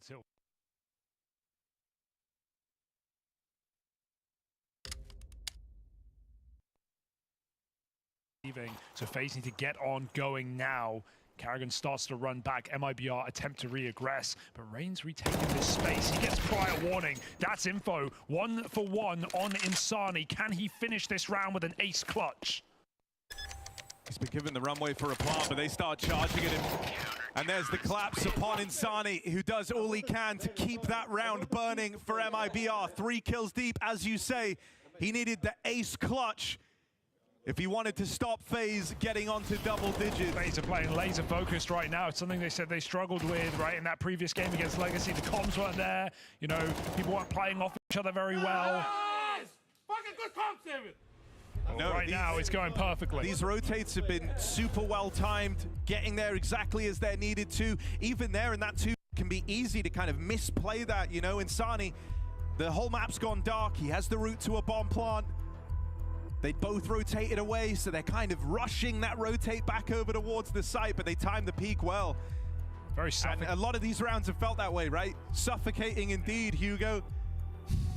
until so FaZe need to get on going now. Karrigan starts to run back. MIBR attempt to re-aggress, but Rain's retaking this space. He gets prior warning. That's info. 1 for 1 on Insani. Can he finish this round with an ace clutch? He's been given the runway for a plant, but they start charging at him. And there's the collapse upon Insani, who does all he can to keep that round burning for MIBR. 3 kills deep, as you say. He needed the ace clutch if he wanted to stop FaZe getting onto double digits. FaZe are playing laser focused right now. It's something they said they struggled with, right, in that previous game against Legacy. The comms weren't there. You know, people weren't playing off each other very well. Fucking good comms, David. No, right now it's going perfectly. These rotates have been super well timed, getting there exactly as they're needed to. Even there in that 2 can be easy to kind of misplay that, you know. Insani, the whole map's gone dark. He has the route to a bomb plant. They both rotated away, so they're kind of rushing that rotate back over towards the site, but they timed the peak well. Very suffocating. And a lot of these rounds have felt that way, right? Suffocating indeed, Hugo.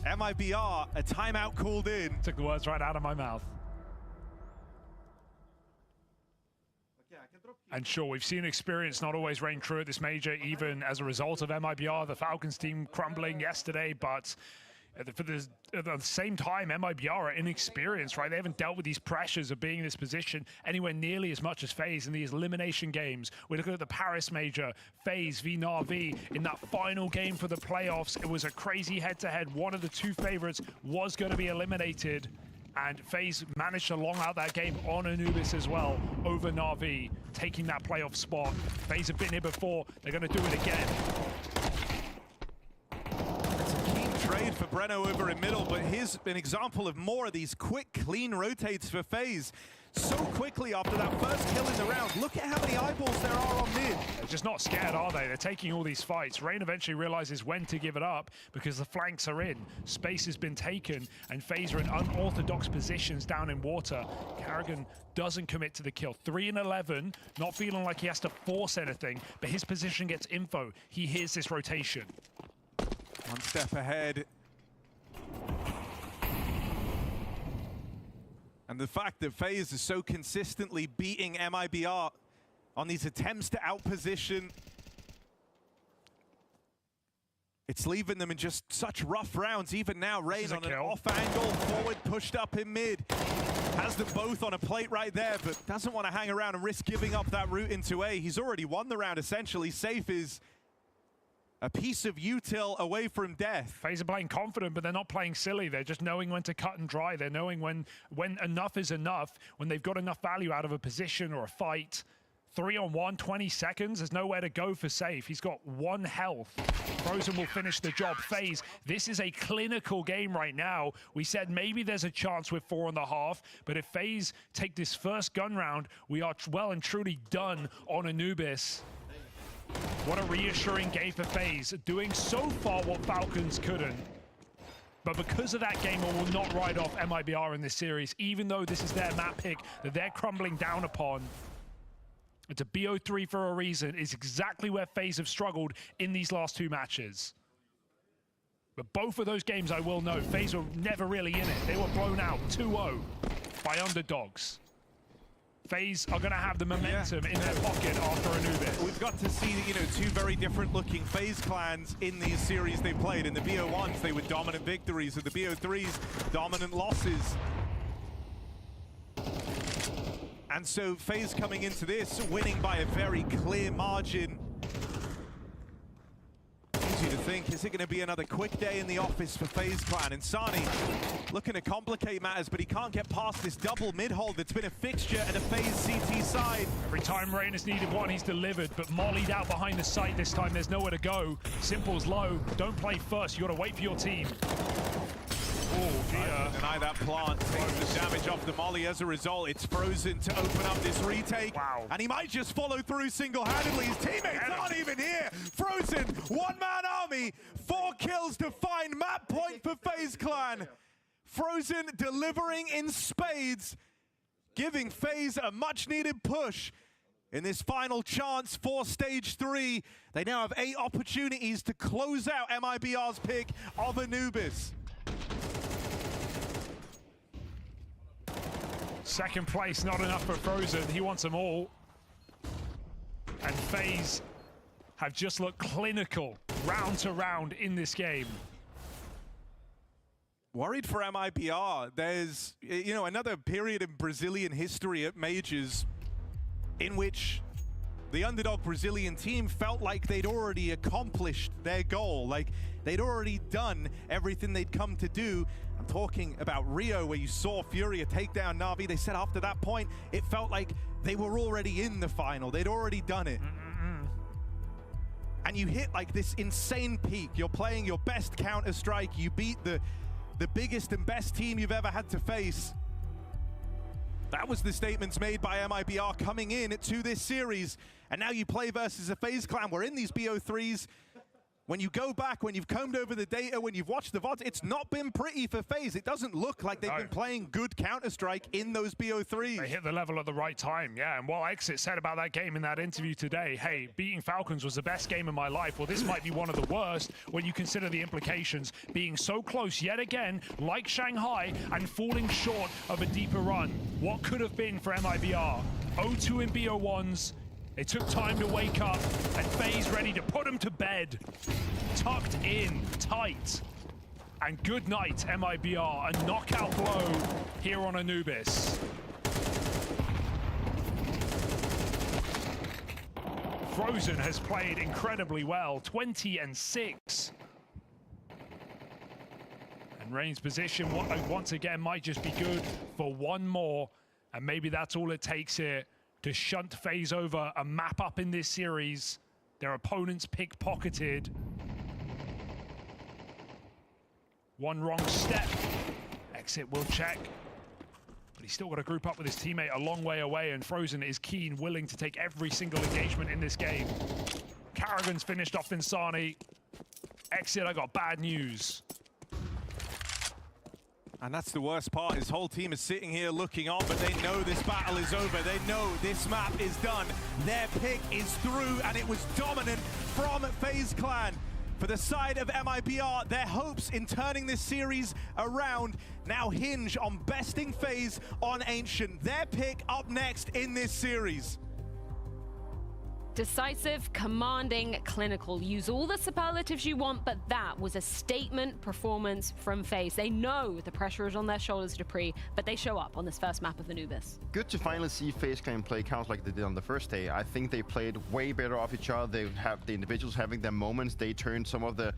MIBR, a timeout called in. Took the words right out of my mouth. And sure, we've seen experience not always reign true at this major, even as a result of MIBR, the Falcons team crumbling yesterday, but at the same time, MIBR are inexperienced, right? They haven't dealt with these pressures of being in this position anywhere nearly as much as FaZe in these elimination games. We're looking at the Paris major, FaZe v Na'Vi. In that final game for the playoffs, it was a crazy head-to-head. One of the 2 favorites was going to be eliminated, and FaZe managed to long out that game on Anubis as well over Na'Vi, taking that playoff spot. FaZe have been here before. They're going to do it again. Trade for Breno over in middle, but here's an example of more of these quick, clean rotates for FaZe. So quickly after that first kill in the round. Look at how many eyeballs there are on mid. They're just not scared, are they? They're taking all these fights. Rain eventually realizes when to give it up because the flanks are in. Space has been taken, and FaZe are in unorthodox positions down in water. Karrigan doesn't commit to the kill. 3 and 11, not feeling like he has to force anything, but his position gets info. He hears this rotation. 1 step ahead. And the fact that FaZe is so consistently beating MIBR on these attempts to outposition, it's leaving them in just such rough rounds. Even now, Rain on an off angle, forward pushed up in mid. Has them both on a plate right there, but doesn't want to hang around and risk giving up that route into A. He's already won the round, essentially. Safe is a piece of util away from death. FaZe are playing confident, but they're not playing silly. They're just knowing when to cut and dry. They're knowing when enough is enough, when they've got enough value out of a position or a fight. 3-on-1, 20 seconds. There's nowhere to go for Safe. He's got 1 health. Frozen will finish the job. FaZe, this is a clinical game right now. We said maybe there's a chance with 4.5, but if FaZe take this first gun round, we are well and truly done on Anubis. What a reassuring game for FaZe, doing so far what Falcons couldn't. But because of that game, we will not write off MIBR in this series, even though this is their map pick that they're crumbling down upon. It's a BO3 for a reason. It's exactly where FaZe have struggled in these last 2 matches. But both of those games, I will note, FaZe were never really in it. They were blown out 2-0 by underdogs. FaZe are going to have the momentum in their pocket after Anubis. We've got to see, you know, 2 very different looking FaZe clans in these series they played. In the BO1s, they were dominant victories. In the BO3s, dominant losses. And so FaZe coming into this, winning by a very clear margin. Easy to think, is it going to be another quick day in the office for FaZe clan? Insani looking to complicate matters, but he can't get past this double mid-hold that's been a fixture at a FaZe CT side. Every time Rain has needed one, he's delivered, but mollied out behind the site this time. There's nowhere to go. Simple's low. Don't play first. You got to wait for your team. Oh, dear. Deny that plant. Takes the damage off the molly. As a result, it's Frozen to open up this retake. Wow. And he might just follow through single-handedly. His teammates aren't even here. Frozen, 1-man army, 4 kills to find map point for FaZe clan. Frozen delivering in spades, giving FaZe a much-needed push in this final chance for Stage 3. They now have 8 opportunities to close out MIBR's pick of Anubis. Second place, not enough for Frozen. He wants them all. And FaZe have just looked clinical round to round in this game. Worried for MIBR. There's, you know, another period in Brazilian history at Majors in which the underdog Brazilian team felt like they'd already accomplished their goal, like they'd already done everything they'd come to do. I'm talking about Rio, where you saw Furia take down Na'Vi. They said after that point, it felt like they were already in the final. They'd already done it. And you hit like this insane peak. You're playing your best Counter-Strike. You beat the biggest and best team you've ever had to face. That was the statements made by MIBR coming in to this series. And now you play versus a FaZe clan. We're in these BO3s. When you go back, when you've combed over the data, when you've watched the VODs, it's not been pretty for FaZe. It doesn't look like they've been playing good Counter-Strike in those BO3s. They hit the level at the right time, yeah. And what Exit said about that game in that interview today, hey, beating Falcons was the best game of my life. Well, this might be one of the worst when you consider the implications. Being so close yet again, like Shanghai, and falling short of a deeper run. What could have been for MIBR? 0-2 in BO1s. It took time to wake up, and FaZe ready to put them to bed. Tucked in, tight. And good night, MIBR. A knockout blow here on Anubis. Frozen has played incredibly well, 20-6. And Rain's position once again might just be good for one more, and maybe that's all it takes here to shunt FaZe over a map up in this series. Their opponents pickpocketed. One wrong step. Exit will check. But he's still got to group up with his teammate a long way away, and Frozen is keen, willing to take every single engagement in this game. Karrigan's finished off Insani. Exit, I got bad news. And that's the worst part. His whole team is sitting here looking on, but they know this battle is over. They know this map is done. Their pick is through, and it was dominant from FaZe Clan. For the side of MIBR, their hopes in turning this series around now hinge on besting FaZe on Ancient. Their pick up next in this series. Decisive, commanding, clinical. Use all the superlatives you want, but that was a statement performance from FaZe. They know the pressure is on their shoulders, dupreeh, but they show up on this first map of Anubis. Good to finally see FaZe Clan play counts like they did on the first day. I think they played way better off each other. They have the individuals having their moments. They turned some of the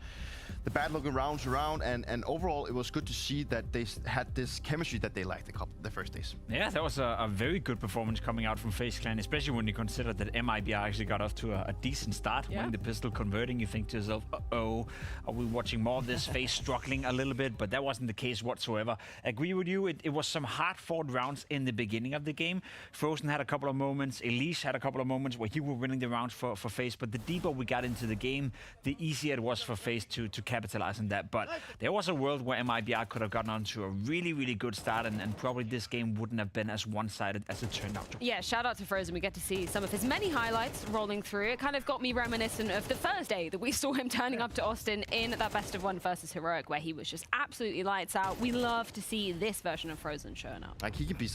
bad-looking rounds around, and overall it was good to see that they had this chemistry that they lacked the first days. Yeah, that was a very good performance coming out from FaZe Clan, especially when you consider that MIBR actually got off to a decent start. Yeah. Winning the pistol, converting, you think to yourself, uh-oh, are we watching more of this? FaZe struggling a little bit, but that wasn't the case whatsoever. Agree with you, it was some hard-fought rounds in the beginning of the game. Frozen had a couple of moments, Elise had a couple of moments where he were winning the rounds for FaZe, but the deeper we got into the game, the easier it was for FaZe to capitalize on that. But there was a world where MIBR could have gotten onto a really, really good start, and probably this game wouldn't have been as one-sided as it turned out. Yeah, shout out to Frozen. We get to see some of his many highlights rolling through. It kind of got me reminiscent of the first day that we saw him turning up to Austin in that best of one versus Heroic, where he was just absolutely lights out. We love to see this version of Frozen showing up. Like he can be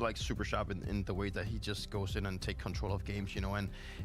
like super sharp in the way that he just goes in and take control of games, you know.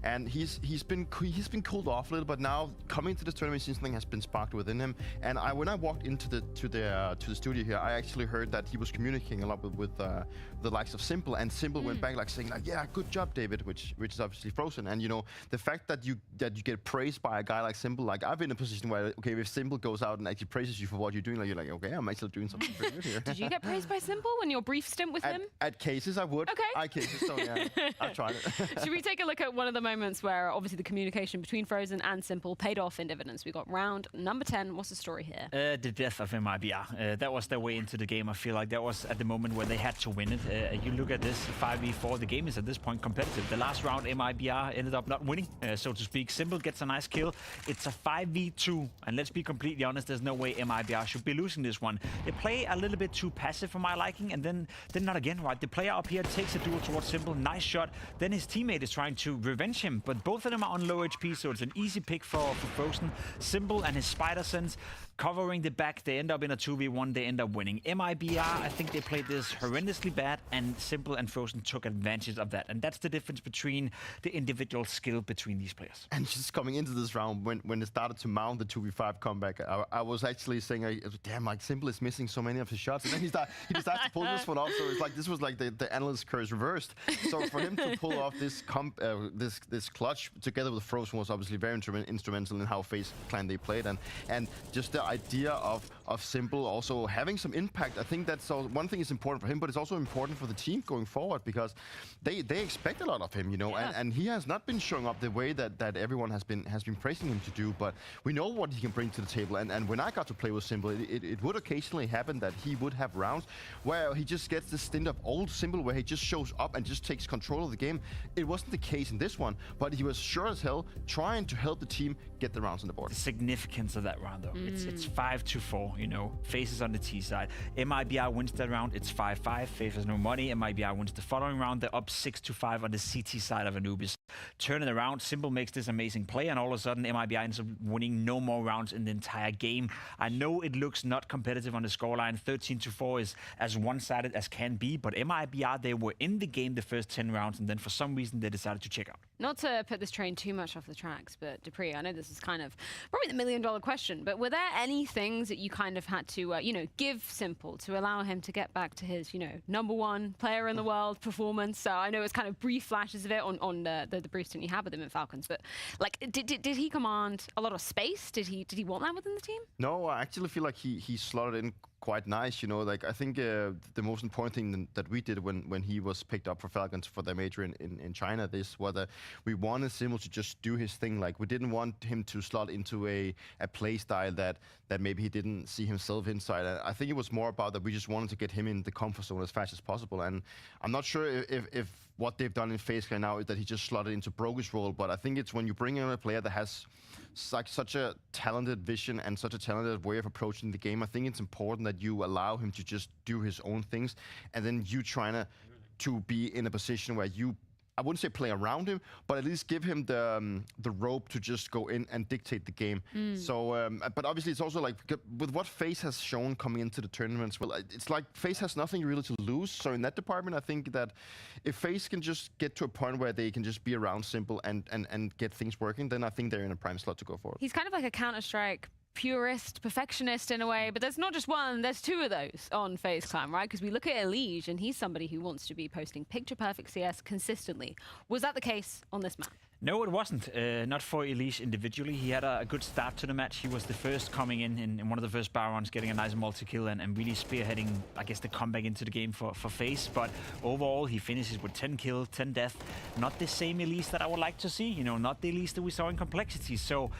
And he's been cooled off a little, but now coming to this tournament, something has been sparked within him. And when I walked into the studio here, I actually heard that he was communicating a lot with the likes of Simple, and Simple went back like saying like, yeah, good job, David, which is obviously Frozen. And you know, the fact that you get praised by a guy like Simple, like I've been in a position where, okay, if Simple goes out and actually praises you for what you're doing, like you're like, okay, I'm actually doing something pretty good here. Did you get praised by Simple when your brief stint with him? At cases, I would. Okay. At cases, so yeah, I've tried it. Should we take a look at one of the moments where obviously the communication between Frozen and Simple paid off in dividends? We got round number 10, what's the story here? The death of MIBR. That was their way into the game. I feel like that was at the moment where they had to win it. You look at this 5v4, the game is at this point competitive. The last round, MIBR ended up not winning, so to speak. Simple gets a nice kill. It's a 5v2, and let's be completely honest, there's no way MIBR should be losing this one. They play a little bit too passive for my liking, and then not again, right? The player up here takes a duel towards Simple, nice shot. Then his teammate is trying to revenge him, but both of them are on low HP, so it's an easy pick for Frozen. Simple and his Spider Sense covering the back. They end up in a 2v1, they end up winning. MIBR, I think they played this horrendously bad, and Simple and Frozen took advantage of that. And that's the difference between the individual skill between these players. And just coming into this round, when it started to mount the 2v5 comeback, I was actually saying, damn, like Simple is missing so many of his shots. And then he decides to pull this one off. So it's like this was like the analyst curse reversed. So for him to pull off this clutch together with Frozen was obviously very instrumental in how FaZe Clan they played, and just the idea of Simple also having some impact. I think that's one thing is important for him, but it's also important for the team going forward, because they expect a lot of him, you know, and he has not been showing up the way that everyone has been praising him to do. But we know what he can bring to the table, and when I got to play with Simple, it would occasionally happen that he would have rounds where he just gets this stint of old Simple where he just shows up and just takes control of the game. It wasn't the case in this one, but he was sure as hell trying to help the team get the rounds on the board. The significance of that round, though, it's 5-4, you know. FaZe is on the T side. MIBR wins that round, it's 5-5. FaZe has no money. MIBR wins the following round, they're up 6-5 on the CT side of Anubis. Turn it around, Simple makes this amazing play, and all of a sudden MIBR ends up winning no more rounds in the entire game. I know it looks not competitive on the scoreline. 13-4 is as one-sided as can be, but MIBR, they were in the game the first 10 rounds, and then for some reason they decided to check out. Not to put this train too much off the tracks, but dupreeh, I know this is kind of probably the million-dollar question, but were there any things that you kind of had to, give Simple to allow him to get back to his, #1 player in the world performance? So I know it's kind of brief flashes of it on the brief stint you had with him in Falcons, but like, did he command a lot of space? Did he want that within the team? No, I actually feel like he slotted in quite nice, you know. Like, I think the most important thing that we did when he was picked up for Falcons for their major in China, this was that we wanted Simple to just do his thing. Like, we didn't want him to slot into a play style that maybe he didn't see himself inside. And I think it was more about that we just wanted to get him in the comfort zone as fast as possible. And I'm not sure if what they've done in FaZe Clan now is that he just slotted into Brogu's role, but I think it's when you bring in a player that has such a talented vision and such a talented way of approaching the game, I think it's important that you allow him to just do his own things, and then you trying to be in a position where you, I wouldn't say play around him, but at least give him the rope to just go in and dictate the game. So, but obviously it's also like, with what FaZe has shown coming into the tournaments, well, it's like FaZe has nothing really to lose. So in that department, I think that if FaZe can just get to a point where they can just be around Simple and get things working, then I think they're in a prime slot to go forward. He's kind of like a Counter-Strike purist, perfectionist in a way, but there's not just one, there's two of those on FaZe Clan, right? Because we look at Elige, and he's somebody who wants to be posting picture-perfect CS consistently. Was that the case on this map? No, it wasn't. Not for Elige individually. He had a good start to the match. He was the first coming in one of the first Barons, getting a nice multi-kill and really spearheading, I guess, the comeback into the game for FaZe. But overall, he finishes with 10 kills, 10 deaths. Not the same Elige that I would like to see, you know, not the Elige that we saw in Complexity. So,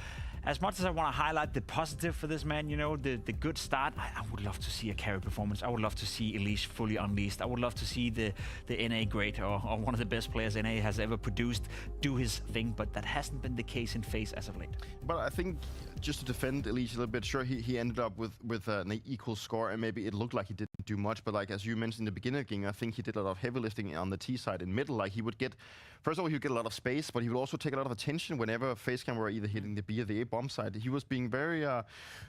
as much as I want to highlight the positive for this man, you know, the good start, I would love to see a carry performance. I would love to see Elige fully unleashed. I would love to see the NA great or one of the best players NA has ever produced do his thing, but that hasn't been the case in FaZe as of late. But I think, just to defend Elige a little bit, sure, he ended up with an equal score, and maybe it looked like he didn't do much, but like, as you mentioned in the beginning of the game, I think he did a lot of heavy lifting on the T side in middle. Like, he would get, first of all, he would get a lot of space, but he would also take a lot of attention whenever FaZe Clan were either hitting the B or the A bomb side. He was being very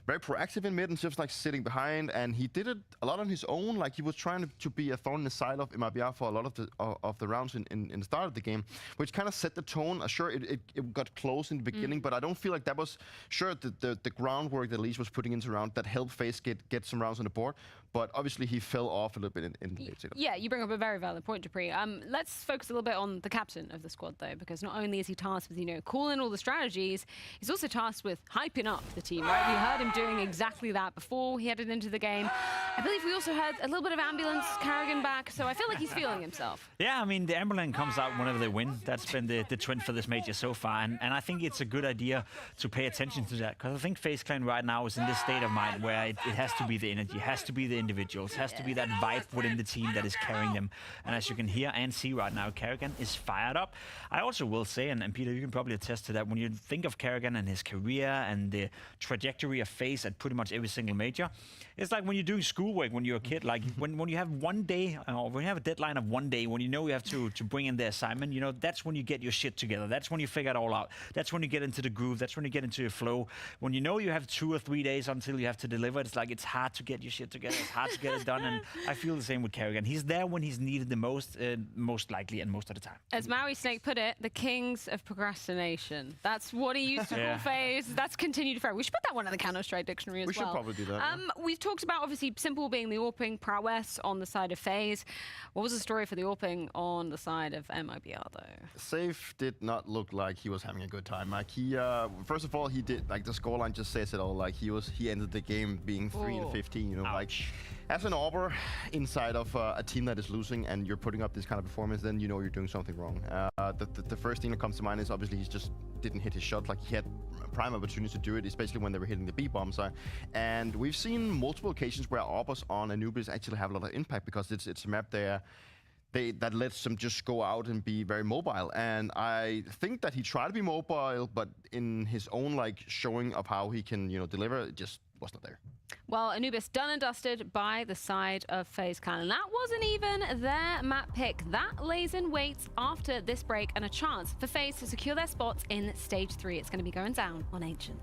proactive in mid and just like sitting behind, and he did it a lot on his own. Like, he was trying to be a thorn in the side of MIBR for a lot of the rounds in the start of the game, which kind of set the tone. Sure, it got close in the beginning, but I don't feel like that was, sure, the groundwork that Elige was putting into round that helped FaZe get some rounds on the board, but obviously he fell off a little bit in the late setup. Yeah, you bring up a very valid point, dupreeh. Let's focus a little bit on the captain of the squad, though, because not only is he tasked with, calling all the strategies, he's also tasked tasked with hyping up the team, right? We heard him doing exactly that before he headed into the game. I believe we also heard a little bit of ambulance, Karrigan back, so I feel like he's feeling himself. Yeah, I mean, the ambulance comes out whenever they win. That's been the trend for this major so far, and I think it's a good idea to pay attention to that, because I think FaZe Clan right now is in this state of mind where it has to be the energy, has to be the individuals, has to be that vibe within the team that is carrying them. And as you can hear and see right now, Karrigan is fired up. I also will say, and Peter, you can probably attest to that, when you think of Karrigan and his career and the trajectory of FaZe at pretty much every single major, it's like when you're doing schoolwork when you're a kid, like when you have one day, or when you have a deadline of one day, when you know you have to bring in the assignment, you know, that's when you get your shit together. That's when you figure it all out. That's when you get into the groove. That's when you get into your flow. When you know you have 2 or 3 days until you have to deliver, it's like it's hard to get your shit together. It's hard to get it done. And I feel the same with Karrigan. He's there when he's needed the most, most likely, and most of the time. As Maui Snake put it, the kings of procrastination. That's what he used to call FaZe. That's continued forever. We should put that one in the Counter-Strike dictionary as well. We should probably do that. We've talked about, obviously, Simple being the AWPing prowess on the side of FaZe. What was the story for the AWPing on the side of MIBR, though? Safe did not look like he was having a good time. Like he, first of all, he did, like the scoreline just says it all. Like he ended the game being 3-15. You know, like as an AWPer inside of a team that is losing and you're putting up this kind of performance, then you know you're doing something wrong. The first thing that comes to mind is obviously he just didn't hit his shot. Like he had prime opportunity to do it, especially when they were hitting the B bombs. And we've seen multiple occasions where AWPers on Anubis actually have a lot of impact because it's a map there. That lets them just go out and be very mobile. And I think that he tried to be mobile, but in his own like showing of how he can, you know, deliver, it just was not there. Well, Anubis done and dusted by the side of FaZe Clan. And that wasn't even their map pick. That lays in wait after this break and a chance for FaZe to secure their spots in Stage 3. It's going to be going down on Ancient.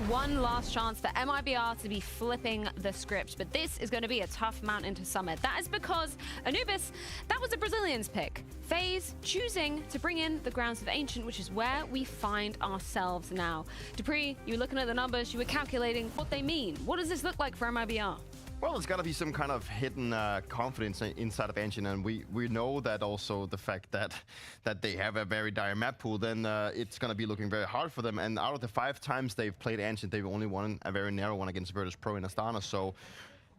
one last chance for MIBR to be flipping the script, but this is going to be a tough mountain to summit. That is because Anubis, that was a Brazilian's pick. FaZe choosing to bring in the grounds of Ancient, which is where we find ourselves now. dupreeh, you were looking at the numbers, you were calculating what they mean. What does this look like for MIBR? Well, there's got to be some kind of hidden confidence inside of Ancient, and we know that also the fact that they have a very dire map pool, then it's going to be looking very hard for them. And out of the 5 times they've played Ancient, they've only won a very narrow one against Virtus.pro in Astana. So,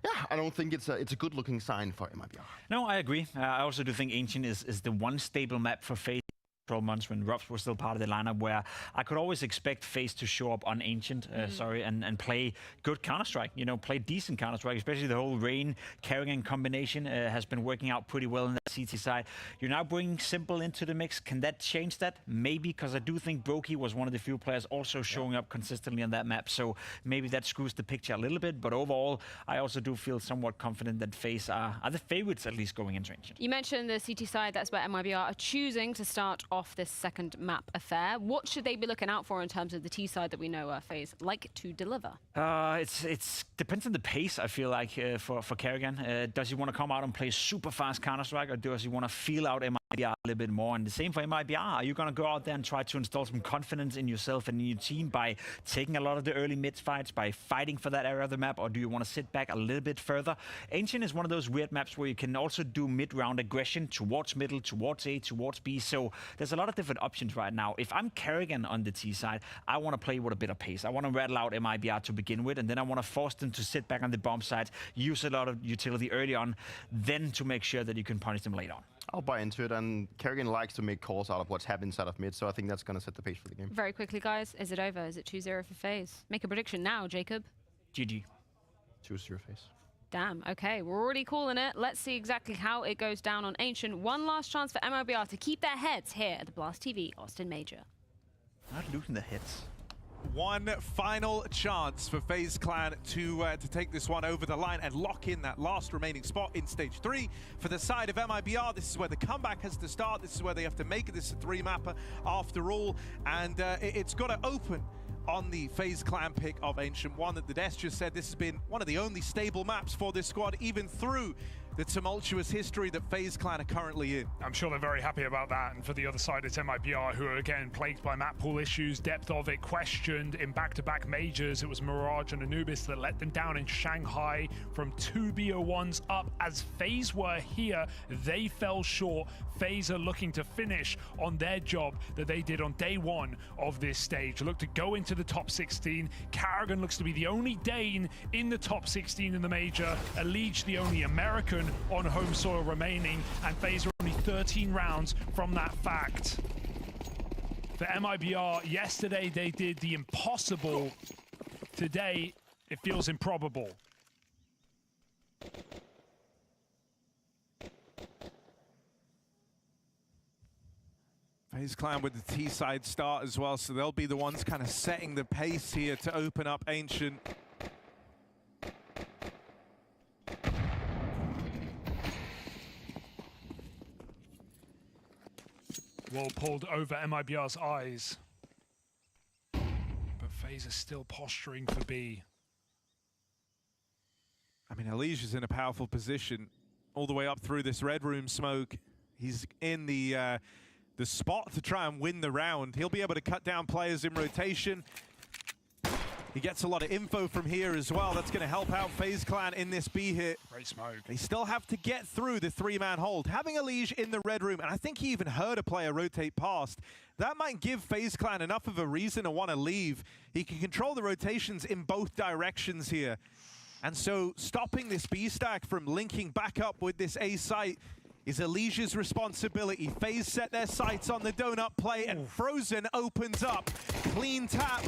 yeah, I don't think it's a good-looking sign for MIBR. No, I agree. I also do think Ancient is the one stable map for FaZe. 12 months when ropz was still part of the lineup, where I could always expect FaZe to show up on Ancient, and play good Counter-Strike, you know, play decent Counter-Strike, especially the whole Rain Karrigan combination has been working out pretty well in the CT side. You're now bringing Simple into the mix. Can that change that? Maybe, because I do think Brokey was one of the few players also showing up consistently on that map, so maybe that screws the picture a little bit, but overall, I also do feel somewhat confident that FaZe are the favorites, at least going into Ancient. You mentioned the CT side, that's where MIBR are choosing to start off this second map affair. What should they be looking out for in terms of the T side that we know FaZe like to deliver? It's depends on the pace, I feel like, for Karrigan. Does he want to come out and play super fast Counter-Strike, or does he want to feel out MIBR a little bit more? And the same for MIBR. Are you going to go out there and try to install some confidence in yourself and in your team by taking a lot of the early mid fights, by fighting for that area of the map, or do you want to sit back a little bit further? Ancient is one of those weird maps where you can also do mid-round aggression towards middle, towards A, towards B, so there's a lot of different options right now. If I'm Karrigan on the T side, I want to play with a bit of pace. I want to rattle out MIBR to begin with, and then I want to force them to sit back on the bomb side, use a lot of utility early on, then to make sure that you can punish them later on. I'll buy into it, and Karrigan likes to make calls out of what's happened inside of mid, so I think that's going to set the pace for the game. Very quickly, guys, is it over? Is it 2-0 for FaZe? Make a prediction now, Jacob. GG. 2-0 FaZe. Damn, okay, we're already calling it. Let's see exactly how it goes down on Ancient. One last chance for MIBR to keep their heads here at the Blast TV Austin Major. Not losing the hits. One final chance for FaZe Clan to take this one over the line and lock in that last remaining spot in Stage 3. For the side of MIBR, this is where the comeback has to start. This is where they have to make it. This is a 3-mapper after all, and it's got to open on the FaZe Clan pick of Ancient One. That the Desk just said this has been one of the only stable maps for this squad, even through the tumultuous history that FaZe Clan are currently in. I'm sure they're very happy about that. And for the other side, it's MIBR, who are again plagued by map pool issues, depth of it questioned in back-to-back majors. It was Mirage and Anubis that let them down in Shanghai from 2 BO1s up. As FaZe were here, they fell short. FaZe are looking to finish on their job that they did on day 1 of this stage. Look to go into the top 16. Karrigan looks to be the only Dane in the top 16 in the major. Elige the only American on home soil remaining, and FaZe are only 13 rounds from that fact. For MIBR, yesterday they did the impossible. Today, it feels improbable. FaZe Clan with the T-side start as well, so they'll be the ones kind of setting the pace here to open up Ancient. Wall pulled over MIBR's eyes. But FaZe is still posturing for B. I mean, Elige is in a powerful position all the way up through this red room smoke. He's in the spot to try and win the round. He'll be able to cut down players in rotation. He gets a lot of info from here as well. That's going to help out FaZe Clan in this B hit. Great smoke. They still have to get through the 3-man hold. Having Elige in the red room, and I think he even heard a player rotate past, that might give FaZe Clan enough of a reason to want to leave. He can control the rotations in both directions here. And so stopping this B stack from linking back up with this A site is Elige's responsibility. FaZe set their sights on the donut play, and Frozen opens up. Clean tap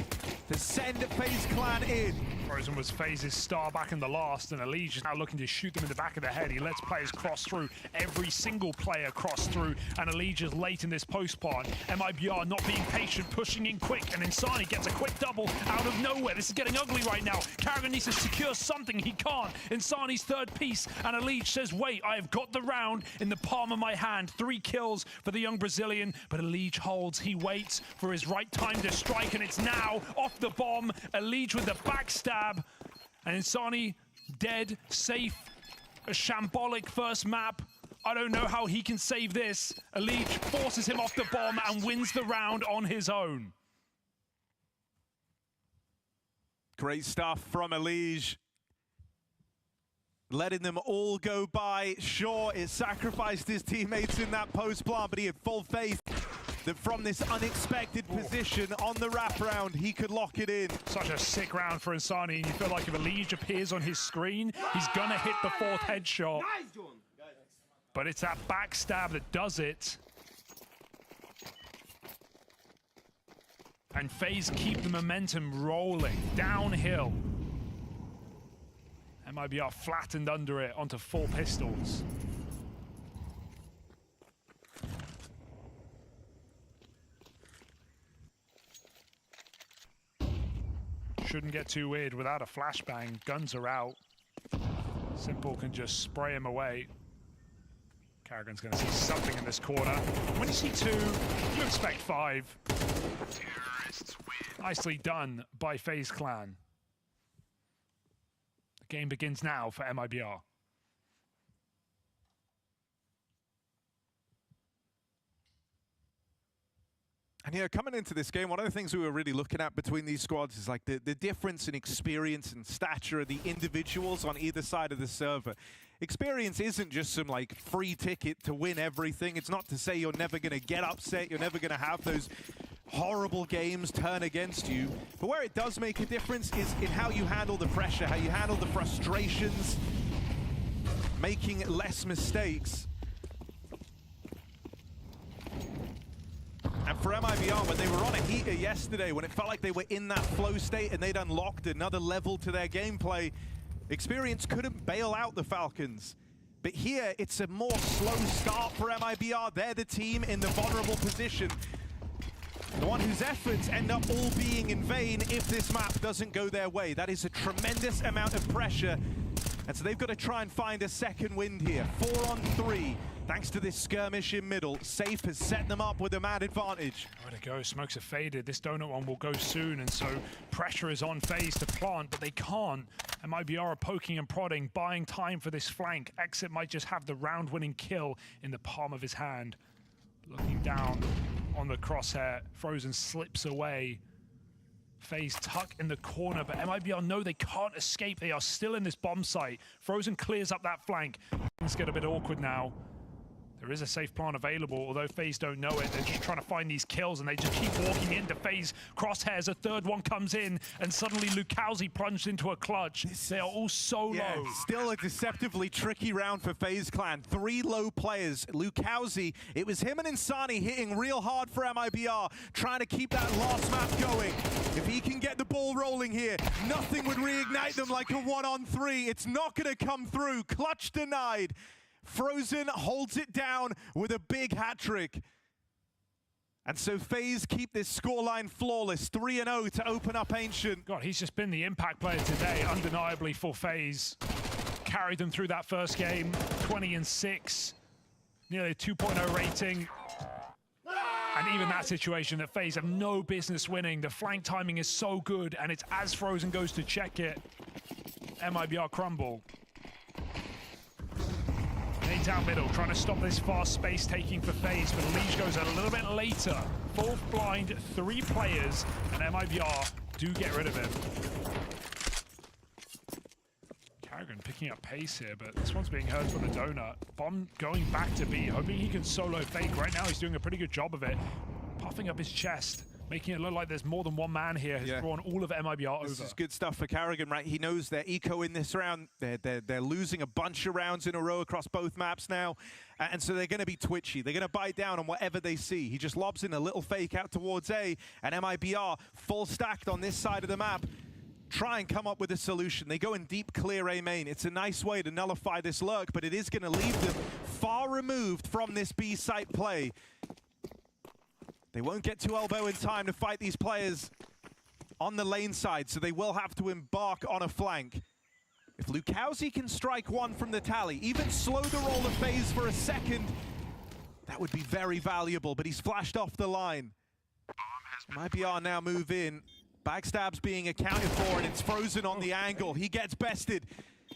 to send FaZe Clan in. Frozen was FaZe's star back in the last, and Elige is now looking to shoot them in the back of the head. He lets players cross through. Every single player cross through, and Elige is late in this post plant. MIBR not being patient, pushing in quick, and Insani gets a quick double out of nowhere. This is getting ugly right now. Karrigan needs to secure something. He can't. Insani's third piece, and Elige says, wait, I have got the round in the palm of my hand. 3 kills for the young Brazilian, but Elige holds. He waits for his right time to strike, and it's now off the bomb. Elige with the backstab, and Insani dead, safe. A shambolic first map. I don't know how he can save this. Elige forces him off the bomb and wins the round on his own. Great stuff from Elige. Letting them all go by. Sure, it sacrificed his teammates in that post plant, but he had full faith that from this unexpected position on the wraparound, he could lock it in. Such a sick round for Insani, and you feel like if Elige appears on his screen, he's gonna hit the 4th headshot. But it's that backstab that does it. And FaZe keep the momentum rolling downhill. MIBR flattened under it onto 4 pistols. Shouldn't get too weird without a flashbang. Guns are out. Simple can just spray him away. Karrigan's going to see something in this corner. When you see 2, you expect 5. Nicely done by FaZe Clan. The game begins now for MIBR. And yeah, coming into this game, one of the things we were really looking at between these squads is like the difference in experience and stature of the individuals on either side of the server. Experience isn't just some like free ticket to win everything. It's not to say you're never going to get upset, you're never going to have those horrible games turn against you. But where it does make a difference is in how you handle the pressure, how you handle the frustrations, making less mistakes. And for MIBR, when they were on a heater yesterday, when it felt like they were in that flow state and they'd unlocked another level to their gameplay, Experience couldn't bail out the Falcons. But here, it's a more slow start for MIBR. They're the team in the vulnerable position. The one whose efforts end up all being in vain if this map doesn't go their way. That is a tremendous amount of pressure. And so they've got to try and find a second wind here. 4 on 3. Thanks to this skirmish in middle, Safe has set them up with a mad advantage. Where to go? Smokes are faded. This donut one will go soon, and so pressure is on FaZe to plant, but they can't. MIBR are poking and prodding, buying time for this flank. Exit might just have the round-winning kill in the palm of his hand. Looking down on the crosshair, Frozen slips away. FaZe tuck in the corner, but MIBR know they can't escape. They are still in this bomb site. Frozen clears up that flank. Things get a bit awkward now. There is a safe plant available, although FaZe don't know it. They're just trying to find these kills, and they just keep walking into FaZe crosshairs. A third one comes in, and suddenly Lucauzi plunged into a clutch. They are all so low. Still a deceptively tricky round for FaZe Clan. 3 low players. Lucauzi, it was him and Insani hitting real hard for MIBR, trying to keep that last map going. If he can get the ball rolling here, nothing would reignite them like a 1-on-3. It's not going to come through. Clutch denied. Frozen holds it down with a big hat trick. And so FaZe keep this scoreline flawless, 3-0 to open up Ancient. God, he's just been the impact player today, undeniably, for FaZe. Carried them through that first game, 20-6, nearly a 2.0 rating. And even that situation that FaZe have no business winning. The flank timing is so good, and it's as Frozen goes to check it, MIBR crumble. Nades out middle, trying to stop this fast space taking for FaZe, but Elige goes a little bit later. 4th blind, 3 players, and MIBR do get rid of him. Karrigan picking up pace here, but this one's being heard from the donut. Bomb going back to B, hoping he can solo Fake. Right now he's doing a pretty good job of it. Puffing up his chest, making it look like there's more than one man here. Has drawn all of MIBR over. This is good stuff for Karrigan, right? He knows they're eco in this round. They're losing a bunch of rounds in a row across both maps now. And so they're going to be twitchy. They're going to bite down on whatever they see. He just lobs in a little fake out towards A, and MIBR full stacked on this side of the map. try and come up with a solution. They go in deep clear A main. It's a nice way to nullify this lurk, but it is going to leave them far removed from this B site play. They won't get to elbow in time to fight these players on the lane side, so they will have to embark on a flank. If Lucauzi can strike one from the tally, even slow the roll of FaZe for a second, that would be very valuable, but he's flashed off the line. MIBR now move in. Backstab's being accounted for, and it's Frozen on the angle. He gets bested.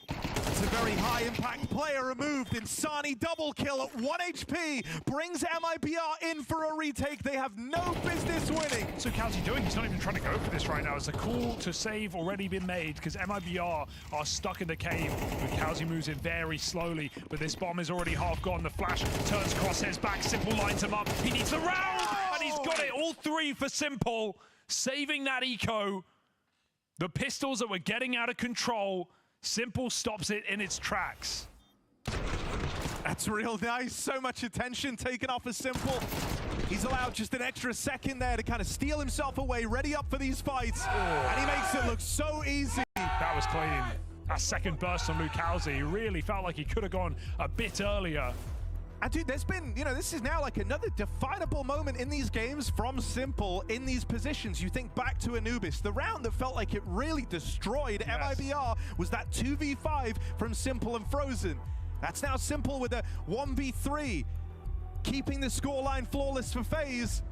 It's a very high-impact player removed. Insani double kill at 1 HP brings MIBR in for a retake. They have no business winning. So how's he doing? He's not even trying to go for this right now. It's a call to save already been made because MIBR are stuck in the cave. Lucauzi moves in very slowly, but this bomb is already half gone. The flash turns Crosshairs back. Simple lines him up. He needs the round, and he's got it. All three for Simple, saving that eco. The pistols that were getting out of control. Simple stops it in its tracks. That's real nice. So much attention taken off of Simple. He's allowed just an extra second there to kind of steal himself away, ready up for these fights. And he makes it look so easy. That was clean. That second burst on Lucauzi really felt like he could have gone a bit earlier. And dude, there's been, this is now like another definable moment in these games from Simple in these positions. You think back to Anubis, the round that felt like it really destroyed MIBR was that 2v5 from Simple and Frozen. That's now Simple with a 1v3, keeping the scoreline flawless for FaZe.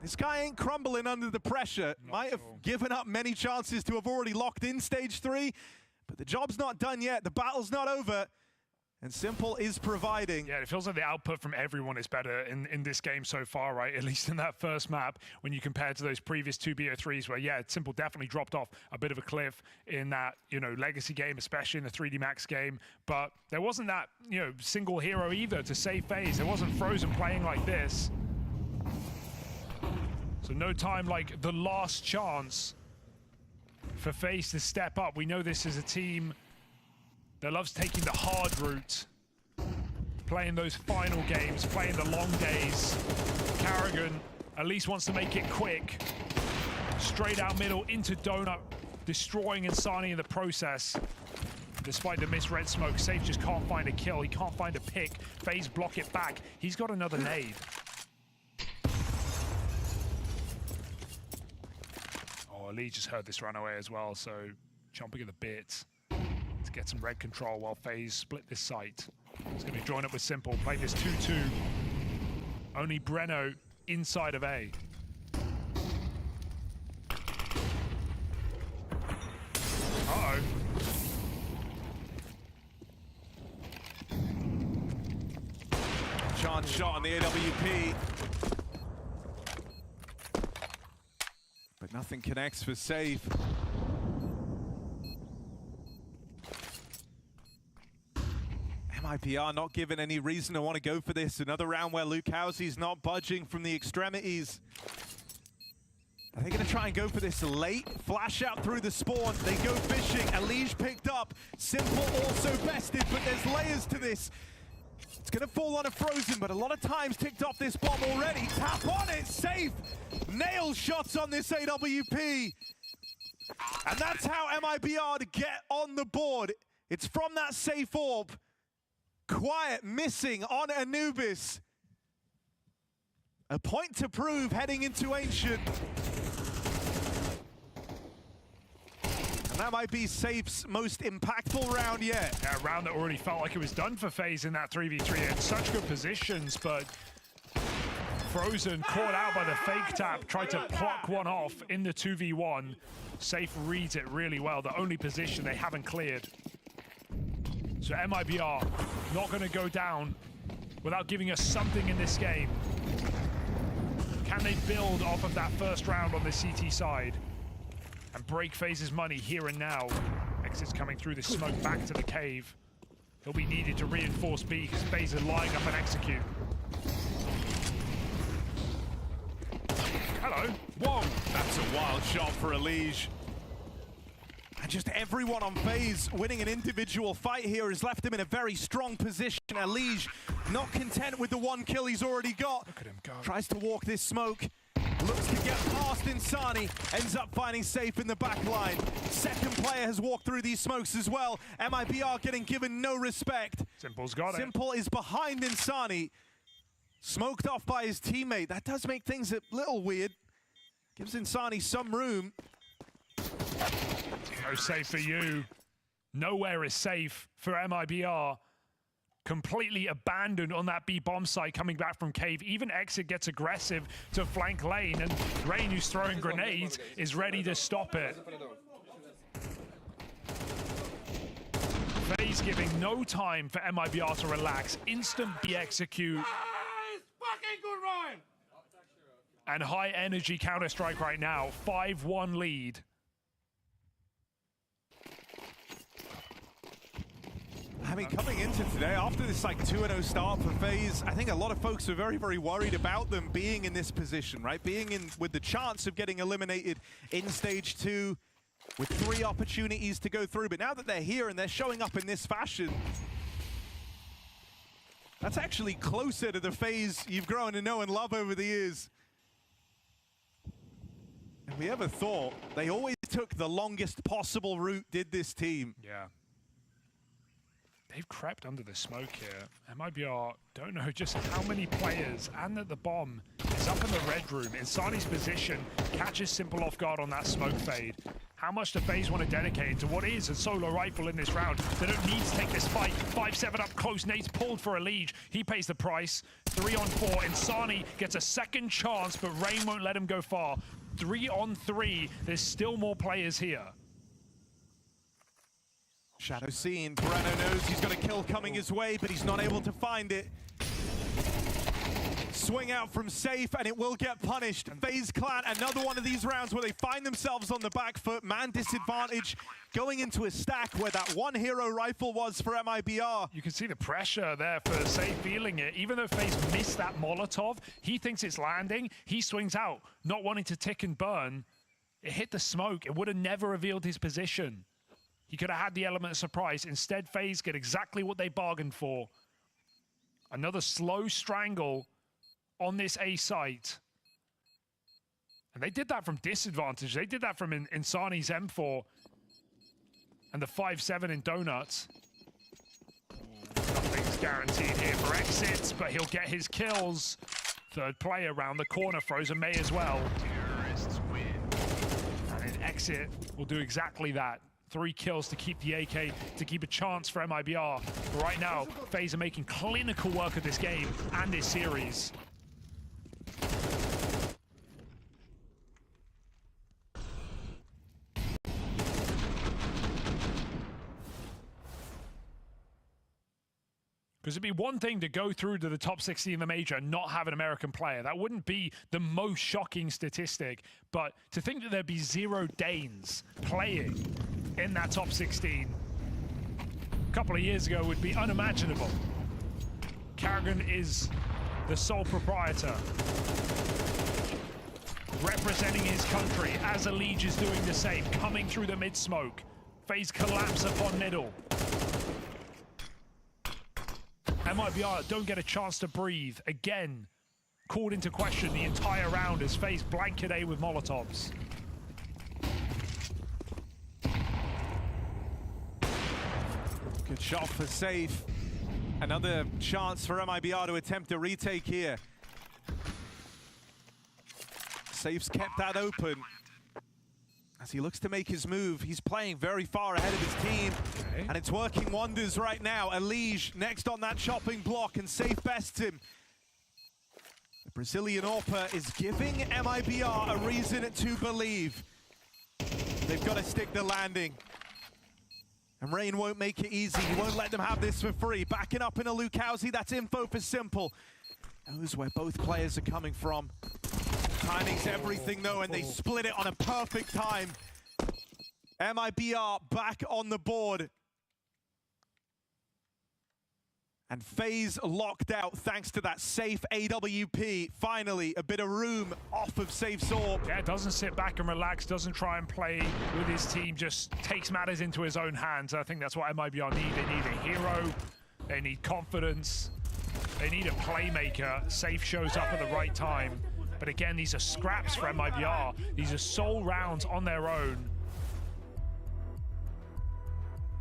This guy ain't crumbling under the pressure. Might have given up many chances to have already locked in stage 3, but the job's not done yet. The battle's not over. And Simple is providing. Yeah, it feels like the output from everyone is better in this game so far, right? At least in that first map, when you compare to those previous 2BO3s where, yeah, Simple definitely dropped off a bit of a cliff in that, legacy game, especially in the 3D Max game. But there wasn't that, single hero either to save FaZe. There wasn't Frozen playing like this. So no time like the last chance for FaZe to step up. We know this is a team that loves taking the hard route, playing those final games, playing the long days. Karrigan at least wants to make it quick. Straight out middle into Donut, destroying Insani in the process. Despite the missed red smoke, Safe just can't find a kill. He can't find a pick. FaZe block it back. He's got another nade. Oh, Lee just heard this run away as well, so chomping at the bit to get some red control while FaZe split this site. He's going to join up with Simple, play this 2-2. Only Breno inside of A. Uh-oh. Chance shot on the AWP. But nothing connects for Safe. MIBR not given any reason to want to go for this. Another round where Lucauzi's not budging from the extremities. Are they going to try and go for this late? Flash out through the spawn. They go fishing. Elige picked up. Simple also bested, but there's layers to this. It's going to fall on a Frozen, but a lot of times ticked off this bomb already. Tap on it. Safe. Nail shots on this AWP. And that's how MIBR to get on the board. It's from that Safe orb. Quiet missing on Anubis. A point to prove heading into Ancient. And that might be Safe's most impactful round yet. Yeah, a round that already felt like it was done for FaZe in that 3v3 in such good positions, but Frozen caught out by the fake tap, tried to pluck one off in the 2v1. Safe reads it really well, the only position they haven't cleared. So MIBR not going to go down without giving us something in this game. Can they build off of that first round on the CT side and break FaZe's money here and now? Exit's coming through this smoke back to the cave. He'll be needed to reinforce B because FaZe are lining up and execute. Hello. Whoa, that's a wild shot for Elige. And just everyone on FaZe winning an individual fight here has left him in a very strong position. Elige not content with the one kill he's already got. Look at him go. Tries to walk this smoke. Looks to get past Insani, ends up finding Safe in the back line. Second player has walked through these smokes as well. MIBR getting given no respect. Simple's got it. Simple is behind Insani. Smoked off by his teammate. That does make things a little weird. Gives Insani some room. No safe for you. Nowhere is safe for MIBR. Completely abandoned on that B bomb site coming back from Cave. Even Exit gets aggressive to flank lane, and Rain, who's throwing grenades, is ready to stop it. FaZe giving no time for MIBR to relax. Instant B execute. Nice fucking good run. And high energy Counter-Strike right now. 5-1 lead. I mean, coming into today, after this like 2-0 start for FaZe, I think a lot of folks are very, very worried about them being in this position, right? Being in with the chance of getting eliminated in stage 2 with 3 opportunities to go through. But now that they're here and they're showing up in this fashion, that's actually closer to the FaZe you've grown to know and love over the years. And we ever thought they always took the longest possible route, did this team. Yeah. They've crept under the smoke here. MIBR don't know just how many players, and that the bomb is up in the red room. Insani's position catches Simple off guard on that smoke fade. How much do FaZe want to dedicate into what is a solo rifle in this round? They don't need to take this fight. 5-7 up close. Nate's pulled for a Liege. He pays the price. 3-on-4. Insani gets a second chance, but Rain won't let him go far. 3-on-3. There's still more players here. Shadow seen. Breno knows he's got a kill coming his way, but he's not able to find it. Swing out from Safe, and it will get punished. FaZe Clan, another one of these rounds where they find themselves on the back foot. Man disadvantage going into a stack where that one hero rifle was for MIBR. You can see the pressure there for Safe feeling it. Even though FaZe missed that Molotov, he thinks it's landing. He swings out, not wanting to tick and burn. It hit the smoke. It would have never revealed his position. He could have had the element of surprise. Instead, FaZe get exactly what they bargained for. Another slow strangle on this A site. And they did that from disadvantage. They did that from Insani's M4 and the 5-7 in Donuts. Nothing's guaranteed here for Exits, but he'll get his kills. Third player around the corner. Frozen may as well. And an Exit will do exactly that. 3 kills to keep the AK, to keep a chance for MIBR. But right now, FaZe are making clinical work of this game and this series. Because it'd be one thing to go through to the top 60 in the major and not have an American player. That wouldn't be the most shocking statistic. But to think that there'd be 0 Danes playing in that top 16 a couple of years ago would be unimaginable. karrigan is the sole proprietor, representing his country as a Liege is doing the same, coming through the mid-smoke. FaZe collapse upon middle. MIBR don't get a chance to breathe. Again, called into question the entire round as FaZe blanket A with Molotovs. Good shot for Safe. Another chance for MIBR to attempt a retake here. Safe's kept that open. As he looks to make his move, he's playing very far ahead of his team. Okay. And it's working wonders right now. Elige next on that chopping block, and Safe bests him. The Brazilian AWPer is giving MIBR a reason to believe. They've got to stick the landing. And Rain won't make it easy. He won't let them have this for free. Backing up in a Lukowski, that's info for Simple. Knows where both players are coming from. Timing's everything though, and they split it on a perfect time. MIBR back on the board. And FaZe locked out thanks to that Safe AWP. Finally, a bit of room off of Safe's AWP. Yeah, doesn't sit back and relax, doesn't try and play with his team, just takes matters into his own hands. I think that's what MIBR need. They need a hero, they need confidence, they need a playmaker. Safe shows up at the right time. But again, these are scraps for MIBR. These are sole rounds on their own.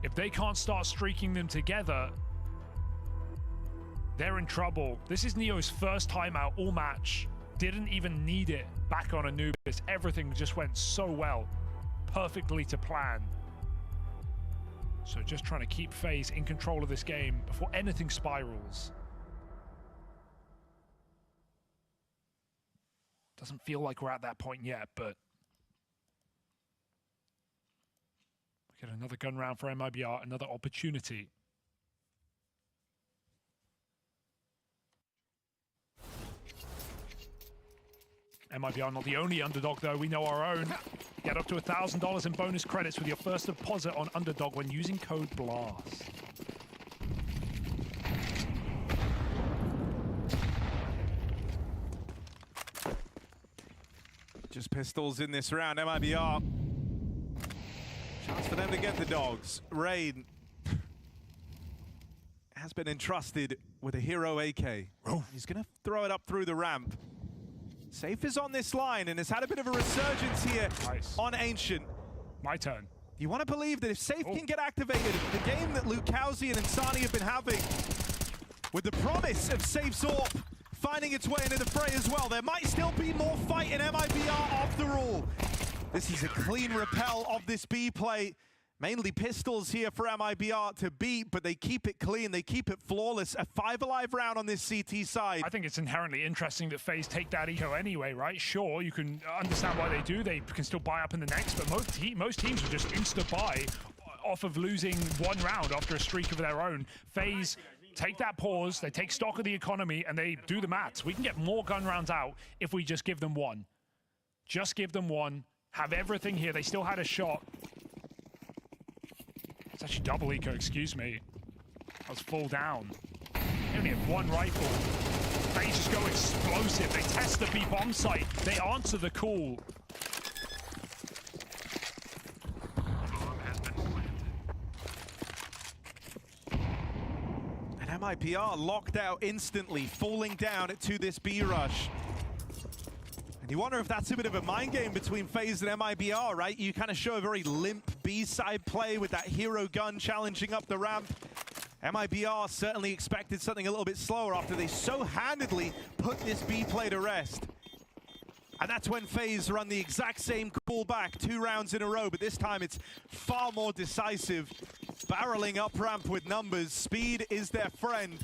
If they can't start streaking them together, they're in trouble. This is Neo's first timeout all match. Didn't even need it back on Anubis. Everything just went so well. Perfectly to plan. So just trying to keep FaZe in control of this game before anything spirals. Doesn't feel like we're at that point yet, but we get another gun round for MIBR, another opportunity. MIBR not the only underdog though, we know our own. Get up to $1,000 in bonus credits with your first deposit on Underdog when using code BLAST. Just pistols in this round, MIBR. Chance for them to get the dogs. Rain has been entrusted with a hero AK. He's gonna throw it up through the ramp. Safe is on this line and has had a bit of a resurgence here on Ancient. My turn. You want to believe that if Safe can get activated, the game that Lucauzi and Insani have been having, with the promise of Safe's AWP finding its way into the fray as well, there might still be more fight in MIBR after all. This is a clean repel of this B play. Mainly pistols here for MIBR to beat, but they keep it clean, they keep it flawless. A 5 alive round on this CT side. I think it's inherently interesting that FaZe take that eco anyway, right? Sure, you can understand why they do. They can still buy up in the next, but most teams will just insta-buy off of losing one round after a streak of their own. FaZe take that pause, they take stock of the economy, and they do the maths. We can get more gun rounds out if we just give them one. Just give them one, have everything here. They still had a shot. It's actually double eco, excuse me. I was full down. They only have one rifle. They just go explosive. They test the B bomb site. They answer the call. And MIBR locked out instantly, falling down to this B rush. And you wonder if that's a bit of a mind game between FaZe and MIBR, right? You kind of show a very limp B-side play with that hero gun challenging up the ramp. MIBR certainly expected something a little bit slower after they so handedly put this B play to rest. And that's when FaZe run the exact same call back, 2 rounds in a row, but this time it's far more decisive. Barreling up ramp with numbers, speed is their friend.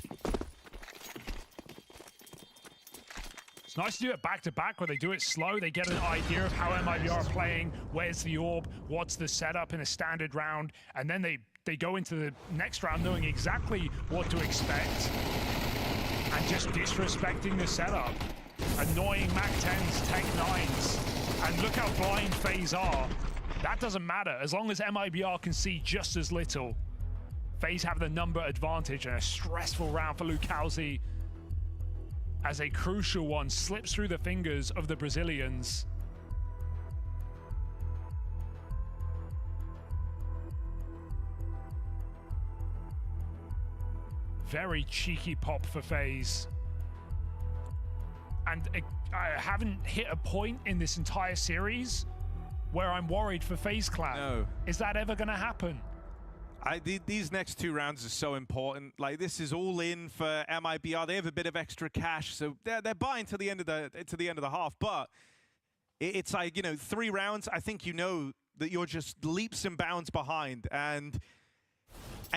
It's nice to do it back-to-back where they do it slow. They get an idea of how MIBR are playing, where's the orb, what's the setup in a standard round, and then they go into the next round knowing exactly what to expect and just disrespecting the setup. Annoying MAC-10s, Tech 9s, and look how blind FaZe are. That doesn't matter, as long as MIBR can see just as little. FaZe have the number advantage and a stressful round for Lucauzi, as a crucial one slips through the fingers of the Brazilians. Very cheeky pop for FaZe. And I haven't hit a point in this entire series where I'm worried for FaZe Clan. No. Is that ever gonna happen? These next 2 rounds are so important. Like, this is all in for MIBR. They have a bit of extra cash, so they're buying to the end of the half. But it's like, you know, 3 rounds. I think you know that you're just leaps and bounds behind, and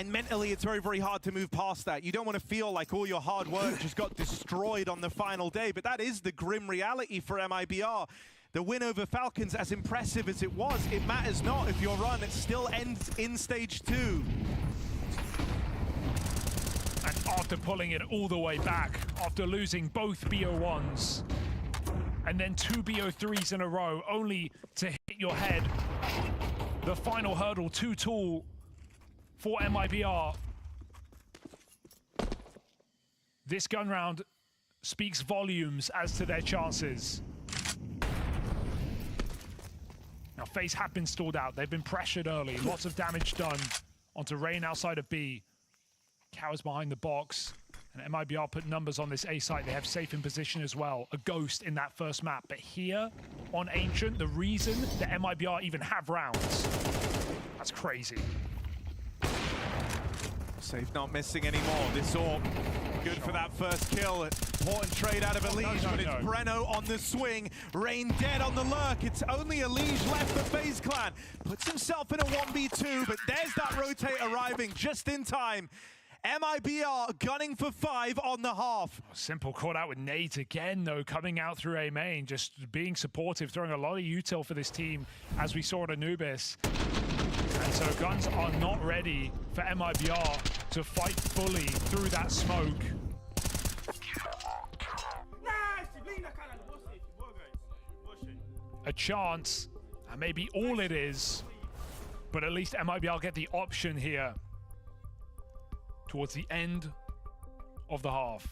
mentally it's very, very hard to move past that. You don't want to feel like all your hard work just got destroyed on the final day, but that is the grim reality for MIBR. The win over Falcons, as impressive as it was, it matters not if your run still ends in stage 2. And after pulling it all the way back, after losing both BO1s, and then 2 BO3s in a row, only to hit your head, the final hurdle too tall for MIBR. This gun round speaks volumes as to their chances. Now, FaZe have been stalled out. They've been pressured early. Lots of damage done onto Rain outside of B. Cowers behind the box. And MIBR put numbers on this A site. They have safe in position as well. A Ghost in that first map. But here on Ancient, the reason that MIBR even have rounds, that's crazy. Safe not missing anymore. This AWP good for that first kill. Important trade out of Elige, but it's Breno on the swing. Rain dead on the lurk. It's only Elige left for FaZe Clan. Puts himself in a 1v2, but there's that rotate arriving just in time. MIBR gunning for 5 on the half. Simple caught out with nades again, though, coming out through A main, just being supportive, throwing a lot of util for this team, as we saw at Anubis. And so guns are not ready for MIBR to fight fully through that smoke. A chance, and maybe all it is, but at least MIBR get the option here towards the end of the half.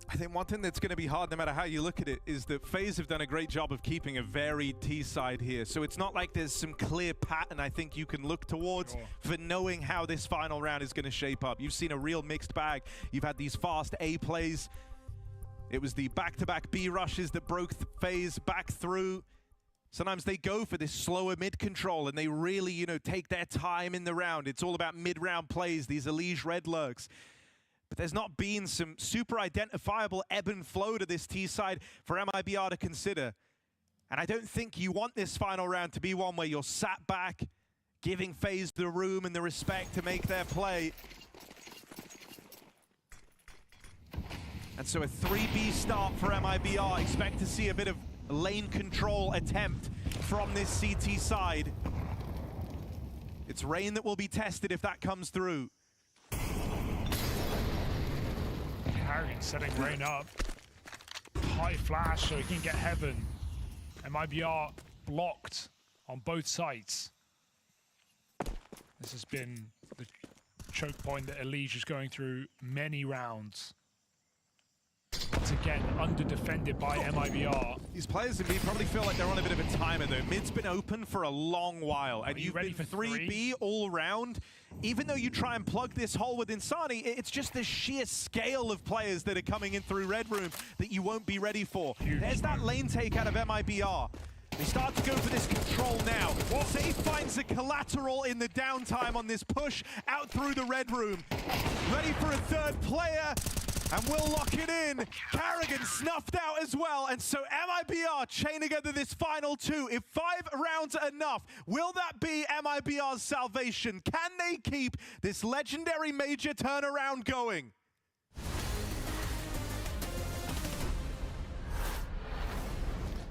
I think one thing that's going to be hard, no matter how you look at it, is that FaZe have done a great job of keeping a varied T side here. So it's not like there's some clear pattern I think you can look towards for knowing how this final round is going to shape up. You've seen a real mixed bag. You've had these fast A plays. It was the back-to-back B rushes that broke FaZe back through. Sometimes they go for this slower mid control and they really, you know, take their time in the round. It's all about mid-round plays, these Elige red lurks. But there's not been some super identifiable ebb and flow to this T side for MIBR to consider. And I don't think you want this final round to be one where you're sat back, giving FaZe the room and the respect to make their play. And so a 3B start for MIBR. Expect to see a bit of lane control attempt from this CT side. It's Rain that will be tested if that comes through. Harry setting Rain up. High flash so he can get Heaven. MIBR blocked on both sides. This has been the choke point that Elige is going through many rounds. Once again, under-defended by MIBR. These players in B probably feel like they're on a bit of a timer though. Mid's been open for a long while, and you've been 3B all round. Even though you try and plug this hole with Insani, it's just the sheer scale of players that are coming in through Red Room that you won't be ready for. There's that lane take out of MIBR. They start to go for this control now. Safe finds a collateral in the downtime on this push out through the Red Room. Ready for a third player. And we'll lock it in. Karrigan snuffed out as well. And so MIBR chain together this final 2. If 5 rounds are enough, will that be MIBR's salvation? Can they keep this legendary major turnaround going?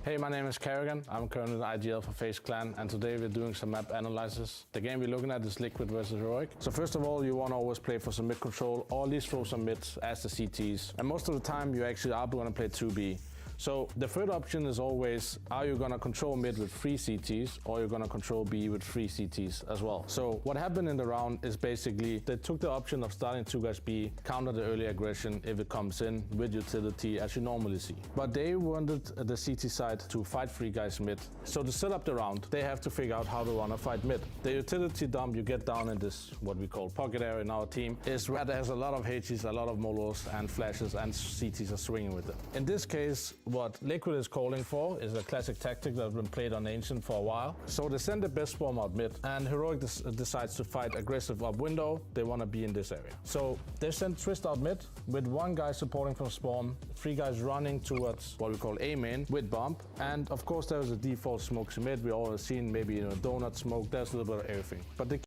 Hey, my name is Karrigan. I'm currently the IGL for FaZe Clan, and today we're doing some map analysis. The game we're looking at is Liquid versus Heroic. So first of all, you want to always play for some mid control, or at least throw some mids as the CTs. And most of the time, you actually are going to play 2B. So the third option is always, are you going to control mid with 3 CTs, or you're going to control B with 3 CTs as well? So what happened in the round is basically they took the option of starting 2 guys B, counter the early aggression if it comes in with utility as you normally see. But they wanted the CT side to fight 3 guys mid. So to set up the round, they have to figure out how to run a fight mid. The utility dump you get down in this, what we call pocket area in our team, is where there's a lot of HGs, a lot of molos and flashes, and CTs are swinging with them. In this case, what Liquid is calling for is a classic tactic that's been played on Ancient for a while. So they send the best swarm out mid, and Heroic decides to fight aggressive up window. They want to be in this area. So they send Twist out mid with 1 guy supporting from spawn, 3 guys running towards what we call A main with bump. And of course there's a default smokes mid. We all have seen maybe donut smoke. There's a little bit of everything. But the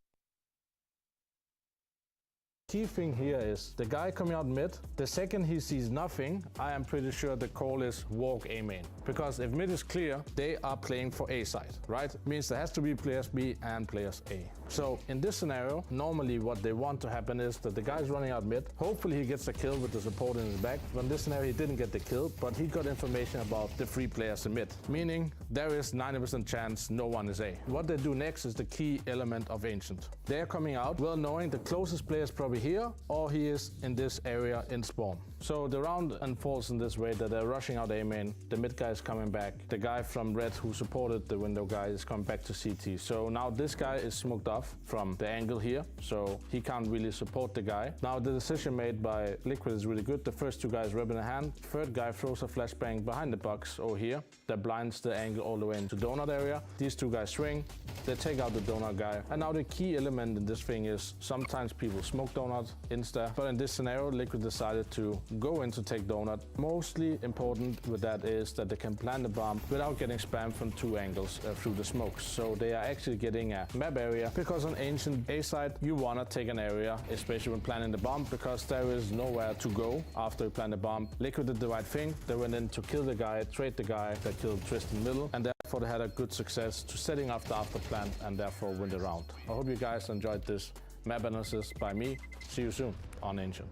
key thing here is the guy coming out mid, the second he sees nothing, I am pretty sure the call is walk A main. Because if mid is clear, they are playing for A side, right? Means there has to be players B and players A. So in this scenario, normally what they want to happen is that the guy's running out mid. Hopefully he gets a kill with the support in his back. But in this scenario, he didn't get the kill, but he got information about the 3 players in mid, meaning there is 90% chance no one is A. What they do next is the key element of Ancient. They're coming out well knowing the closest player is probably here, or he is in this area in spawn. So the round unfolds in this way that they're rushing out A main, the mid guy is coming back, the guy from red who supported the window guy is coming back to CT. So now this guy is smoked off from the angle here, so he can't really support the guy. Now the decision made by Liquid is really good. The first 2 guys rub in a hand, third guy throws a flashbang behind the box over here that blinds the angle all the way into donut area. These 2 guys swing, they take out the donut guy. And now the key element in this thing is sometimes people smoke donut, insta, but in this scenario Liquid decided to go in to take donut. Mostly important with that is that they can plant the bomb without getting spammed from 2 angles through the smokes. So they are actually getting a map area, because on Ancient A side you wanna take an area, especially when planting the bomb, because there is nowhere to go after you plant the bomb. Liquid did the right thing. They went in to kill the guy, trade the guy that killed Tristan middle, and therefore they had a good success to setting up the after plant and therefore win the round. I hope you guys enjoyed this map analysis by me. See you soon on Ancient.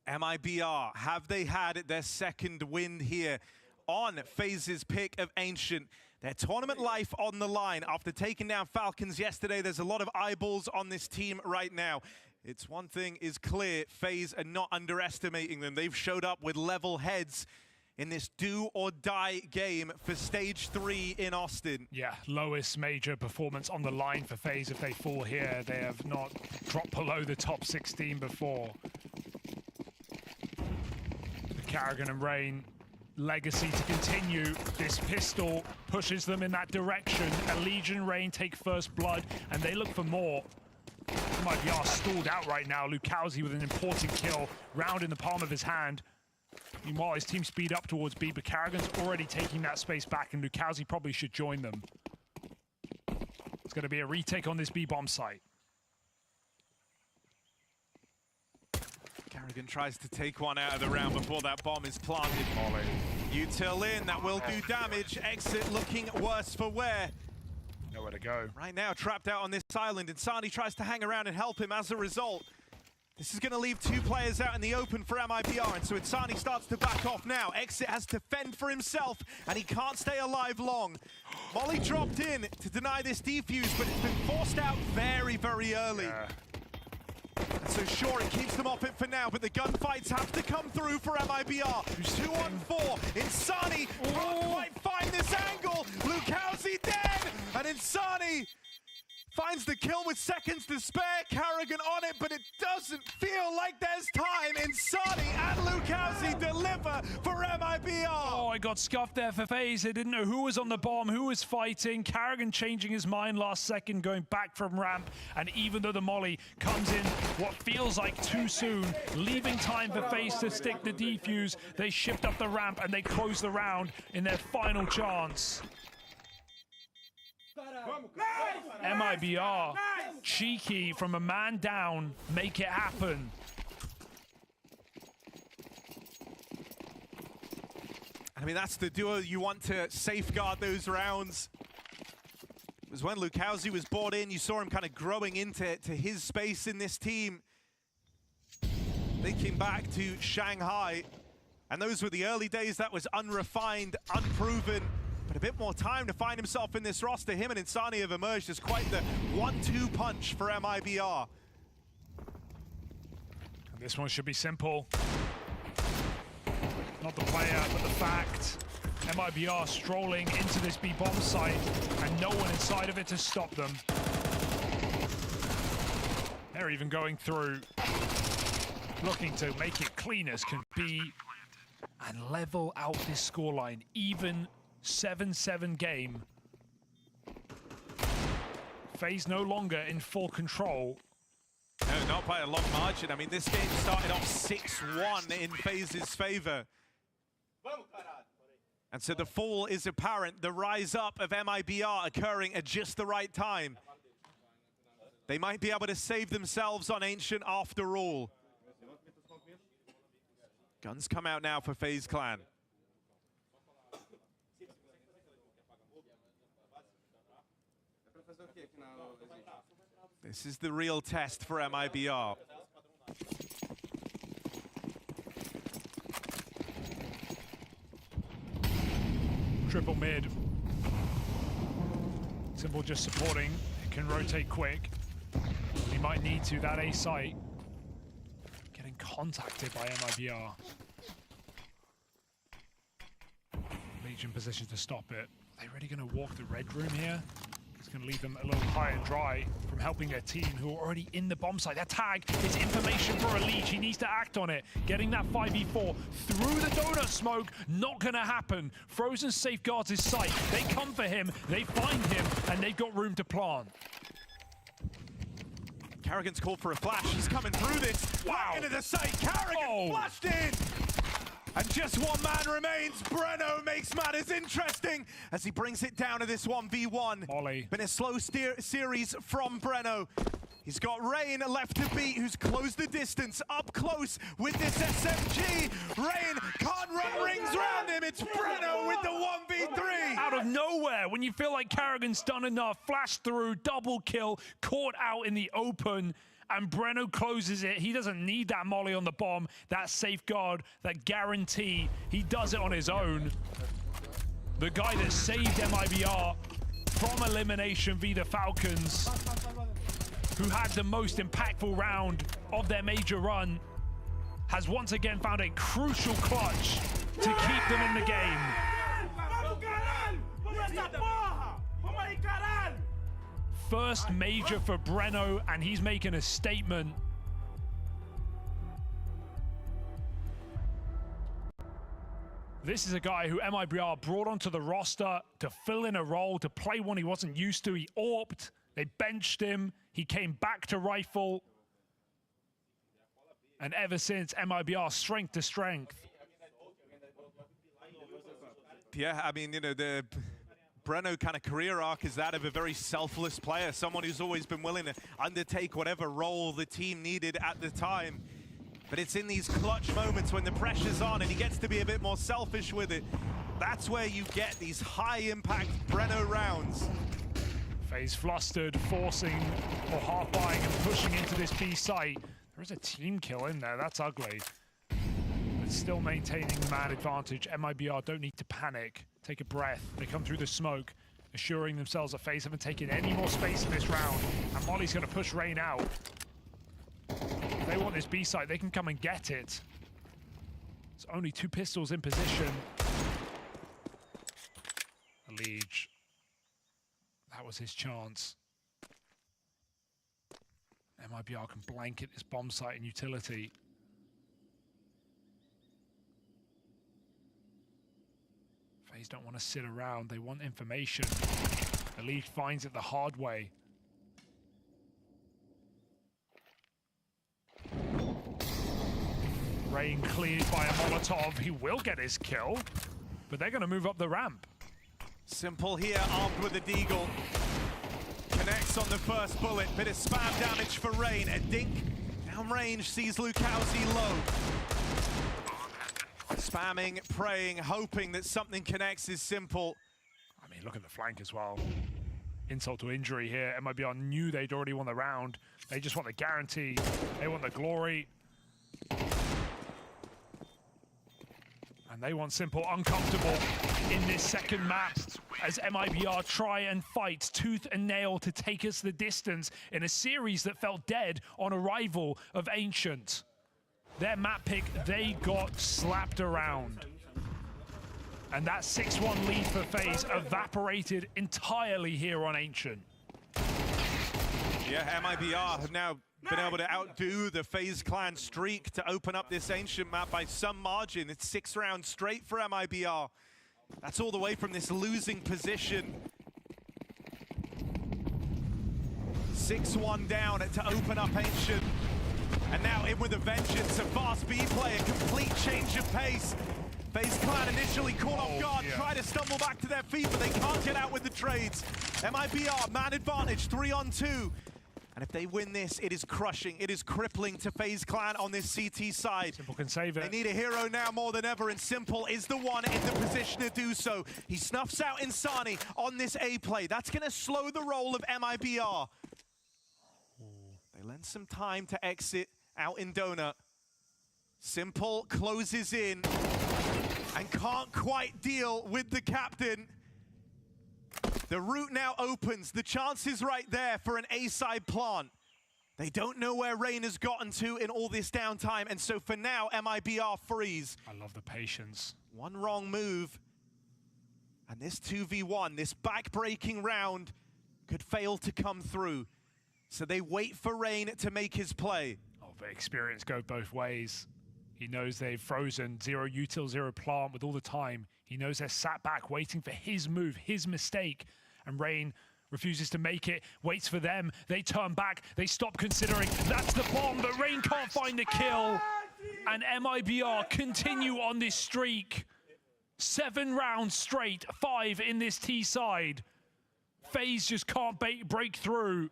MIBR, have they had their second win here on FaZe's pick of Ancient? Their tournament life on the line after taking down Falcons yesterday. There's a lot of eyeballs on this team right now. It's one thing is clear, FaZe are not underestimating them. They've showed up with level heads in this do or die game for stage 3 in Austin. Yeah, lowest major performance on the line for FaZe. If they fall here, they have not dropped below the top 16 before. Karrigan and Rain legacy to continue. This pistol pushes them in that direction. Legion Rain take first blood, and they look for more. MIBR stalled out right now. Lucauzi with an important kill, round in the palm of his hand. Meanwhile, his team speed up towards B, but Karrigan's already taking that space back, and Lucauzi probably should join them. It's going to be a retake on this B bomb site. Karrigan tries to take one out of the round before that bomb is planted. Util in, that will do damage. Exit looking worse for wear. Nowhere to go. Right now, trapped out on this island, and Sani tries to hang around and help him as a result. This is going to leave 2 players out in the open for MIBR, and so Insani starts to back off now. Exit has to fend for himself, and he can't stay alive long. Molly dropped in to deny this defuse, but it's been forced out very, very early. Yeah. So sure, it keeps them off it for now, but the gunfights have to come through for MIBR. 2 on 4. Insani can't quite find this angle. Lucauzi dead, and Insani finds the kill with seconds to spare. Karrigan on it, but it doesn't feel like there's time. Insani and Lucauzi deliver for MIBR. Oh, I got scuffed there for FaZe. They didn't know who was on the bomb, who was fighting. Karrigan changing his mind last second, going back from ramp. And even though the molly comes in what feels like too soon, leaving time for FaZe to stick the defuse, they shift up the ramp and they close the round in their final chance. MIBR, cheeky from a man down, make it happen. I mean, that's the duo you want to safeguard those rounds. It was when Lucauzi was brought in, you saw him kind of growing into his space in this team. They came back to Shanghai, and those were the early days. That was unrefined, unproven, but a bit more time to find himself in this roster. Him and Insani have emerged as quite the 1-2 punch for MIBR. And this one should be simple. Not the player, but the fact. MIBR strolling into this B bomb site and no one inside of it to stop them. They're even going through, looking to make it clean as can be and level out this scoreline. Even 7-7 game. FaZe no longer in full control. No, No, not by a long margin. I mean, this game started off 6-1 in FaZe's favor. And so the fall is apparent, the rise up of MIBR occurring at just the right time. They might be able to save themselves on Ancient after all. Guns come out now for FaZe Clan. This is the real test for MIBR. Triple mid. Simple just supporting. It can rotate quick. He might need to. That A site getting contacted by MIBR. Legion position to stop it. Are they really going to walk the red room here? It's going to leave them a little high and dry from helping their team who are already in the bomb site. That tag is information for Elige. He needs to act on it. Getting that 5v4 through the donut smoke, not going to happen. Frozen safeguards his site. They come for him, they find him, and they've got room to plant. Karrigan's called for a flash. He's coming through this. Wow. Into the site. Karrigan flashed in. And just one man remains. Breno makes matters interesting as he brings it down to this 1v1. Molly. Been a slow series from Breno. He's got Rain left to beat, who's closed the distance up close with this SMG. Rain can't run rings around him. It's Breno with the 1v3. Out of nowhere, when you feel like Karrigan's done enough, flash through, double kill, caught out in the open, and Breno closes it. He doesn't need that molly on the bomb, that safeguard, that guarantee. He does it on his own. The guy that saved MIBR from elimination via the Falcons, who had the most impactful round of their major run, has once again found a crucial clutch to keep them in the game. First major for Breno, and he's making a statement. This is a guy who MIBR brought onto the roster to fill in a role, to play one he wasn't used to. He AWP'd, they benched him, he came back to Rifle. And ever since, MIBR strength to strength. Yeah, I mean, you know, the Breno kind of career arc is that of a very selfless player, someone who's always been willing to undertake whatever role the team needed at the time. But it's in these clutch moments when the pressure's on and he gets to be a bit more selfish with it. That's where you get these high-impact Breno rounds. FaZe flustered, forcing or half-buying and pushing into this B site. There is a team kill in there, that's ugly. But still maintaining the man advantage. MIBR don't need to panic. Take a breath. They come through the smoke, assuring themselves that FaZe haven't taken any more space in this round. And Molly's going to push Rain out. If they want this B site, they can come and get it. There's only 2 pistols in position. Elige. That was his chance. MIBR can blanket this bomb site in utility. FaZe don't want to sit around, they want information. Elige finds it the hard way. Rain cleared by a Molotov. He will get his kill, but they're going to move up the ramp. Simple here, armed with a deagle. Connects on the first bullet. Bit of spam damage for Rain. A dink downrange sees Lukowski low. Spamming, praying, hoping that something connects is Simple. I mean, look at the flank as well. Insult to injury here. MIBR knew they'd already won the round. They just want the guarantee. They want the glory. And they want Simple uncomfortable in this second map as MIBR try and fight tooth and nail to take us the distance in a series that felt dead on arrival of Ancient. Their map pick, they got slapped around. And that 6-1 lead for FaZe evaporated entirely here on Ancient. Yeah, MIBR have now been able to outdo the FaZe Clan streak to open up this Ancient map by some margin. It's 6 rounds straight for MIBR. That's all the way from this losing position. 6-1 down to open up Ancient. And now in with a vengeance, a fast B play, a complete change of pace. FaZe Clan initially caught off guard, try to stumble back to their feet, but they can't get out with the trades. MIBR, man advantage, 3-on-2. And if they win this, it is crushing, it is crippling to FaZe Clan on this CT side. Simple can save it. They need a hero now more than ever, and Simple is the one in the position to do so. He snuffs out Insani on this A play. That's gonna slow the roll of MIBR. They lend some time to exit out in Donut. Simple closes in and can't quite deal with the captain. The route now opens. The chance is right there for an A-side plant. They don't know where Rain has gotten to in all this downtime, and so for now, MIBR freeze. I love the patience. One wrong move, and this 2v1, this back-breaking round, could fail to come through. So they wait for Rain to make his play. Oh, but experience go both ways. He knows they've frozen 0 util, 0 plant with all the time. He knows they're sat back waiting for his move, his mistake. And Rain refuses to make it, waits for them. They turn back, they stop considering. That's the bomb, but Rain can't find the kill. And MIBR continue on this streak. 7 rounds straight, 5 in this T side. FaZe just can't break through.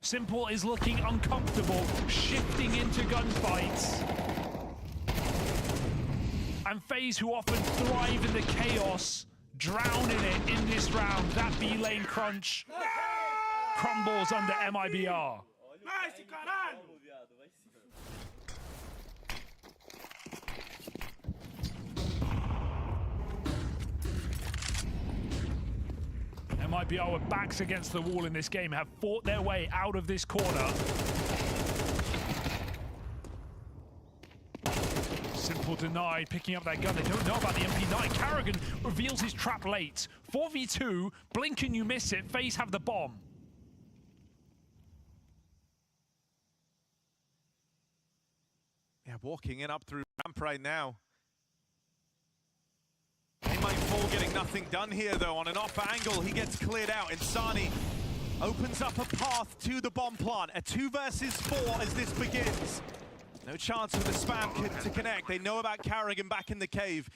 Simple is looking uncomfortable, shifting into gunfights. And FaZe, who often thrive in the chaos, drown in it in this round. That B lane crunch crumbles under MIBR. Nice, caralho! MIBR with backs against the wall in this game have fought their way out of this corner. Simple denied, picking up that gun. They don't know about the MP9. Karrigan reveals his trap late. 4v2, blink and you miss it. FaZe have the bomb. Yeah, walking in up through ramp right now. They might fall getting nothing done here though. On an off angle, he gets cleared out. Insani opens up a path to the bomb plant. A 2 versus 4 as this begins. No chance for the spam to connect. They know about Karrigan back in the cave.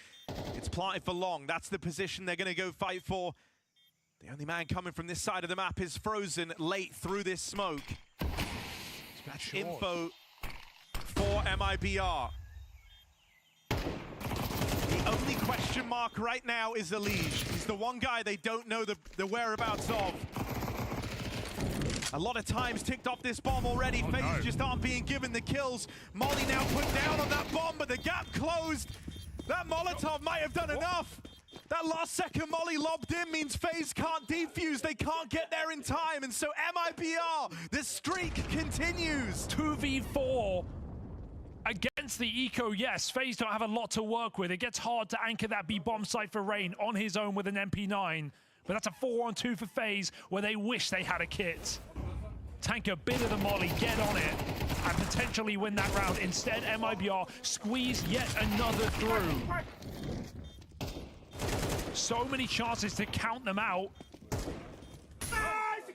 It's planted for long. That's the position they're going to go fight for. The only man coming from this side of the map is frozen late through this smoke. That's info for MIBR. The only question mark right now is Elige. He's the one guy they don't know the whereabouts of. A lot of times ticked off this bomb already. FaZe just aren't being given the kills. Molly now put down on that bomb, but the gap closed. That Molotov might have done enough. That last second Molly lobbed in means FaZe can't defuse. They can't get there in time. And so MIBR, the streak continues. 2v4 against the Eco. Yes, FaZe don't have a lot to work with. It gets hard to anchor that B bomb site for Rain on his own with an MP9. But that's a 4-on-2 for FaZe, where they wish they had a kit. Tank a bit of the molly, get on it, and potentially win that round. Instead, MIBR squeeze yet another through. So many chances to count them out,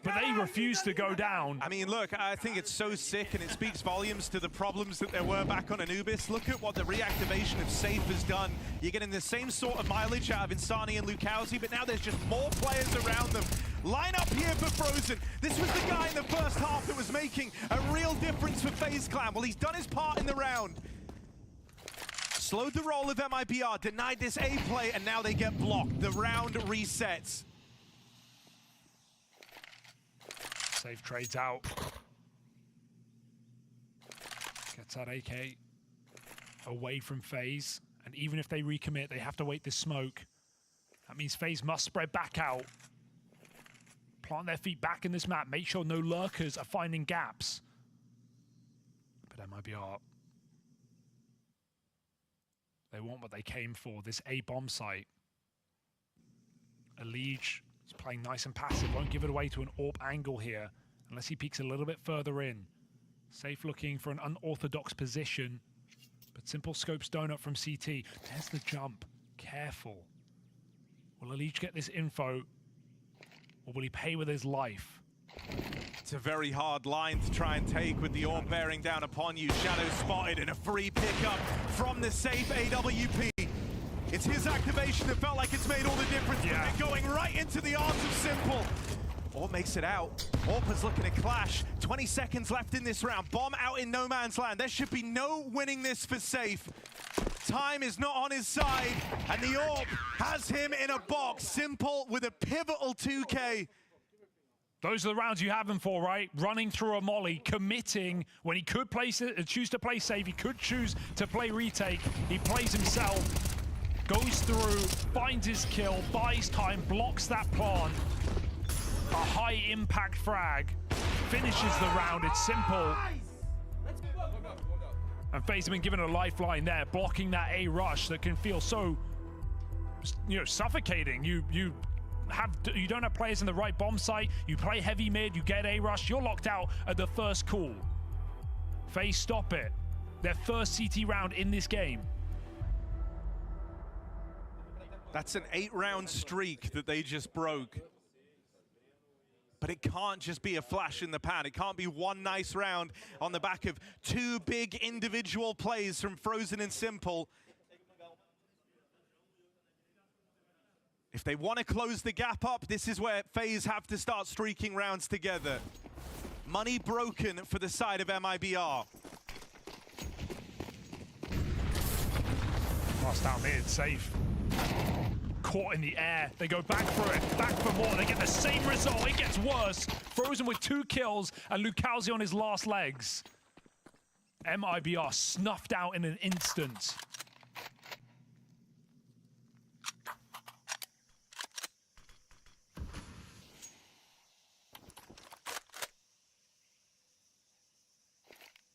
but they refuse to go down. I mean, look, I think it's so sick, and it speaks volumes to the problems that there were back on Anubis. Look at what the reactivation of Safe has done. You're getting the same sort of mileage out of Insani and Lukowski, but now there's just more players around them. Line up here for Frozen. This was the guy in the first half that was making a real difference for FaZe Clan. Well, he's done his part in the round. Slowed the roll of MIBR, denied this A play, and now they get blocked. The round resets. Safe trades out. Gets that AK away from FaZe. And even if they recommit, they have to wait this smoke. That means FaZe must spread back out. Plant their feet back in this map. Make sure no lurkers are finding gaps. But MIBR, they want what they came for, this A bomb site. Elige is playing nice and passive, won't give it away to an AWP angle here, unless he peeks a little bit further in. Safe looking for an unorthodox position, but Simple scopes Donut from CT. There's the jump, careful. Will Elige get this info, or will he pay with his life? It's a very hard line to try and take with the orb bearing down upon you. Shadow spotted and a free pickup from the safe AWP. It's his activation that felt like it's made all the difference. Yeah. Going right into the arms of Simple. Orb makes it out. Orpa's looking to clash. 20 seconds left in this round. Bomb out in no man's land. There should be no winning this for Safe. Time is not on his side, and the Orb has him in a box. Simple with a pivotal 2K. Those are the rounds you have him for, right? Running through a molly, committing when he could choose to play safe, he could choose to play retake. He plays himself, goes through, finds his kill, buys time, blocks that plant. A high impact frag, finishes the round. It's Simple. And FaZe have been given a lifeline there, blocking that A rush that can feel so, suffocating. You don't have players in the right bomb site, you play heavy mid, you get A rush, you're locked out at the first call. FaZe stop it. Their first CT round in this game. That's an 8-round streak that they just broke. But it can't just be a flash in the pan. It can't be one nice round on the back of 2 big individual plays from Frozen and Simple. If they want to close the gap up, this is where FaZe have to start streaking rounds together. Money broken for the side of MIBR. Pass down mid, safe. Caught in the air. They go back for it, back for more. They get the same result. It gets worse. Frozen with 2 kills and Lucalzi on his last legs. MIBR snuffed out in an instant.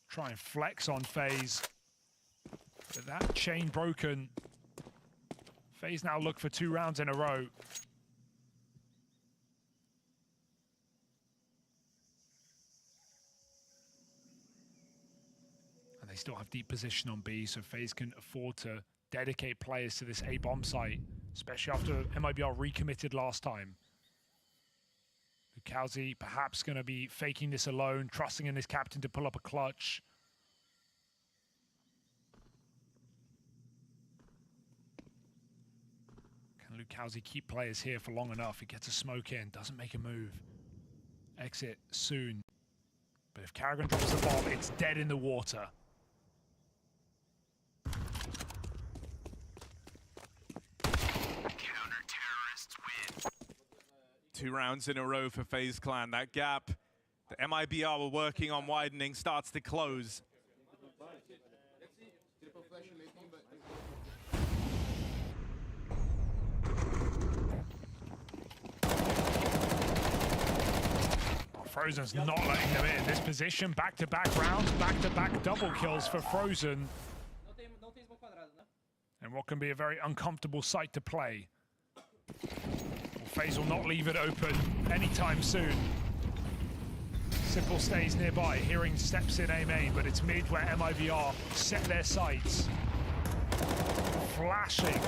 Try and flex on FaZe. With that chain broken, FaZe now look for 2 rounds in a row. And they still have deep position on B, so FaZe can afford to dedicate players to this A bomb site, especially after MIBR recommitted last time. Lucalzi perhaps going to be faking this alone, trusting in his captain to pull up a clutch. Can Lucalzi keep players here for long enough? He gets a smoke in, doesn't make a move. Exit soon. But if Karrigan drops the bomb, it's dead in the water. Counter-terrorists win. 2 rounds in a row for FaZe Clan. That gap that MIBR were working on widening starts to close. Frozen's not letting them in. This position, back-to-back rounds, back-to-back double kills for Frozen. And what can be a very uncomfortable sight to play. Well, FaZe will not leave it open anytime soon. Simple stays nearby, hearing steps in A main, but it's mid where MIBR set their sights. Flashing,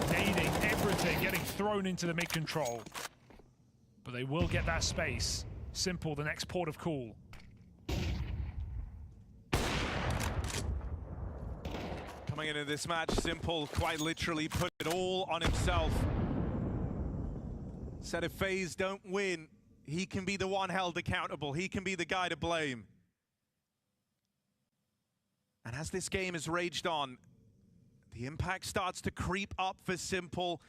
nading, everything, getting thrown into the mid control. But they will get that space. Simple, the next port of call. Coming into this match, Simple quite literally put it all on himself. Said if FaZe don't win, he can be the one held accountable. He can be the guy to blame. And as this game has raged on, the impact starts to creep up for Simple.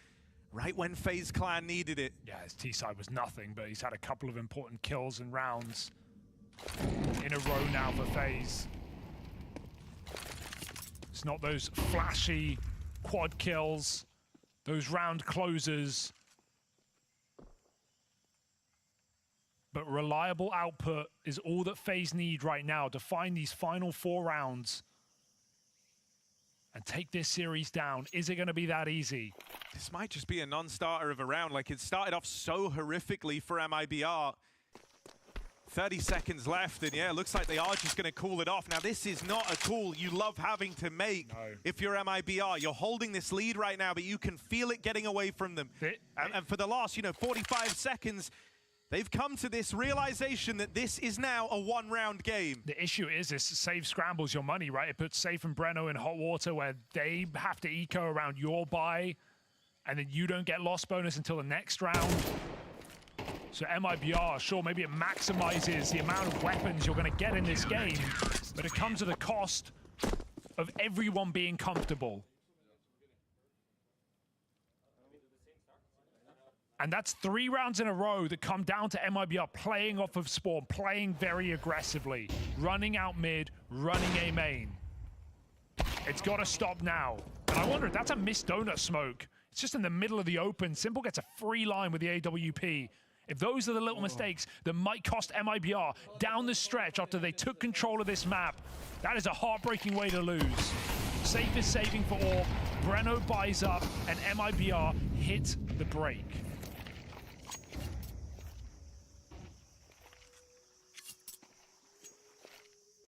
Right when FaZe Clan needed it. Yeah, his T-side was nothing, but he's had a couple of important kills and rounds in a row now for FaZe. It's not those flashy quad kills, those round closers, but reliable output is all that FaZe need right now to find these final 4 rounds and take this series down. Is it going to be that easy? This might just be a non-starter of a round. Like, it started off so horrifically for MIBR. 30 seconds left, and yeah, it looks like they are just going to cool it off. Now, this is not a call you love having to make if you're MIBR. You're holding this lead right now, but you can feel it getting away from them. And for the last, 45 seconds, They've come to this realization that this is now a one-round game. The issue is this save scrambles your money, right? It puts Safe and Breno in hot water where they have to eco around your buy, and then you don't get loss bonus until the next round. So MIBR, sure, maybe it maximizes the amount of weapons you're going to get in this game, but it comes at the cost of everyone being comfortable. And that's 3 rounds in a row that come down to MIBR playing off of spawn, playing very aggressively, running out mid, running A main. It's got to stop now. And I wonder if that's a missed donut smoke. It's just in the middle of the open. Simple gets a free line with the AWP. If those are the little mistakes that might cost MIBR down the stretch after they took control of this map, that is a heartbreaking way to lose. Safe is saving for AWP, Breno buys up, and MIBR hit the break.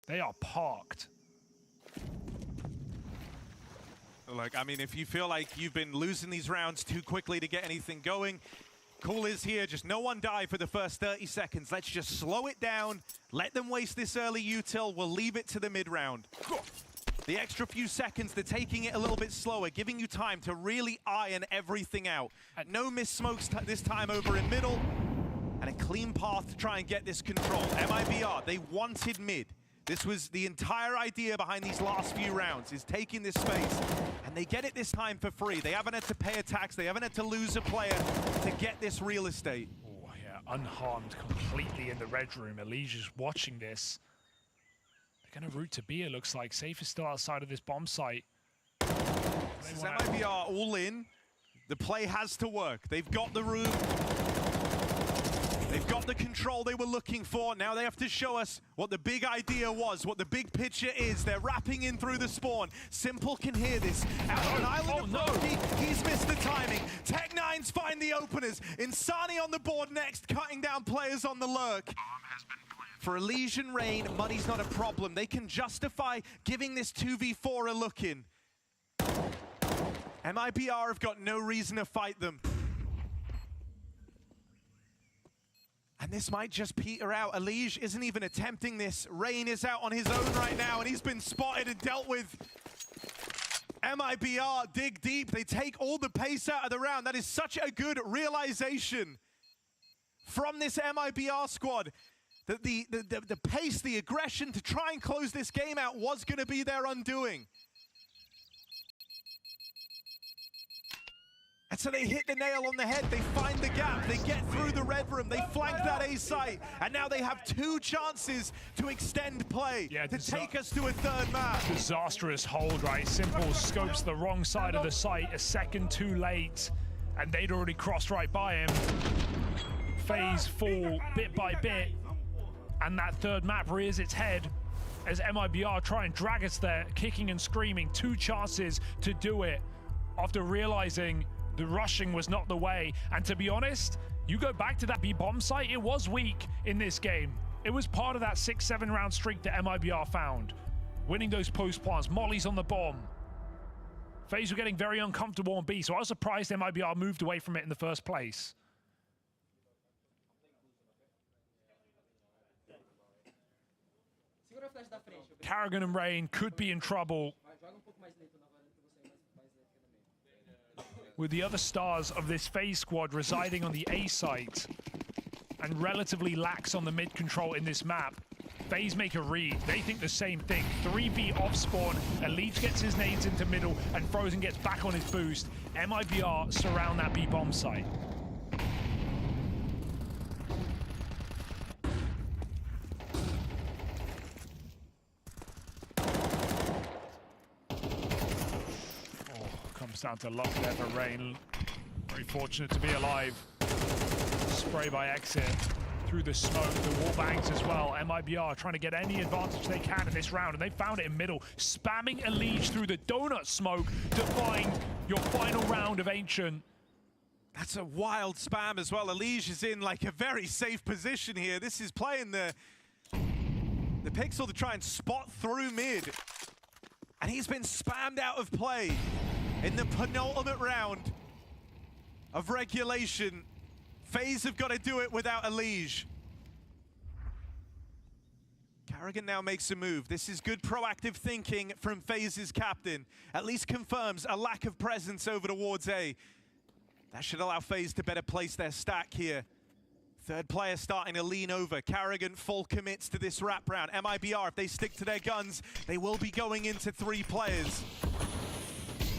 They are parked. Look, I mean, if you feel like you've been losing these rounds too quickly to get anything going, Cool is here, just no one die for the first 30 seconds. Let's just slow it down, let them waste this early util, we'll leave it to the mid-round. The extra few seconds, they're taking it a little bit slower, giving you time to really iron everything out. No miss smokes this time over in middle, and a clean path to try and get this control. MIBR, they wanted mid. This was the entire idea behind these last few rounds, is taking this space. And they get it this time for free. They haven't had to pay a tax, they haven't had to lose a player to get this real estate. Oh, yeah, unharmed completely in the red room. Elige is watching this. They're going to route to B, it looks like. Safe is still outside of this bomb site. This is MIBR all in. The play has to work. They've got the room. They've got the control they were looking for. Now they have to show us what the big idea was, what the big picture is. They're wrapping in through the spawn. Simple can hear this. Out on Island of Brokey, he's missed the timing. Tech9s find the openers. Insani on the board next, cutting down players on the lurk. For Elysian Rain, money's not a problem. They can justify giving this 2v4 a look in. MIBR have got no reason to fight them. And this might just peter out. Elige isn't even attempting this. Rain is out on his own right now, and he's been spotted and dealt with. MIBR dig deep. They take all the pace out of the round. That is such a good realization from this MIBR squad, that the pace, the aggression to try and close this game out was going to be their undoing. And so they hit the nail on the head, they find the gap, they get through the red room, they flank that A site, and now they have 2 chances to extend play, to take us to a third map. Disastrous hold, right? Simple scopes the wrong side of the site, a second too late, and they'd already crossed right by him. FaZe fall bit by bit, and that third map rears its head as MIBR try and drag us there, kicking and screaming. 2 chances to do it after realizing the rushing was not the way. And to be honest, you go back to that B bomb site, it was weak in this game. It was part of that 6-7 round streak that MIBR found. Winning those post plants, mollies on the bomb. FaZe were getting very uncomfortable on B, so I was surprised MIBR moved away from it in the first place. Karrigan and Rain could be in trouble with the other stars of this FaZe squad residing on the A site and relatively lax on the mid control in this map. FaZe make a read. They think the same thing. 3B off spawn. Elige gets his nades into middle and Frozen gets back on his boost. MIBR surround that B bomb site. Down to luck there for Rain. Very fortunate to be alive. Spray by exit through the smoke, the wall bangs as well. MIBR trying to get any advantage they can in this round, and they found it in middle, spamming Elige through the donut smoke to find your final round of Ancient. That's a wild spam as well. Elige is in like a very safe position here. This is playing the Pixel to try and spot through mid. And he's been spammed out of play in the penultimate round of regulation. FaZe have got to do it without Elige. Karrigan now makes a move. This is good proactive thinking from FaZe's captain. At least confirms a lack of presence over towards A. That should allow FaZe to better place their stack here. Third player starting to lean over. Karrigan full commits to this wrap round. MIBR, if they stick to their guns, they will be going into 3 players.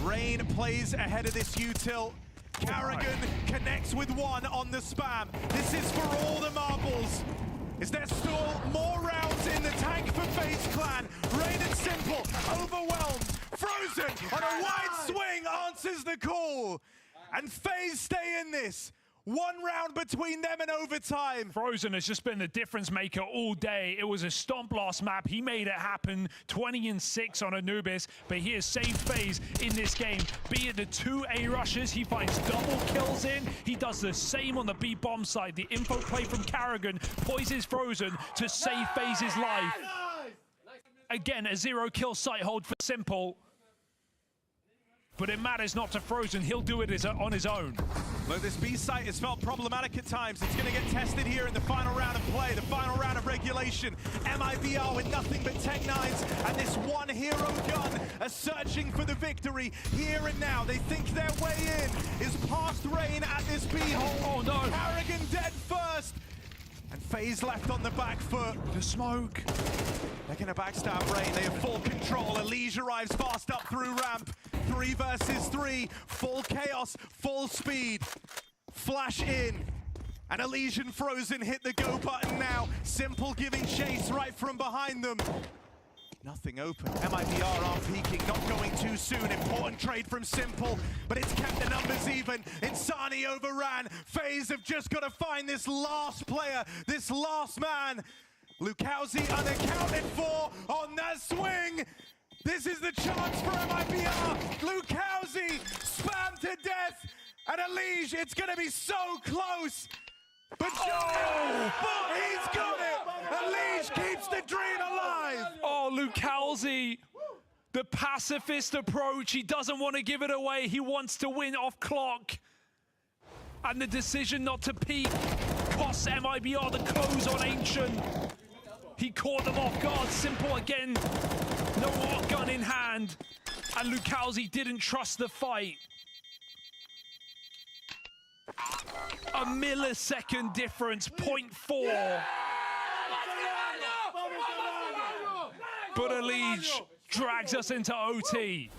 Rain plays ahead of this util. Karrigan connects with 1 on the spam. This is for all the marbles. Is there still more rounds in the tank for FaZe Clan? Rain and Simple, overwhelmed. Frozen on a wide swing answers the call. And FaZe stay in this. 1 round between them and overtime. Frozen has just been the difference maker all day. It was a stomp last map. He made it happen. 20-6 on Anubis, but he has saved FaZe in this game. Be it the 2 A rushes, he finds double kills in. He does the same on the B bomb side. The info play from Karrigan poises Frozen to save FaZe's life. Again, a 0 kill sight hold for Simple. But it matters not to Frozen. He'll do it on his own. Look, this B site has felt problematic at times. It's going to get tested here in the final round of play, the final round of regulation. MIBR with nothing but Tech 9s and this 1 hero gun are searching for the victory here and now. They think their way in is past Rain at this B hole. Oh no! Karrigan dead first. And FaZe left on the back foot. The smoke. They're going to backstab Rain. They have full control. Elige arrives fast up through ramp. 3 versus 3. Full chaos, full speed. Flash in. And Elige and Frozen hit the go button now. Simple giving chase right from behind them. Nothing open. MIBR aren't peeking, not going too soon. Important trade from Simple, but it's kept the numbers even. Insani overran. FaZe have just got to find this last player, this last man. Lukowski unaccounted for on that swing. This is the chance for MIBR. Lukowski spammed to death. And Elige, it's going to be so close. But he's got it! Elige keeps the dream alive! Oh, Lukowski, the pacifist approach. He doesn't want to give it away. He wants to win off clock. And the decision not to peek costs MIBR the close on Ancient. He caught them off guard. Simple again. No art gun in hand. And Lukowski didn't trust the fight. A millisecond difference, 0.4. But Elige drags us into OT.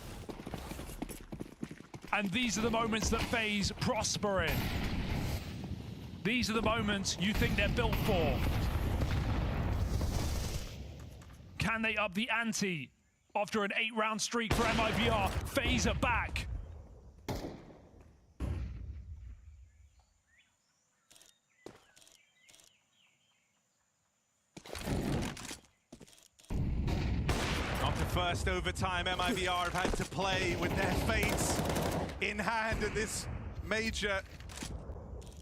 And these are the moments that FaZe prosper in. These are the moments you think they're built for. Can they up the ante after an 8-round streak for MIBR? FaZe are back. After first overtime, MIBR have had to play with their fates in hand at this major.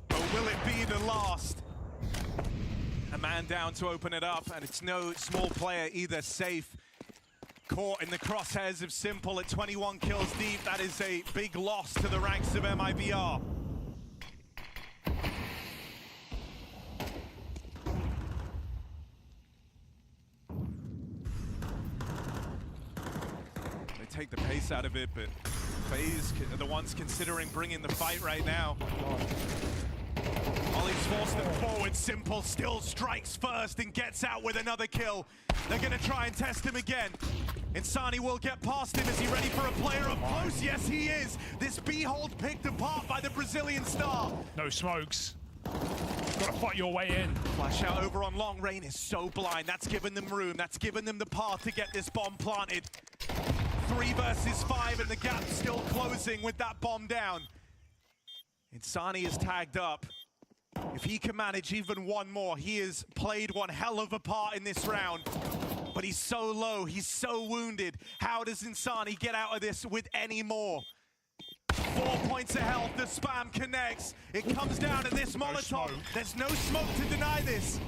But will it be the last? A man down to open it up, and it's no small player either. Safe, caught in the crosshairs of Simple at 21 kills deep. That is a big loss to the ranks of MIBR. They take the pace out of it, but FaZe are the ones considering bringing the fight right now. Ollie's forced them forward. Simple still strikes first and gets out with another kill. They're going to try and test him again. Insani will get past him. Is he ready for a player up close? Yes, he is. This B-hold picked apart by the Brazilian star. No smokes. Got to fight your way in. Flash out over on long. Rain is so blind. That's given them room. That's given them the path to get this bomb planted. 3 versus 5, and the gap's still closing with that bomb down. Insani is tagged up. If he can manage even one more, he has played one hell of a part in this round. But he's so low, he's so wounded. How does Insani get out of this with any more? 4 points of health, the spam connects. It comes down to this Molotov. There's no smoke to deny this.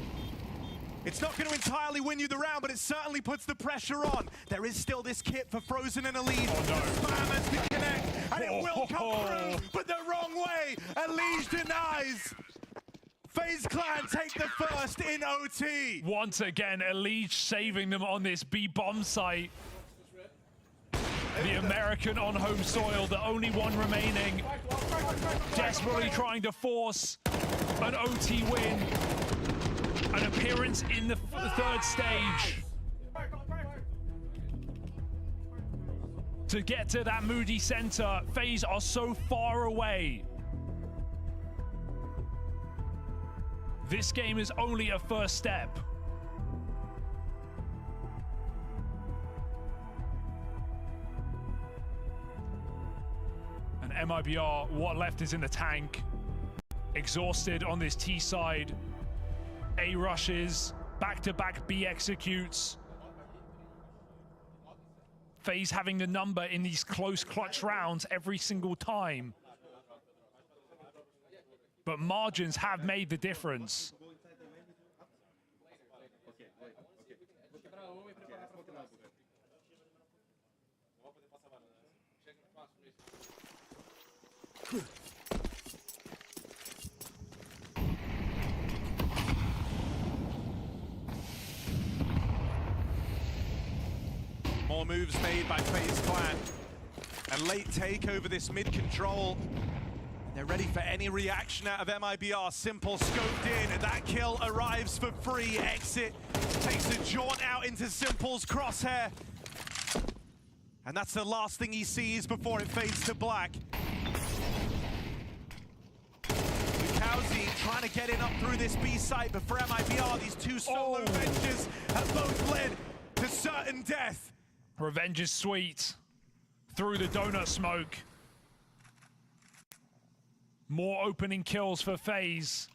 It's not going to entirely win you the round, but it certainly puts the pressure on. There is still this kit for Frozen and Elige. Oh, no. The spam has to connect, and it will come through, but the wrong way. Elige denies. FaZe Clan take the first in OT. Once again, Elige saving them on this B bomb site. The American on home soil, the only one remaining, desperately trying to force an OT win, an appearance in the third stage. To get to that Moody center, FaZe are so far away. This game is only a first step. And MIBR, what left is in the tank. Exhausted on this T side. A rushes, back-to-back B executes. FaZe having the number in these close clutch rounds every single time. But margins have made the difference. More moves made by FaZe Clan. A late take over this mid control. They're ready for any reaction out of MIBR. Simple scoped in, and that kill arrives for free. Exit takes a jaunt out into Simple's crosshair. And that's the last thing he sees before it fades to black. Lukowski trying to get in up through this B site, but for MIBR, these two solo ventures have both led to certain death. Revenge is sweet. Through the donut smoke. More opening kills for FaZe.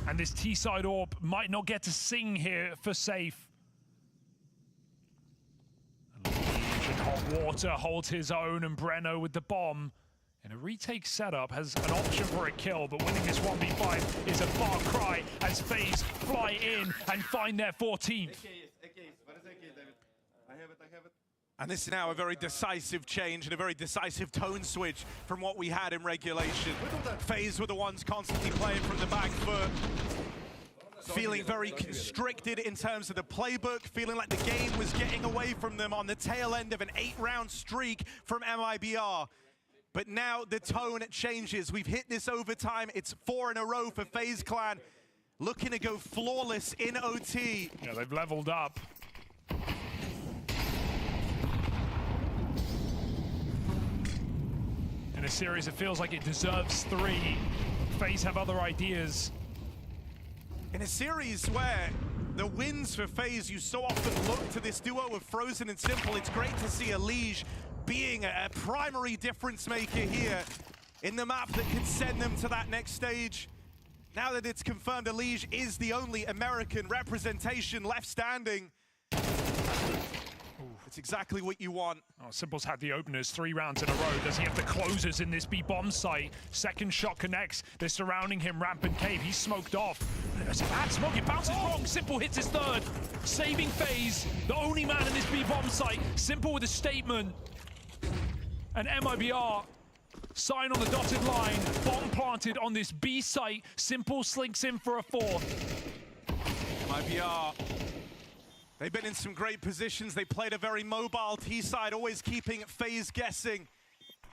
And this T-side AWP might not get to sing here for safe. Hot Water holds his own, and Breno with the bomb. In a retake setup has an option for a kill, but winning this 1v5 is a far cry as FaZe fly in and find their 14th. And this is now a very decisive change and a very decisive tone switch from what we had in regulation. FaZe were the ones constantly playing from the back foot, feeling very constricted in terms of the playbook, feeling like the game was getting away from them on the tail end of an 8-round streak from MIBR. But now the tone changes. We've hit this overtime. It's 4 in a row for FaZe Clan, looking to go flawless in OT. Yeah, they've leveled up. In a series, it feels like it deserves 3. FaZe have other ideas. In a series where the wins for FaZe, you so often look to this duo of Frozen and Simple. It's great to see Elige being a primary difference maker here in the map that can send them to that next stage. Now that it's confirmed Elige is the only American representation left standing, it's exactly what you want. Oh, Simple's had the openers 3 rounds in a row. Does he have the closers in this B bomb site? Second shot connects. They're surrounding him. Rampant Cave. He's smoked off. It's a bad smoke. It bounces wrong. Simple hits his third. Saving FaZe. The only man in this B bomb site. Simple with a statement. And MIBR sign on the dotted line. Bomb planted on this B site. Simple slinks in for a 4th. MIBR. They've been in some great positions. They played a very mobile T-side, always keeping FaZe guessing.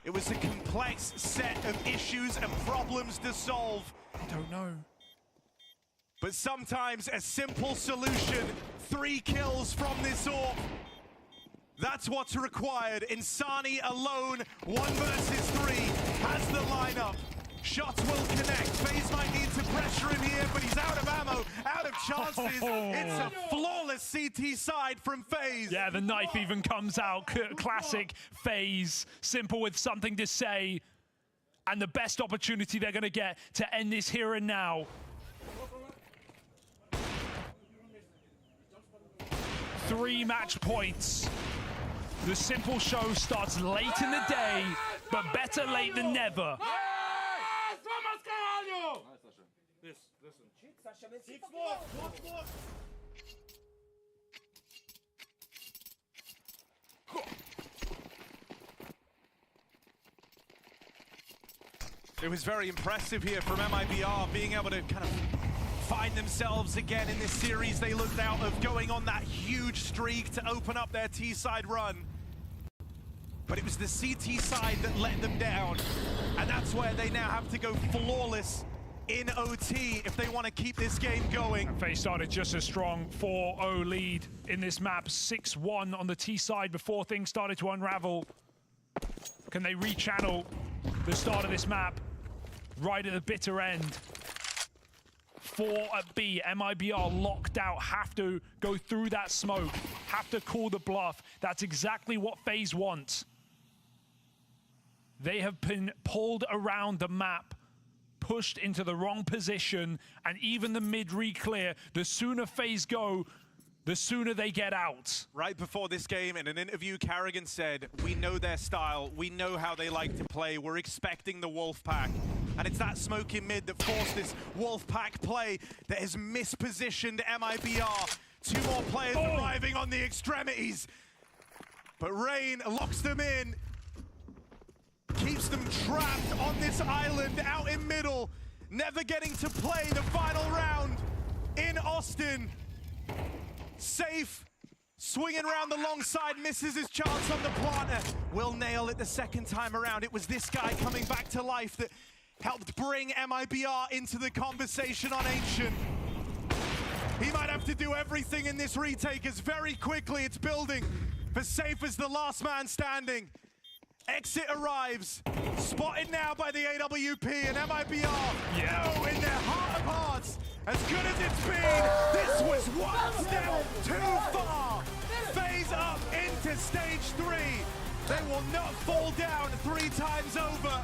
It was a complex set of issues and problems to solve. I don't know. But sometimes a simple solution, 3 kills from this AWP. That's what's required. Insani alone, 1 versus 3, has the lineup. Shots will connect. FaZe might need to pressure him here, but he's out of ammo, out of chances. It's a flawless CT side from FaZe. Yeah, the knife even comes out. Classic FaZe. Simple with something to say. And the best opportunity they're going to get to end this here and now. 3 match points. The Simple show starts late in the day, but better late than never. It was very impressive here from MIBR, being able to kind of find themselves again in this series. They looked out of going on that huge streak to open up their T-side run. But it was the CT side that let them down. And that's where they now have to go flawless in OT if they want to keep this game going. And FaZe started just a strong 4-0 lead in this map, 6-1 on the T side before things started to unravel. Can they rechannel the start of this map right at the bitter end? 4 at B, MIBR locked out, have to go through that smoke, have to call the bluff. That's exactly what FaZe wants. They have been pulled around the map, pushed into the wrong position, and even the mid re-clear, the sooner FaZe go, the sooner they get out. Right before this game, in an interview, Karrigan said, we know their style, we know how they like to play, we're expecting the Wolfpack. And it's that smoke in mid that forced this Wolfpack play that has mispositioned MIBR. 2 more players arriving on the extremities. But Rain locks them in, keeps them trapped on this island out in middle, never getting to play the final round in Austin. Safe, swinging around the long side, misses his chance on the planter. Will nail it the second time around. It was this guy coming back to life that helped bring MIBR into the conversation on Ancient. He might have to do everything in this retake as very quickly it's building for Safe as the last man standing. Exit arrives, spotted now by the AWP, and MIBR know in their heart of hearts, as good as it's been, this was one step too far. FaZe up into stage 3. They will not fall down 3 times over.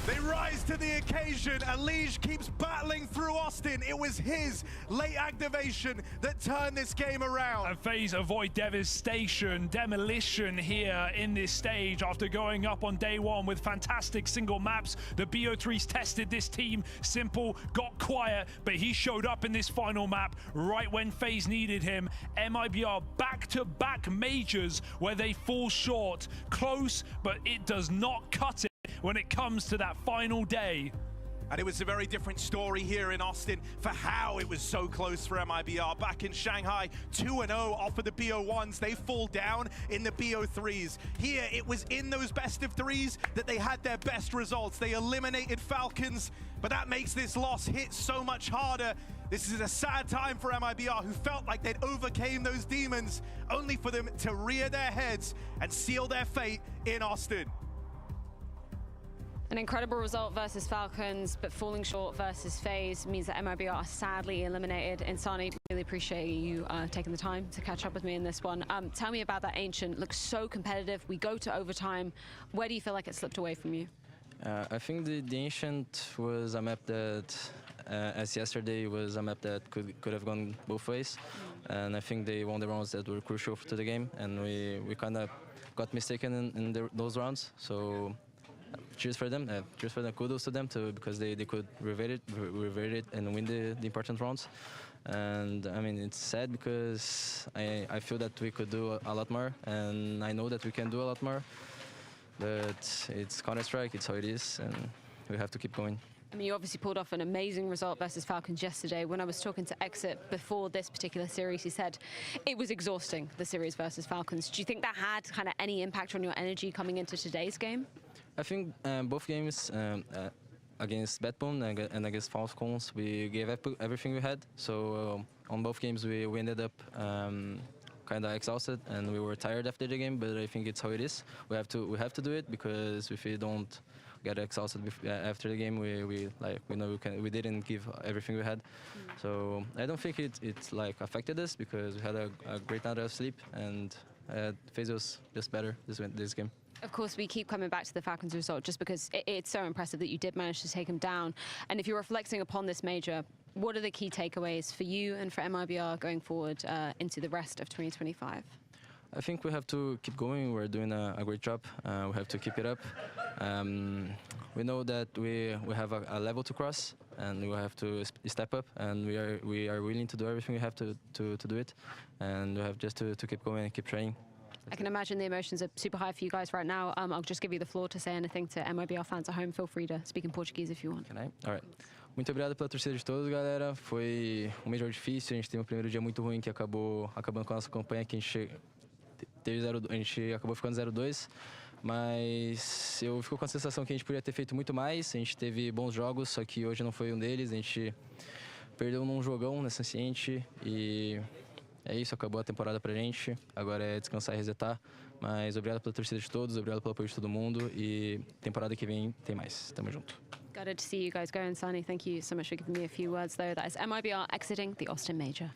They rise to the occasion. Elige keeps battling through Austin. It was his late activation that turned this game around. And FaZe avoid devastation, demolition here in this stage after going up on day 1 with fantastic single maps. The BO3s tested this team. Simple got quiet, but he showed up in this final map right when FaZe needed him. MIBR back-to-back majors where they fall short. Close, but it does not cut it when it comes to that final day. And it was a very different story here in Austin for how it was so close for MIBR. Back in Shanghai, 2-0 off of the BO1s. They fall down in the BO3s. Here, it was in those best of 3s that they had their best results. They eliminated Falcons, but that makes this loss hit so much harder. This is a sad time for MIBR, who felt like they'd overcame those demons, only for them to rear their heads and seal their fate in Austin. An incredible result versus Falcons, but falling short versus FaZe means that MIBR are sadly eliminated. And Sani, really appreciate you taking the time to catch up with me in this one. Tell me about that Ancient. Looks so competitive. We go to overtime. Where do you feel like it slipped away from you? I think the Ancient was a map that, as yesterday, was a map that could have gone both ways. And I think they won the rounds that were crucial to the game. And we kind of got mistaken in those rounds. So cheers for them. Kudos to them too, because they could revert it and win the important rounds. And I mean, it's sad because I feel that we could do a lot more, and I know that we can do a lot more. But it's Counter-Strike, it's how it is, and we have to keep going. I mean, you obviously pulled off an amazing result versus Falcons yesterday. When I was talking to Exit before this particular series, he said it was exhausting, the series versus Falcons. Do you think that had kind of any impact on your energy coming into today's game? I think both games, against Batbone and against Falcons, we gave everything we had. So on both games, we ended up kind of exhausted and we were tired after the game. But I think it's how it is. We have to do it, because if we don't get exhausted after the game, we know we didn't give everything we had. So I don't think it like affected us, because we had a great night of sleep, and FaZe was just better this game. Of course, we keep coming back to the Falcons result just because it's so impressive that you did manage to take them down. And if you're reflecting upon this major, what are the key takeaways for you and for MIBR going forward into the rest of 2025? I think we have to keep going. We're doing a great job. We have to keep it up. We know that we have a level to cross, and we have to step up, and we are willing to do everything we have to do it. And we have just to keep going and keep training. I can imagine the emotions are super high for you guys right now. I'll just give you the floor to say anything to MIBR fans at home. Feel free to speak in Portuguese if you want. Can I? All right. Muito obrigado pela torcida de todos, galera. Foi um Major difícil, a gente teve um primeiro dia muito ruim que acabando com a nossa campanha, que a gente acabou ficando 0-2, mas eu fico com a sensação que a gente podia ter feito muito mais. A gente teve bons jogos, só que hoje não foi um deles. A gente perdeu num jogão nessa ciente e é isso, acabou a temporada pra gente. Agora é descansar e resetar. Mas obrigado pela torcida de todos, obrigado pelo apoio de todo mundo e temporada que vem tem mais. Tamo junto. Gutted to see you guys go, and Sunny, thank you so much for giving me a few words though. That is MIBR exiting the Austin Major.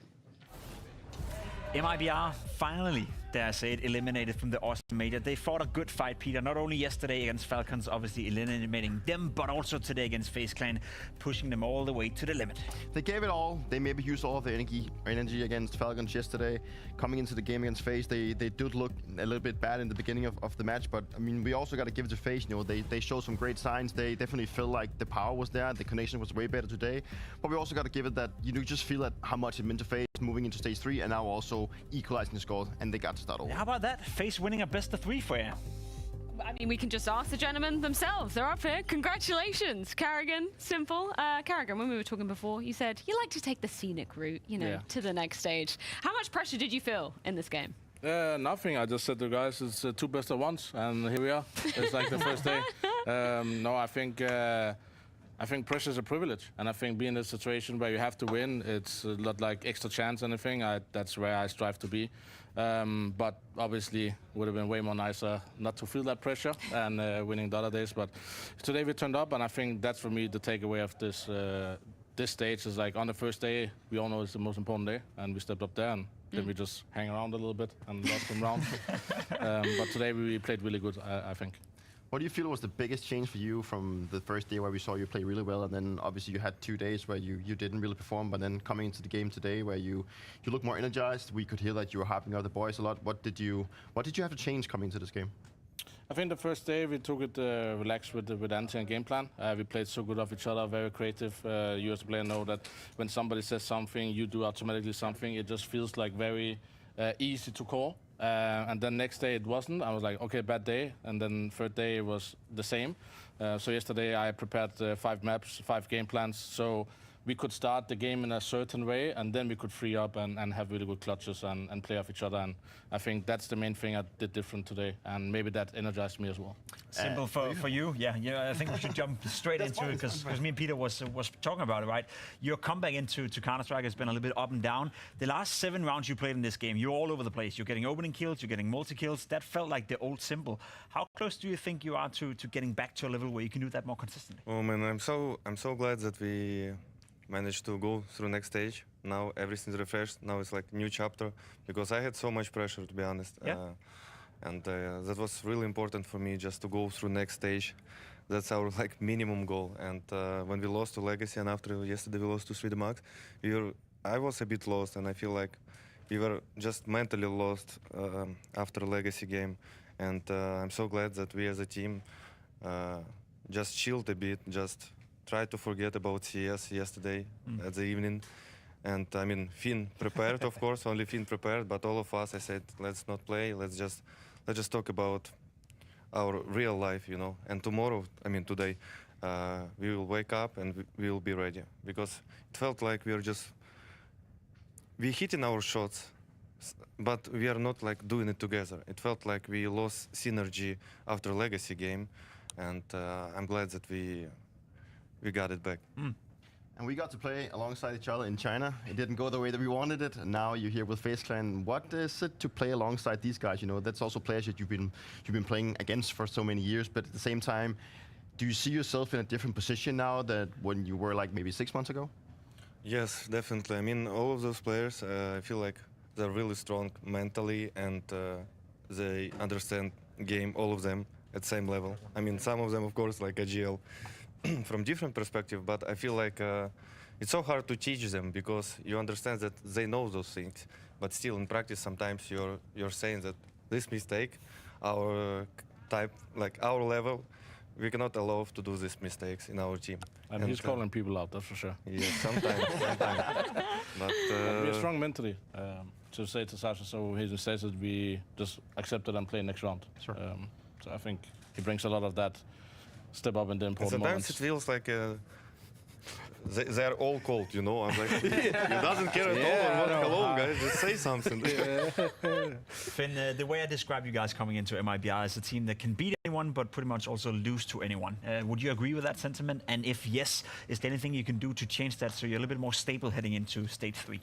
MIBR finally, dare I say it, eliminated from the Austin Major. They fought a good fight, Peter, not only yesterday against Falcons, obviously eliminating them, but also today against FaZe Clan, pushing them all the way to the limit. They gave it all. They maybe used all of their energy against Falcons yesterday. Coming into the game against FaZe, they did look a little bit bad in the beginning of the match, but I mean, we also got to give it to FaZe. You know, they showed some great signs. They definitely feel like the power was there. The connection was way better today. But we also got to give it that, you know, just feel how much it meant to FaZe moving into stage 3 and now also equalizing the score, and they got to start over. How about that? FaZe winning a best of 3 for you. I mean, we can just ask the gentlemen themselves. They're up here. Congratulations, Carrigan. Simple. Carrigan, when we were talking before, you said you like to take the scenic route, you know, to the next stage. How much pressure did you feel in this game? Nothing. I just said to the guys, it's 2 best of 1s, and here we are. It's like the first day. No, I think pressure is a privilege, and I think being in a situation where you have to win, it's not like extra chance or anything. That's where I strive to be. But obviously, would have been way more nicer not to feel that pressure and winning the other days. But today we turned up, and I think that's for me the takeaway of this stage is like on the first day, we all know it's the most important day, and we stepped up there, and then we just hang around a little bit and lost some rounds. But today we played really good, I think. What do you feel was the biggest change for you from the first day where we saw you play really well, and then obviously you had 2 days where you didn't really perform, but then coming into the game today where you look more energized, we could hear that you were hyping up the boys a lot. What did you have to change coming into this game? I think the first day we took it relaxed with Ante and game plan. We played so good off each other, very creative. You as a player know that when somebody says something, you do automatically something. It just feels like very easy to call. And then next day it wasn't. I was like, okay, bad day. And then third day it was the same. So yesterday I prepared 5 maps, 5 game plans. So we could start the game in a certain way, and then we could free up and have really good clutches and play off each other. And I think that's the main thing I did different today, and maybe that energized me as well. Simple for you, yeah. I think we should jump straight into it because me and Peter was talking about it, right? Your comeback into Counter-Strike has been a little bit up and down. The last 7 rounds you played in this game, you're all over the place. You're getting opening kills, you're getting multi-kills. That felt like the old Simple. How close do you think you are to getting back to a level where you can do that more consistently? Oh man, I'm so glad that we managed to go through next stage. Now everything's refreshed. Now it's like new chapter, because I had so much pressure, to be honest. Yeah. And that was really important for me, just to go through next stage. That's our like minimum goal. And when we lost to Legacy, and after yesterday we lost to 3D Max, I was a bit lost, and I feel like we were just mentally lost after Legacy game. And I'm so glad that we as a team just chilled a bit, just tried to forget about CS yesterday at the evening. And I mean, Finn prepared, of course, only Finn prepared, but all of us, I said, let's not play, let's just talk about our real life, you know. And tomorrow, I mean today, we will wake up and we will be ready, because it felt like we're hitting our shots, but we are not like doing it together. It felt like we lost synergy after Legacy game, and I'm glad that we got it back. And we got to play alongside each other in China. It didn't go the way that we wanted it, and now you're here with FaZe Clan. What is it to play alongside these guys? You know, that's also players that you've been playing against for so many years, but at the same time, do you see yourself in a different position now than when you were like maybe 6 months ago? Yes, definitely. I mean, all of those players, I feel like they're really strong mentally, and they understand game, all of them, at the same level. I mean, some of them, of course, like AGL, from different perspective, but I feel like it's so hard to teach them, because you understand that they know those things, but still in practice sometimes you're saying that this mistake, our type, like our level, we cannot allow to do these mistakes in our team. And he's calling people out, that's for sure. Yes, sometimes. But we're strong mentally. to say to Sasha, so he just says that we just accept it and play next round. Sure. So I think he brings a lot of that step up in the important Sometimes moments. it feels like they're all cold, you know. I'm like, he doesn't care at all. Or what? Hello, guys, just say something. Finn, the way I describe you guys coming into MIBR as a team that can beat anyone, but pretty much also lose to anyone. Would you agree with that sentiment? And if yes, is there anything you can do to change that so you're a little bit more stable heading into stage 3?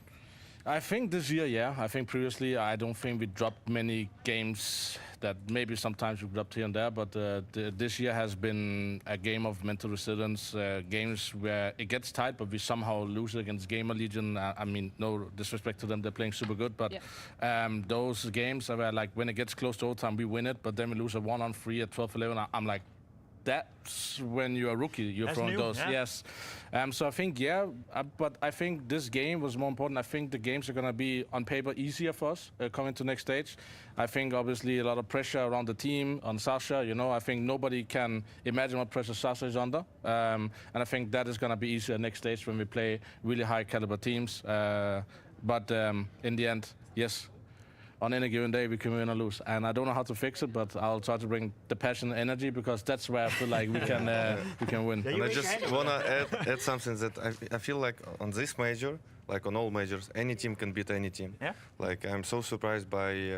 I think this year, yeah. I think previously, I don't think we dropped many games that maybe sometimes we dropped here and there, but this year has been a game of mental resilience, games where it gets tight, but we somehow lose against Gamer Legion. I mean, no disrespect to them, they're playing super good, but those games are where, like, when it gets close to overtime, we win it, but then we lose a 1-on-3 at 12-11. I'm like, that's when you're a rookie, you're That's throwing new, those. yeah. Yes. So I think, but I think this game was more important. I think the games are going to be, on paper, easier for us coming to next stage. I think, obviously, a lot of pressure around the team, on Sasha. You know, I think nobody can imagine what pressure Sasha is under. And I think that is going to be easier next stage when we play really high-caliber teams. But in the end, yes, on any given day, we can win or lose. And I don't know how to fix it, but I'll try to bring the passion and energy, because that's where I feel like we can win. And I just want to add something that I feel like on this major, like on all majors, any team can beat any team. Yeah. Like, I'm so surprised by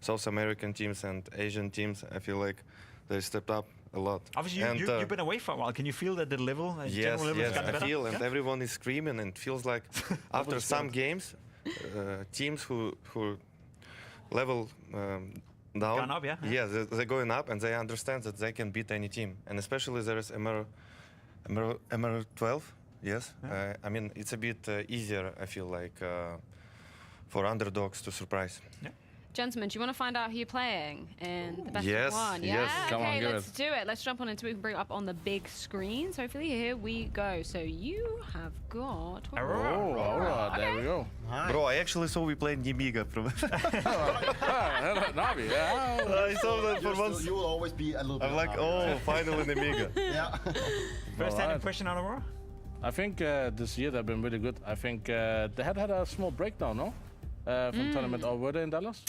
South American teams and Asian teams. I feel like they stepped up a lot. Obviously, And, you've been away for a while. Can you feel that the level, yes, general level, has yes, gotten I better? feel, and everyone is screaming, and it feels like after some games, teams who level down. Gone up, yeah. Yeah, they're going up, and they understand that they can beat any team. And especially there is Emerald 12. Yes, I mean, it's a bit easier, I feel like, for underdogs to surprise. Gentlemen, do you want to find out who you're playing in the best Yes, of one? yes. Yeah? Come on, okay, give let's it. do it. Let's jump on into it. We can bring it up on the big screen. So hopefully here we go. So you have got... Oh, all right, there we go. Bro, I actually saw we played Nemiga from. Navi, yeah. I saw that for once. You will always be a little bit. I'm like, oh, finally Nemiga. Yeah. First-hand Alright. impression on Aurora? I think this year they've been really good. I think they had a small breakdown, no? From tournament, or were they in Dallas?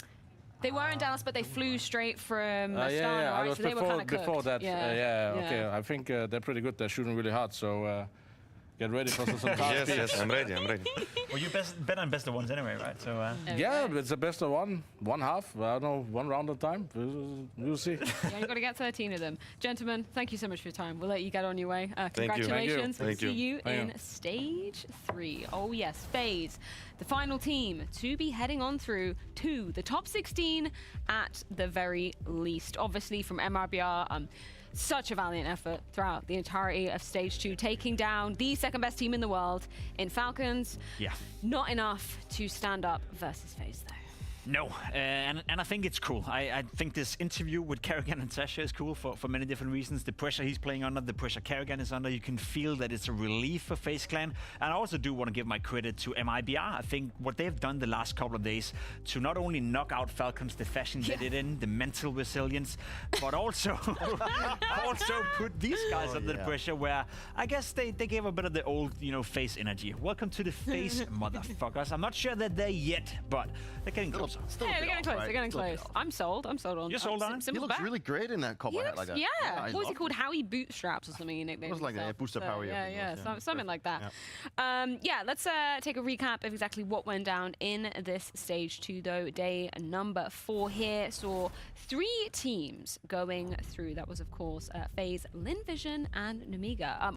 They were in Dallas, but they flew straight from Astana, Yeah. right? It was So they were kind of before cooked. that. Okay. I think they're pretty good. They're shooting really hard, so get ready for some top Yes, speed. yes, I'm ready. Well, you better on best of ones anyway, right? So Yeah, it's the best of one half. I don't know, one round at a time. We'll see. Yeah, you've got to get 13 of them. Gentlemen, thank you so much for your time. We'll let you get on your way. you. Congratulations. We'll Thank see you. you in stage 3. Oh, yes, FaZe, the final team to be heading on through to the top 16 at the very least. Obviously, from MRBR, such a valiant effort throughout the entirety of stage 2, taking down the second best team in the world in Falcons. yeah. Not enough to stand up versus FaZe, though. No, and I think it's cool. I think this interview with Karrigan and Sasha is cool for many different reasons. The pressure he's playing under, the pressure Karrigan is under, you can feel that it's a relief for FaZe Clan. And I also do want to give my credit to MIBR. I think what they've done the last couple of days to not only knock out Falcons, the fashion they did in, the mental resilience, but also put these guys under the pressure where I guess they gave a bit of the old, FaZe energy. Welcome to the FaZe, motherfuckers. I'm not sure they're there yet, but they're getting close. Yeah, they're getting close. They're getting close. I'm sold. I'm sold on. You're sold on it? He Simple looks back. really great in that copper hat like that. Yeah. I What was he love called? Howie Bootstraps or something he nicknamed It was like himself. that, Booster Power, Yeah, yeah, something like that. Yeah, let's take a recap of exactly what went down in this stage 2, though. Day number 4 here saw 3 teams going through. That was, of course, FaZe, Linvision, and Nemiga.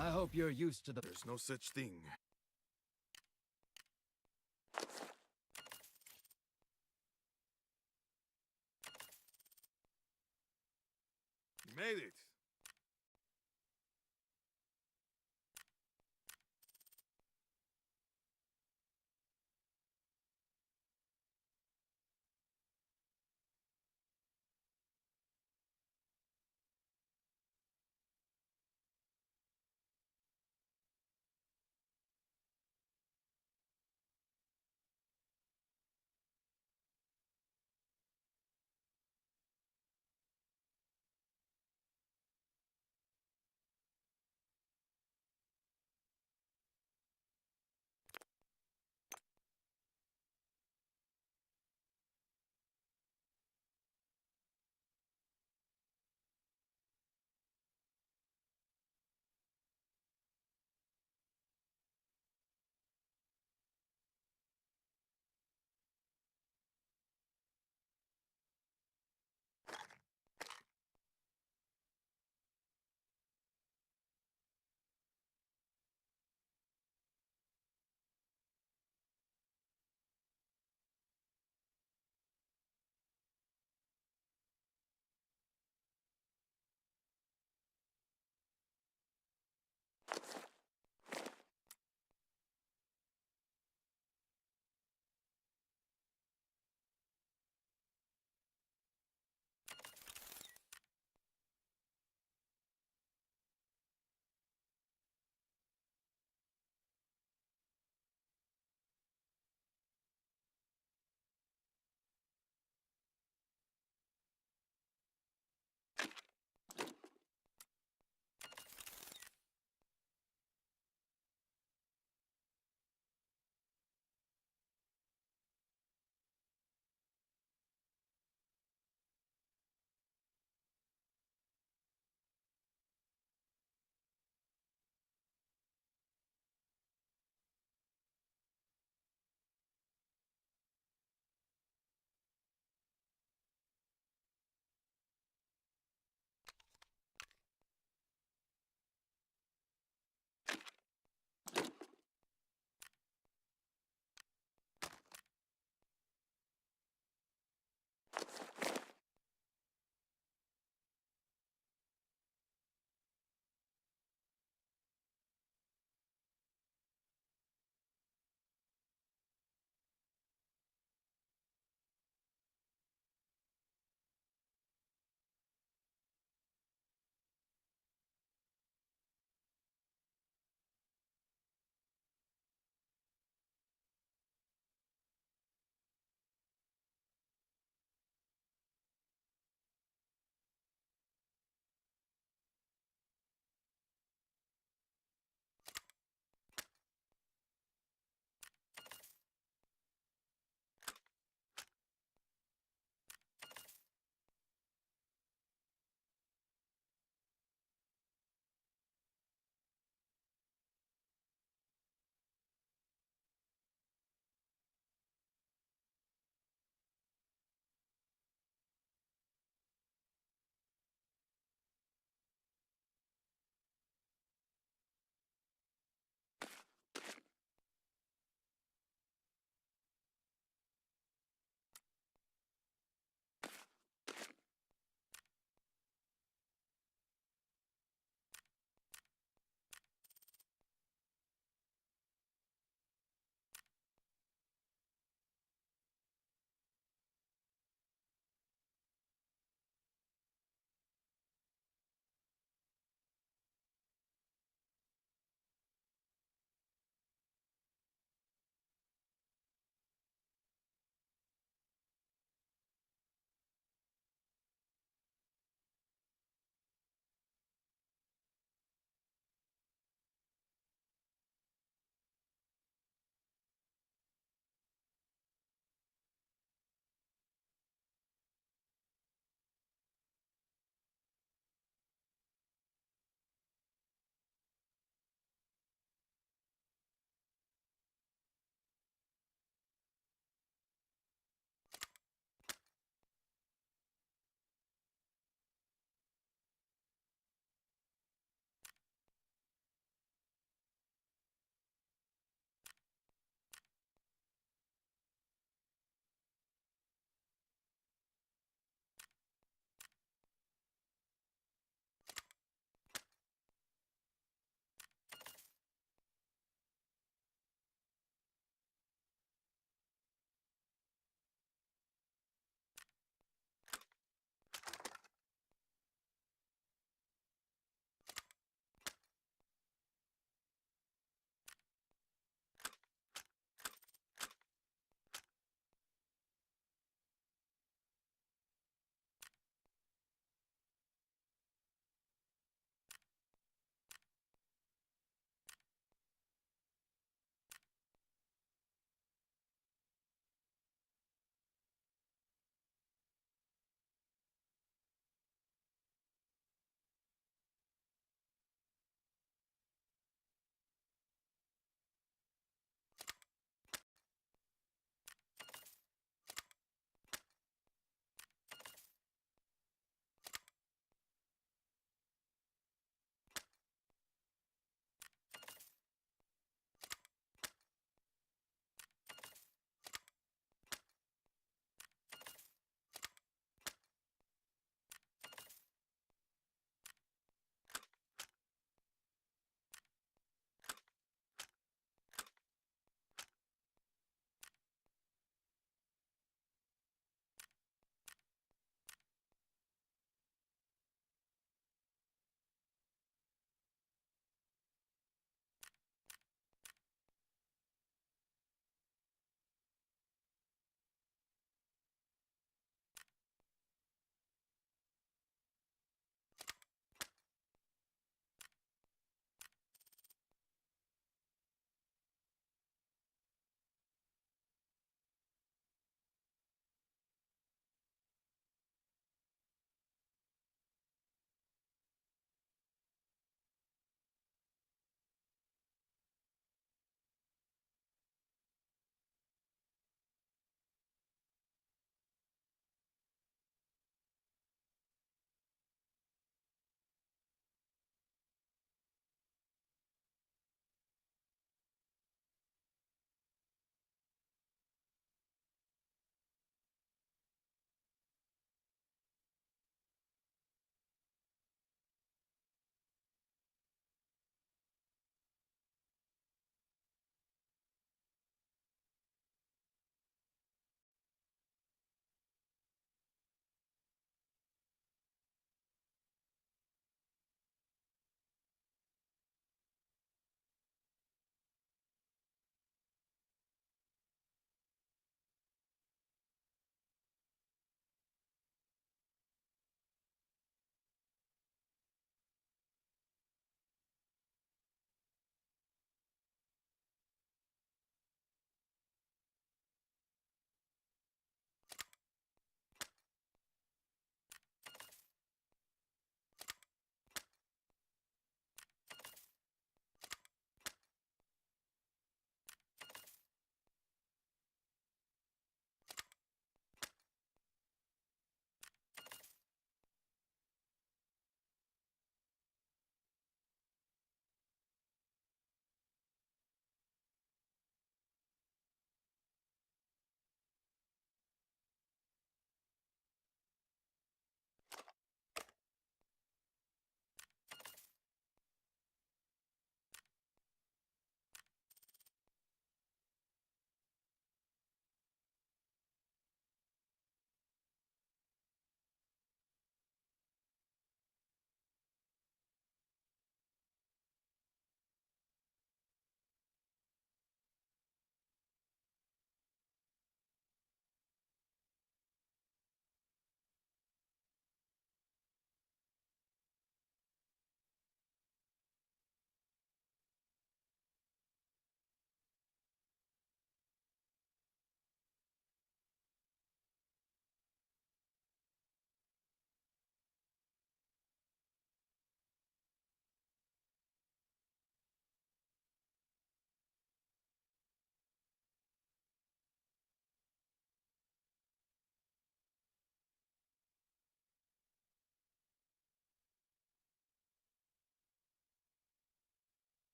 I hope you're used to the... There's no such thing. You made it.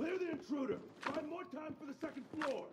Clear the intruder. Find more time for the second floor.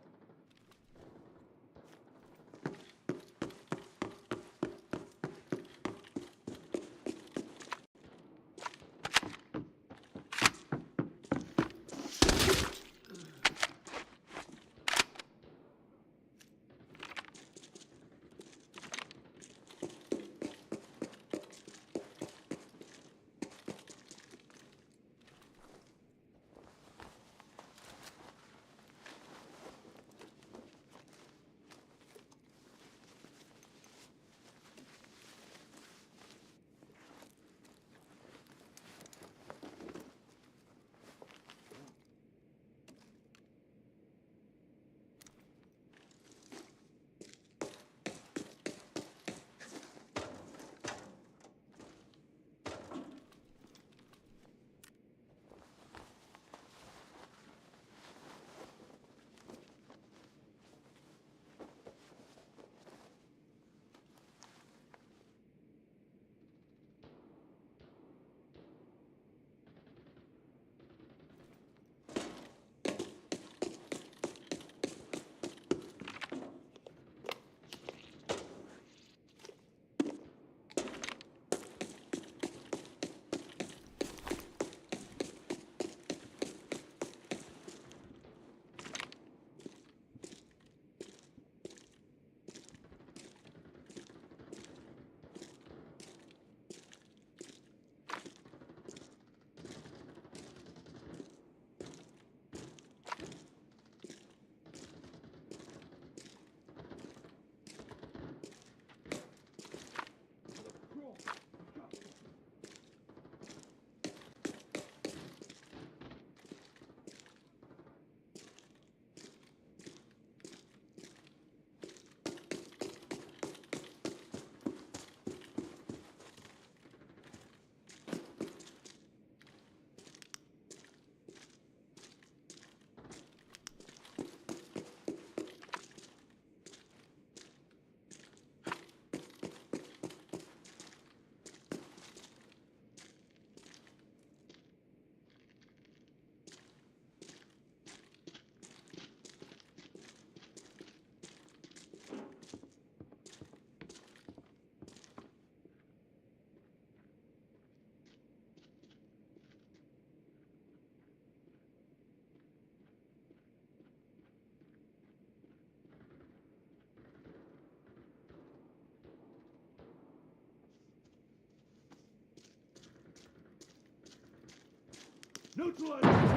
Neutralize!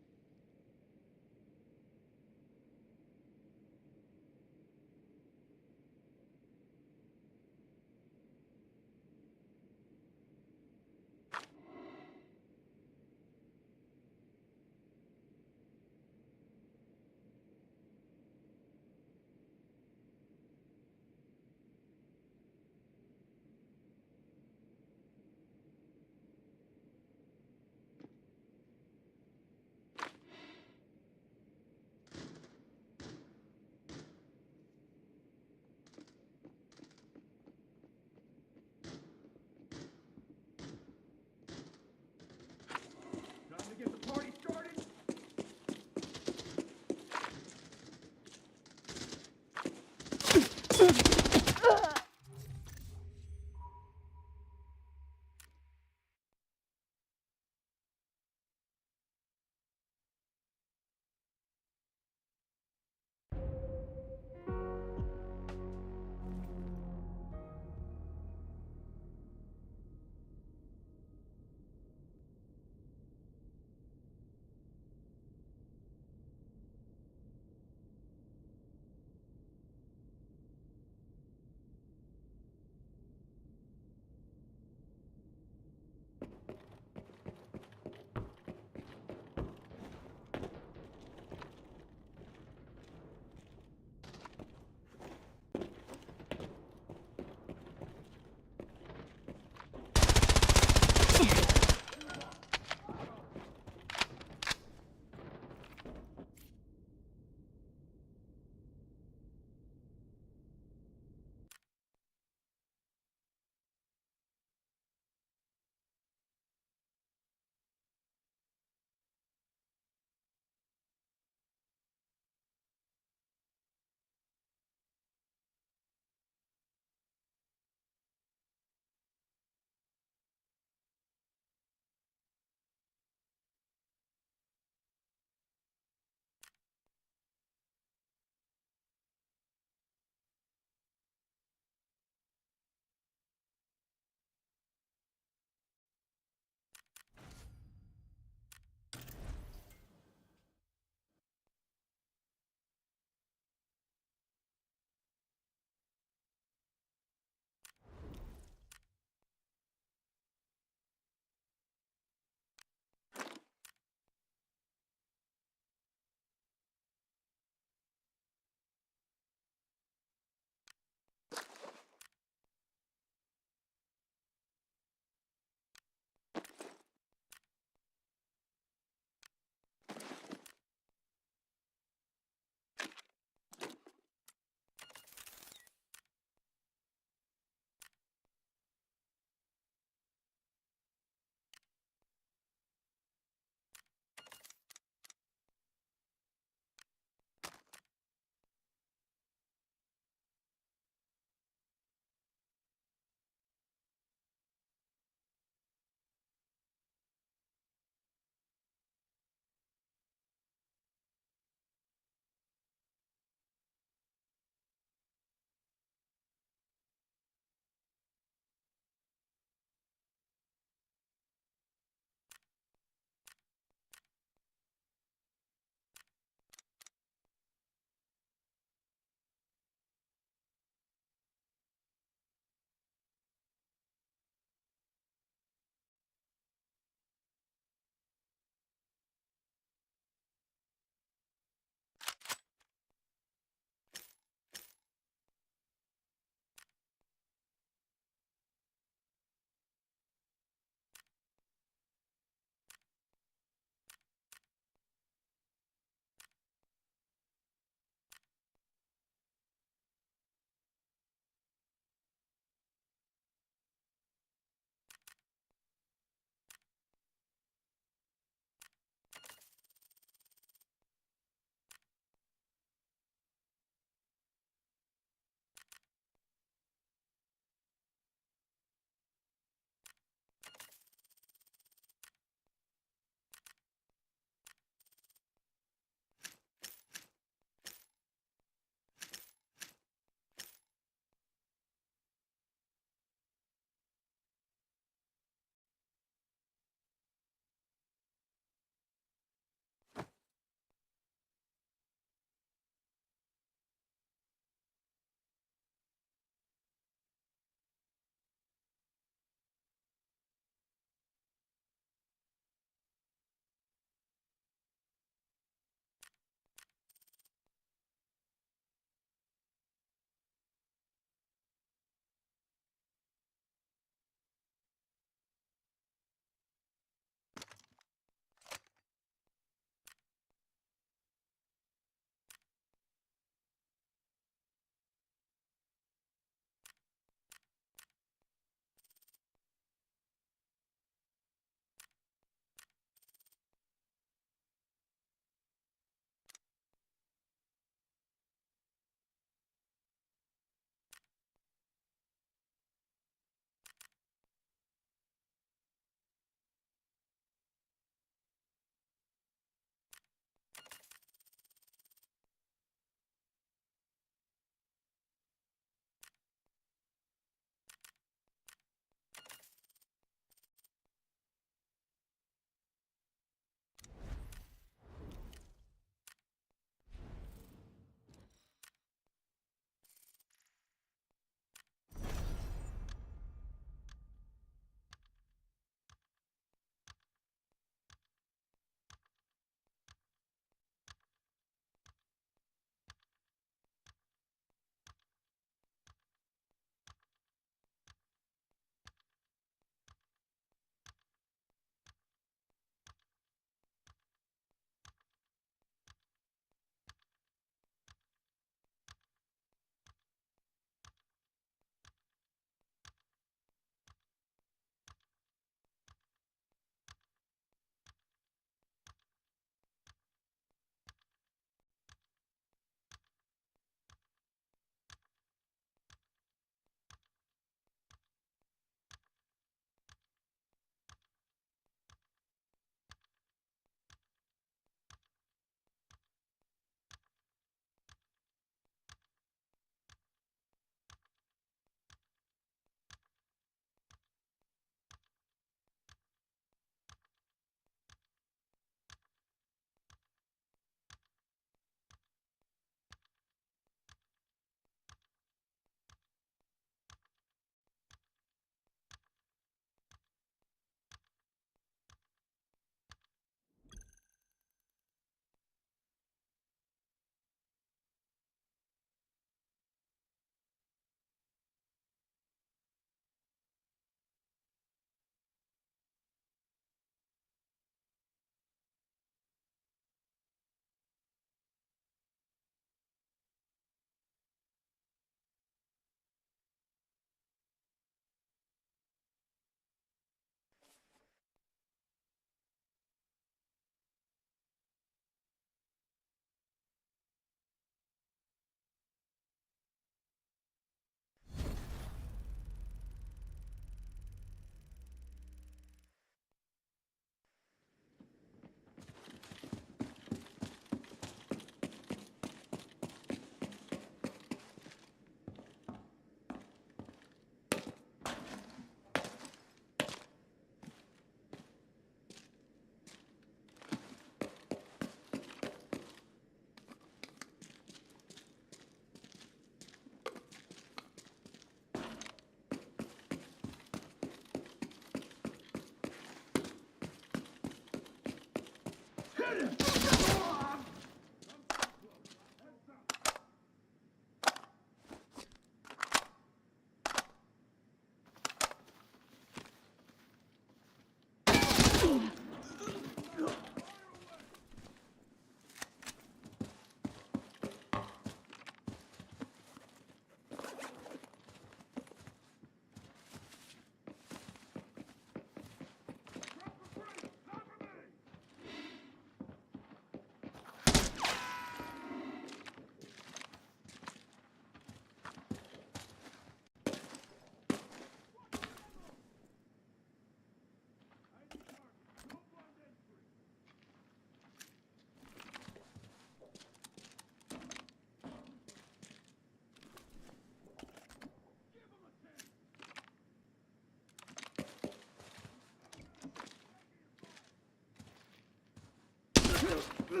Keep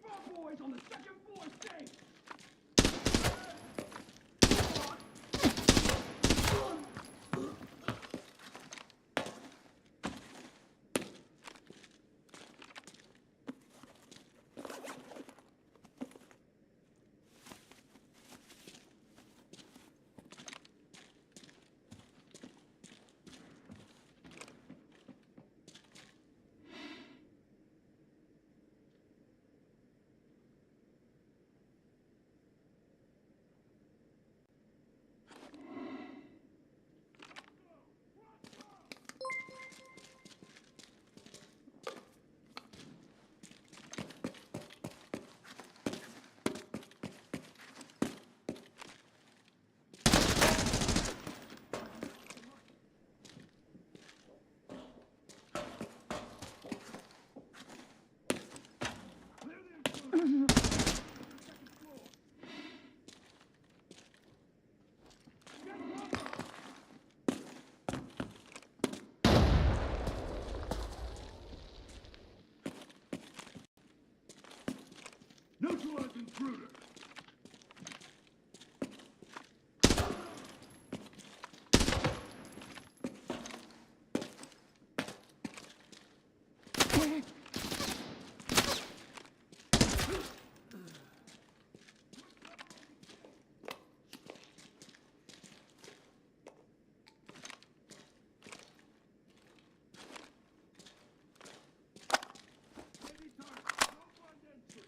our boys on the second floor safe. Neutralize intruder. Enemy target. Don't find entry.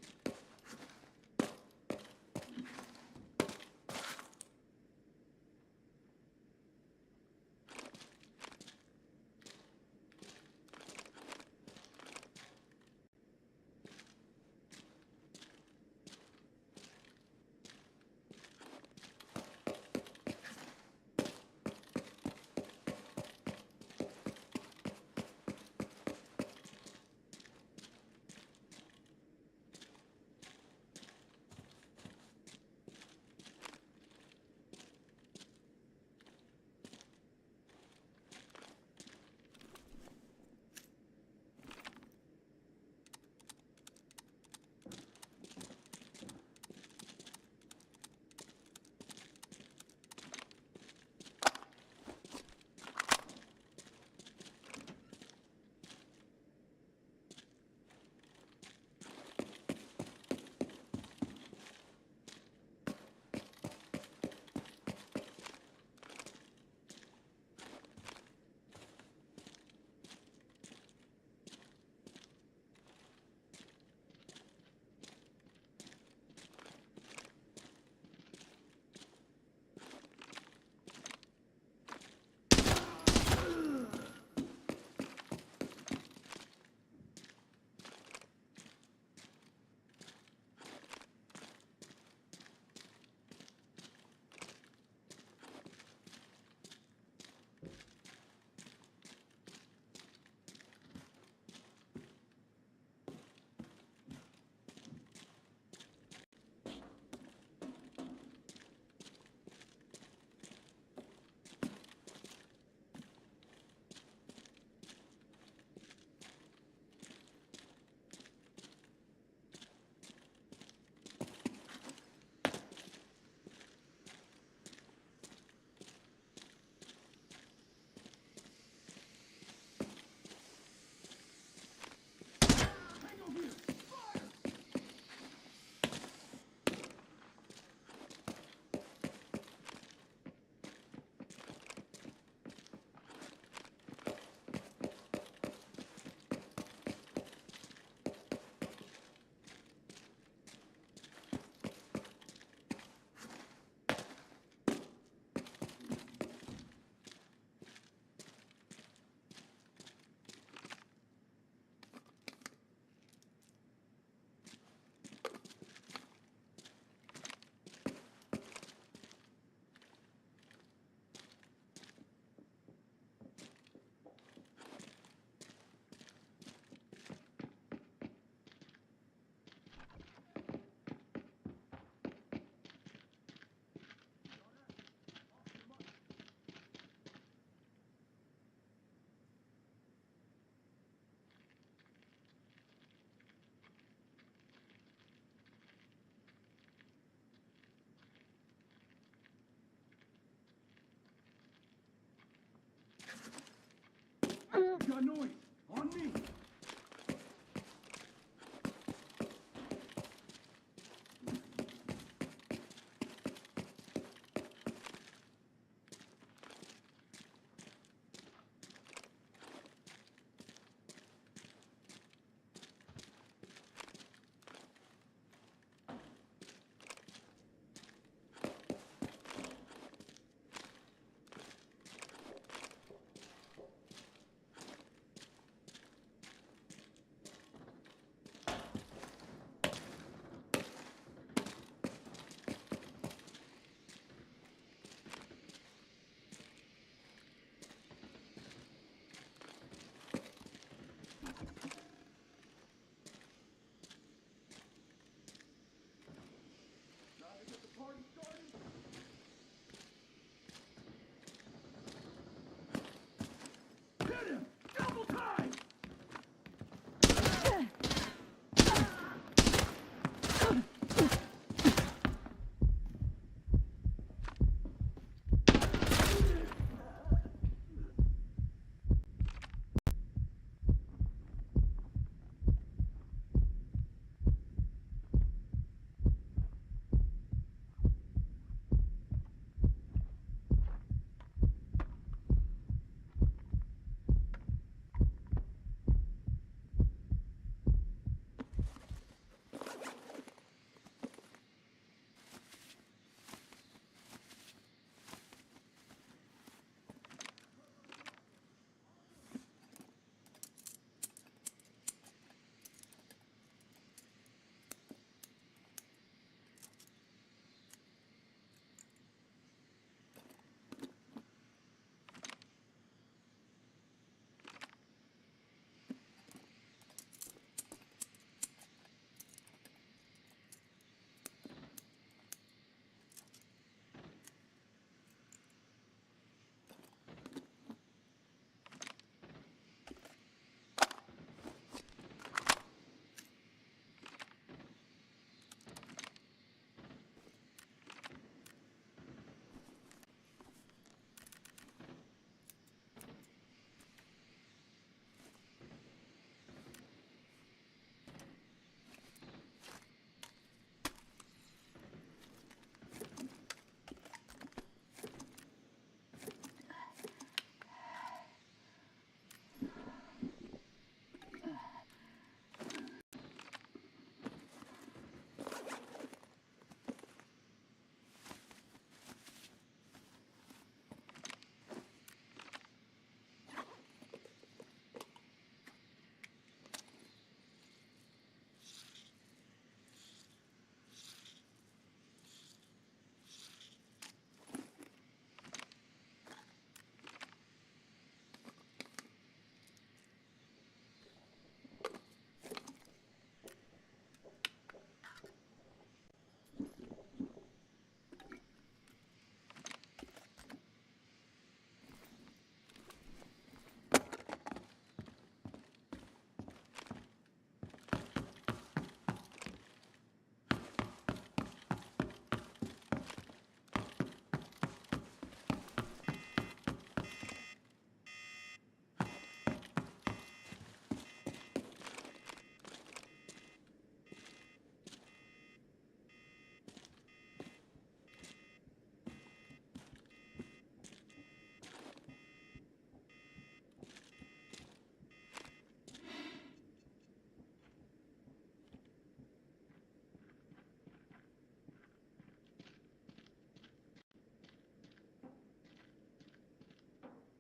got noise. On me. Hit him! Double time!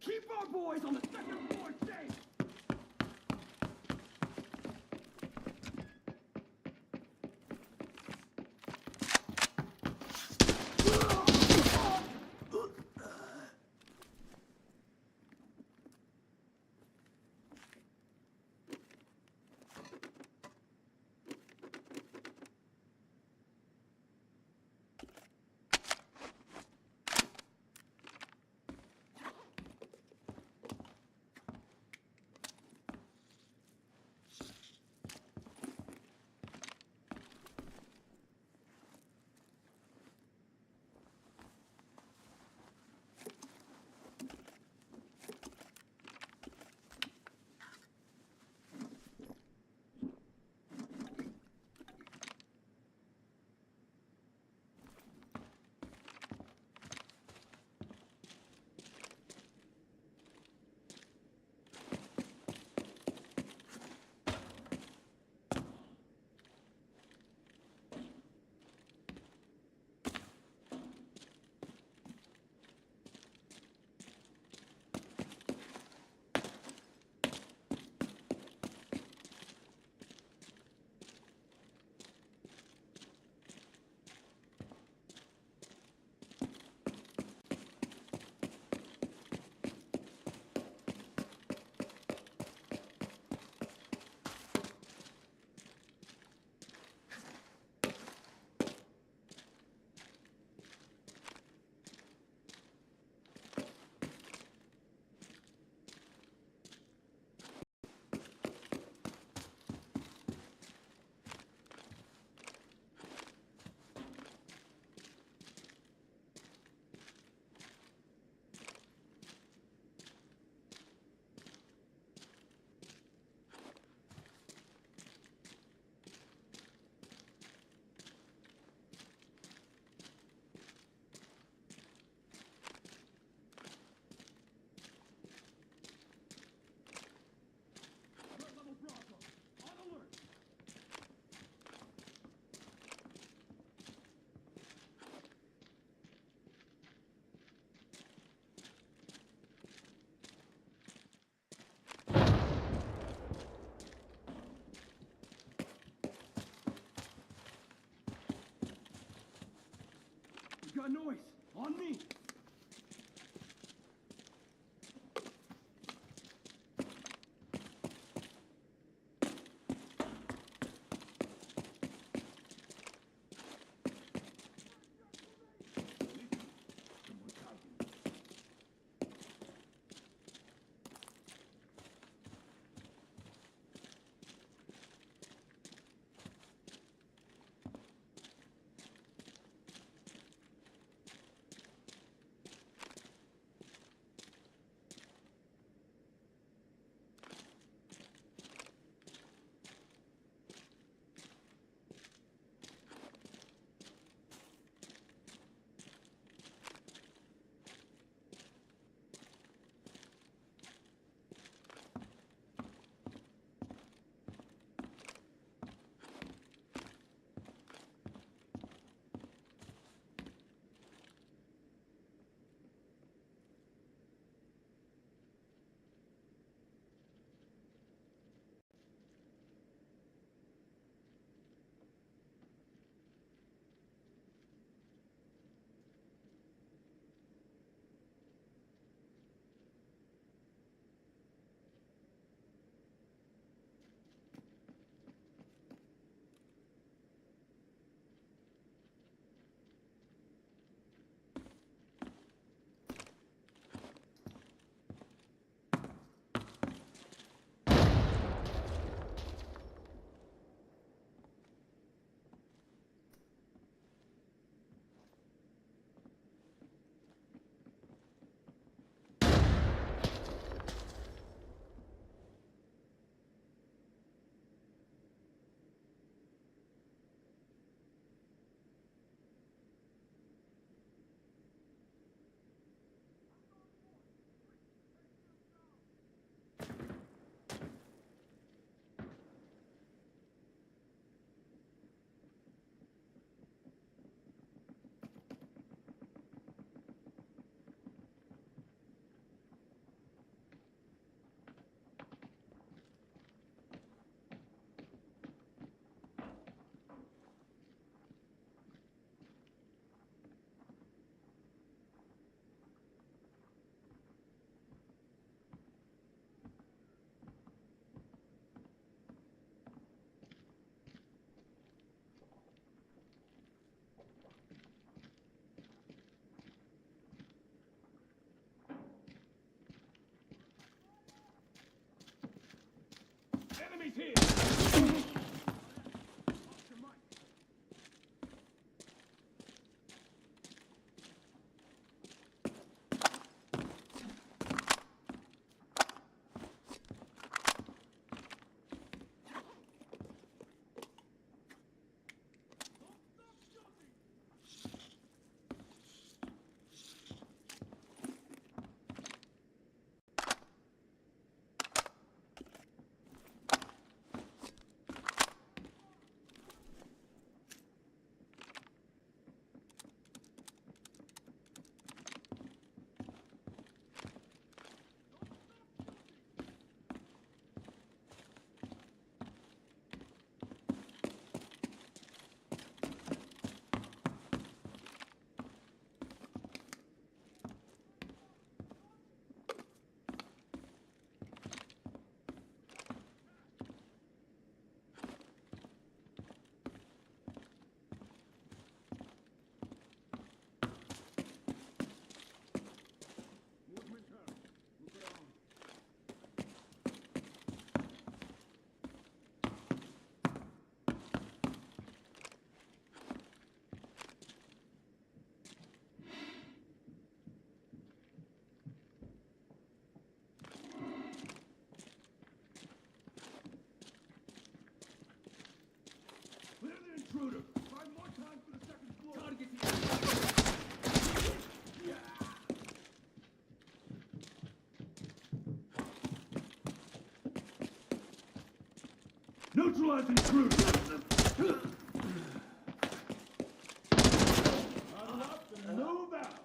Keep our boys on the second floor safe! got noise. On me. Enemies here! Clear the intruder. Find more time for the second floor. Gotta get the... Neutralize intruder. Huddle up and move out.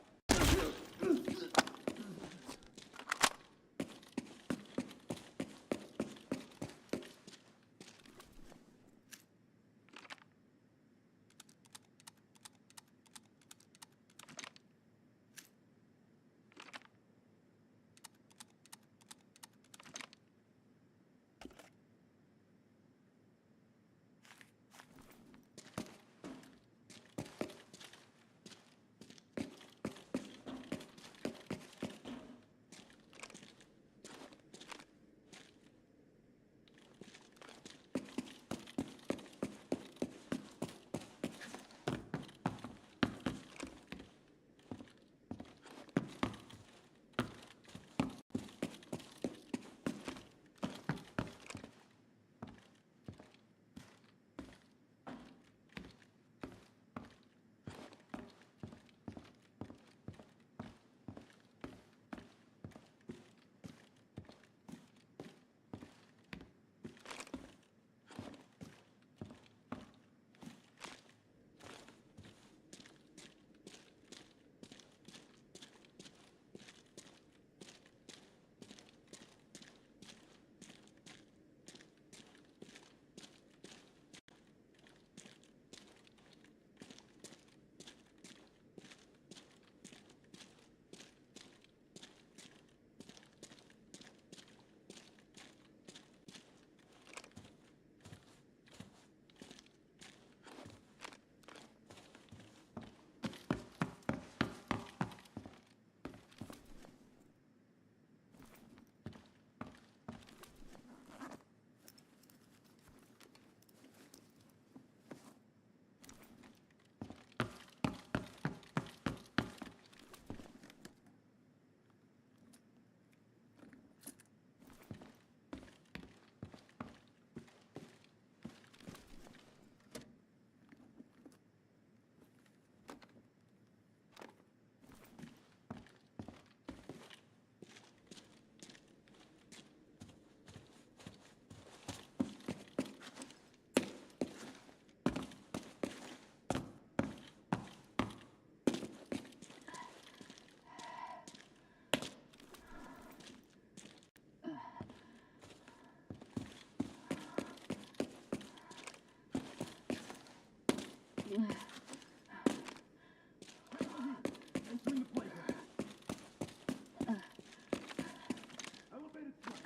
Entering the playground. Elevated threat.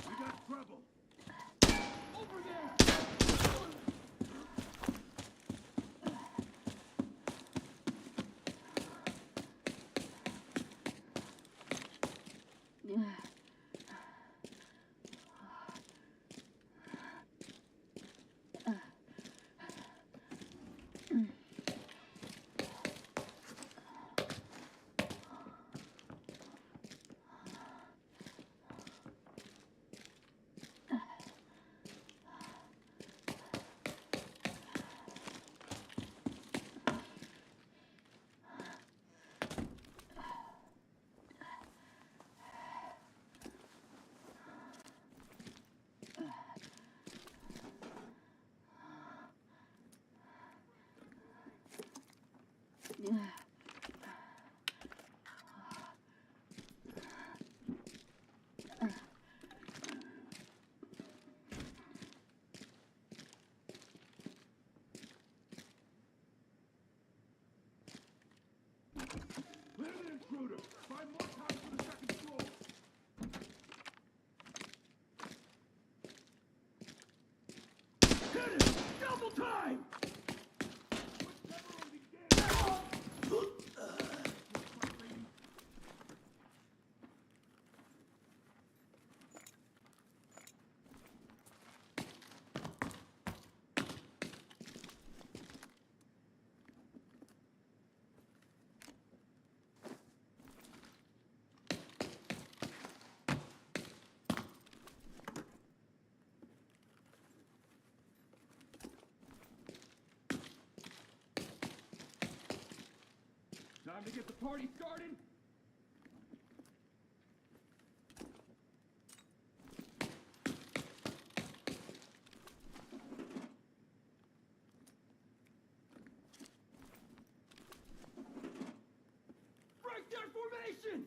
We got trouble. Over there. Clear the intruder. Find more time for the second floor. Hit it! Double time! Time to get the party started. Break their formation!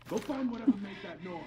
Go find whatever made that noise.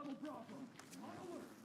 Rebel Bravo. On alert.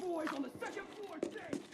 boys on the second floor stay.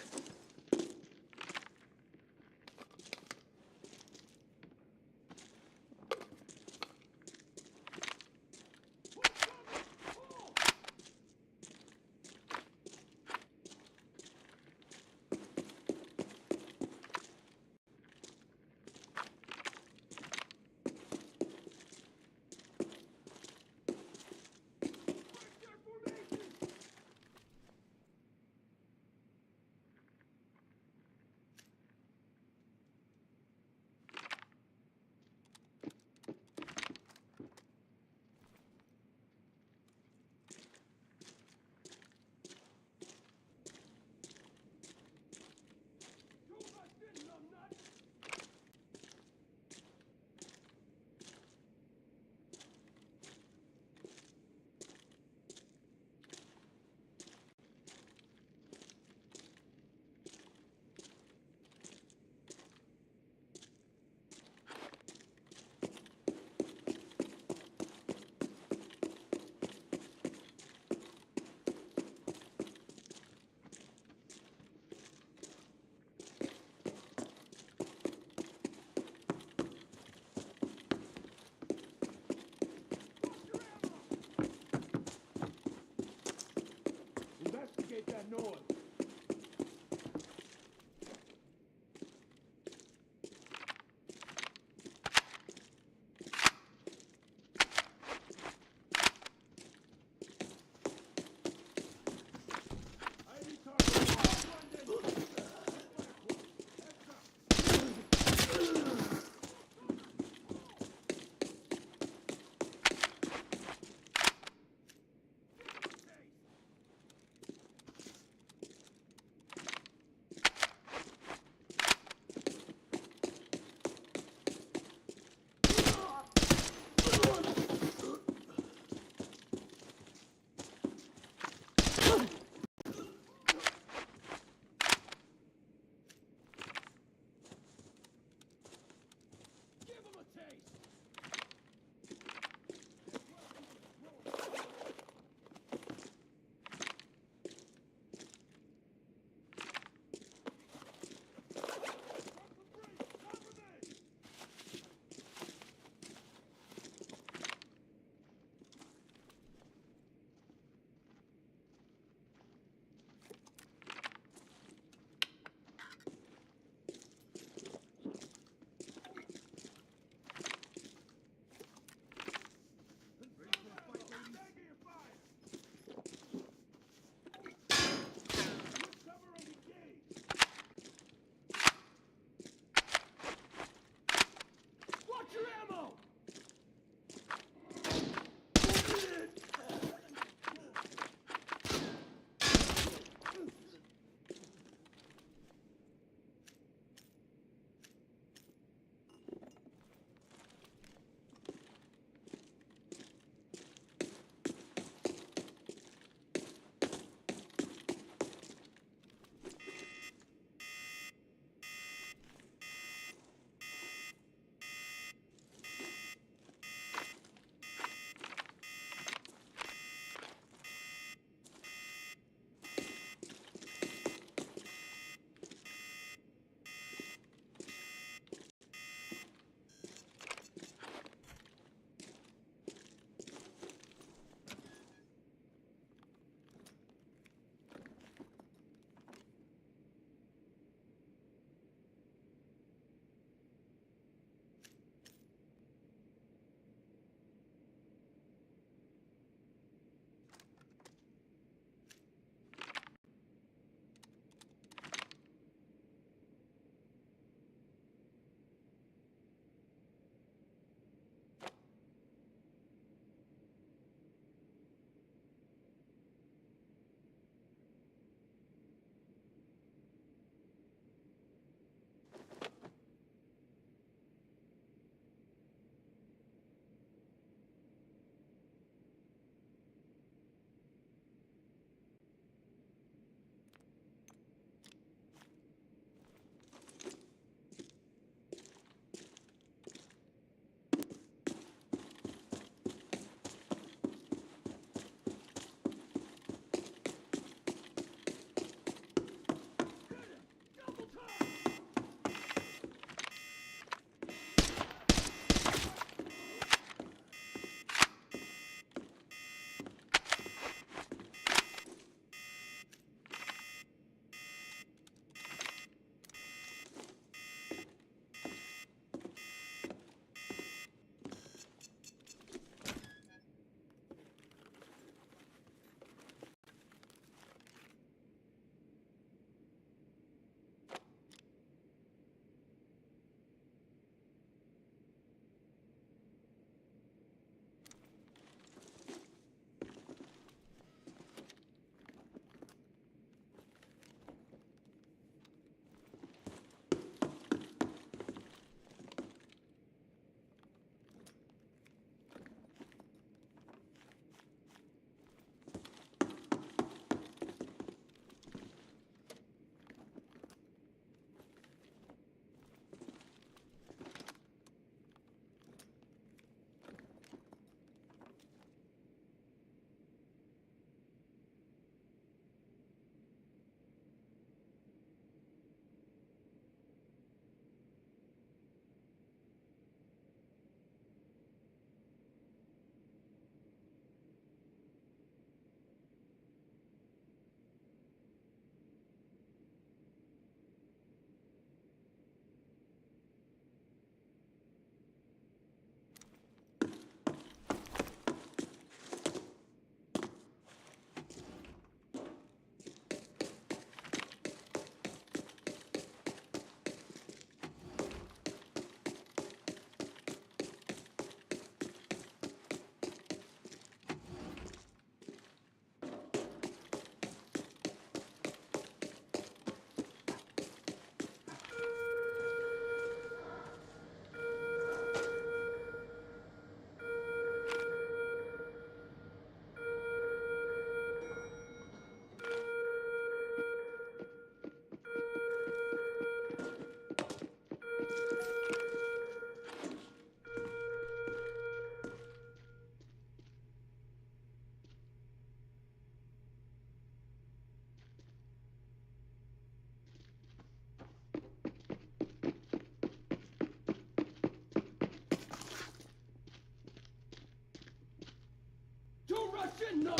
Shit, no.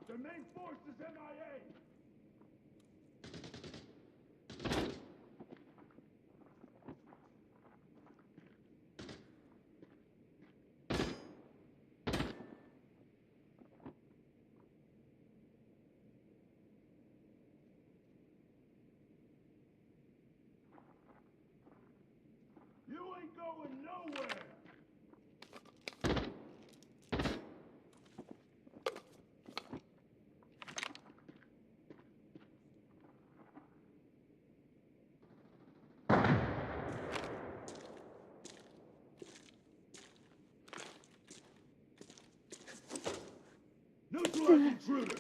The main force is MIA. You ain't going nowhere. Neutralize intruder.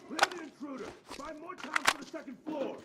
Clear the intruder. Find more time for the second floor.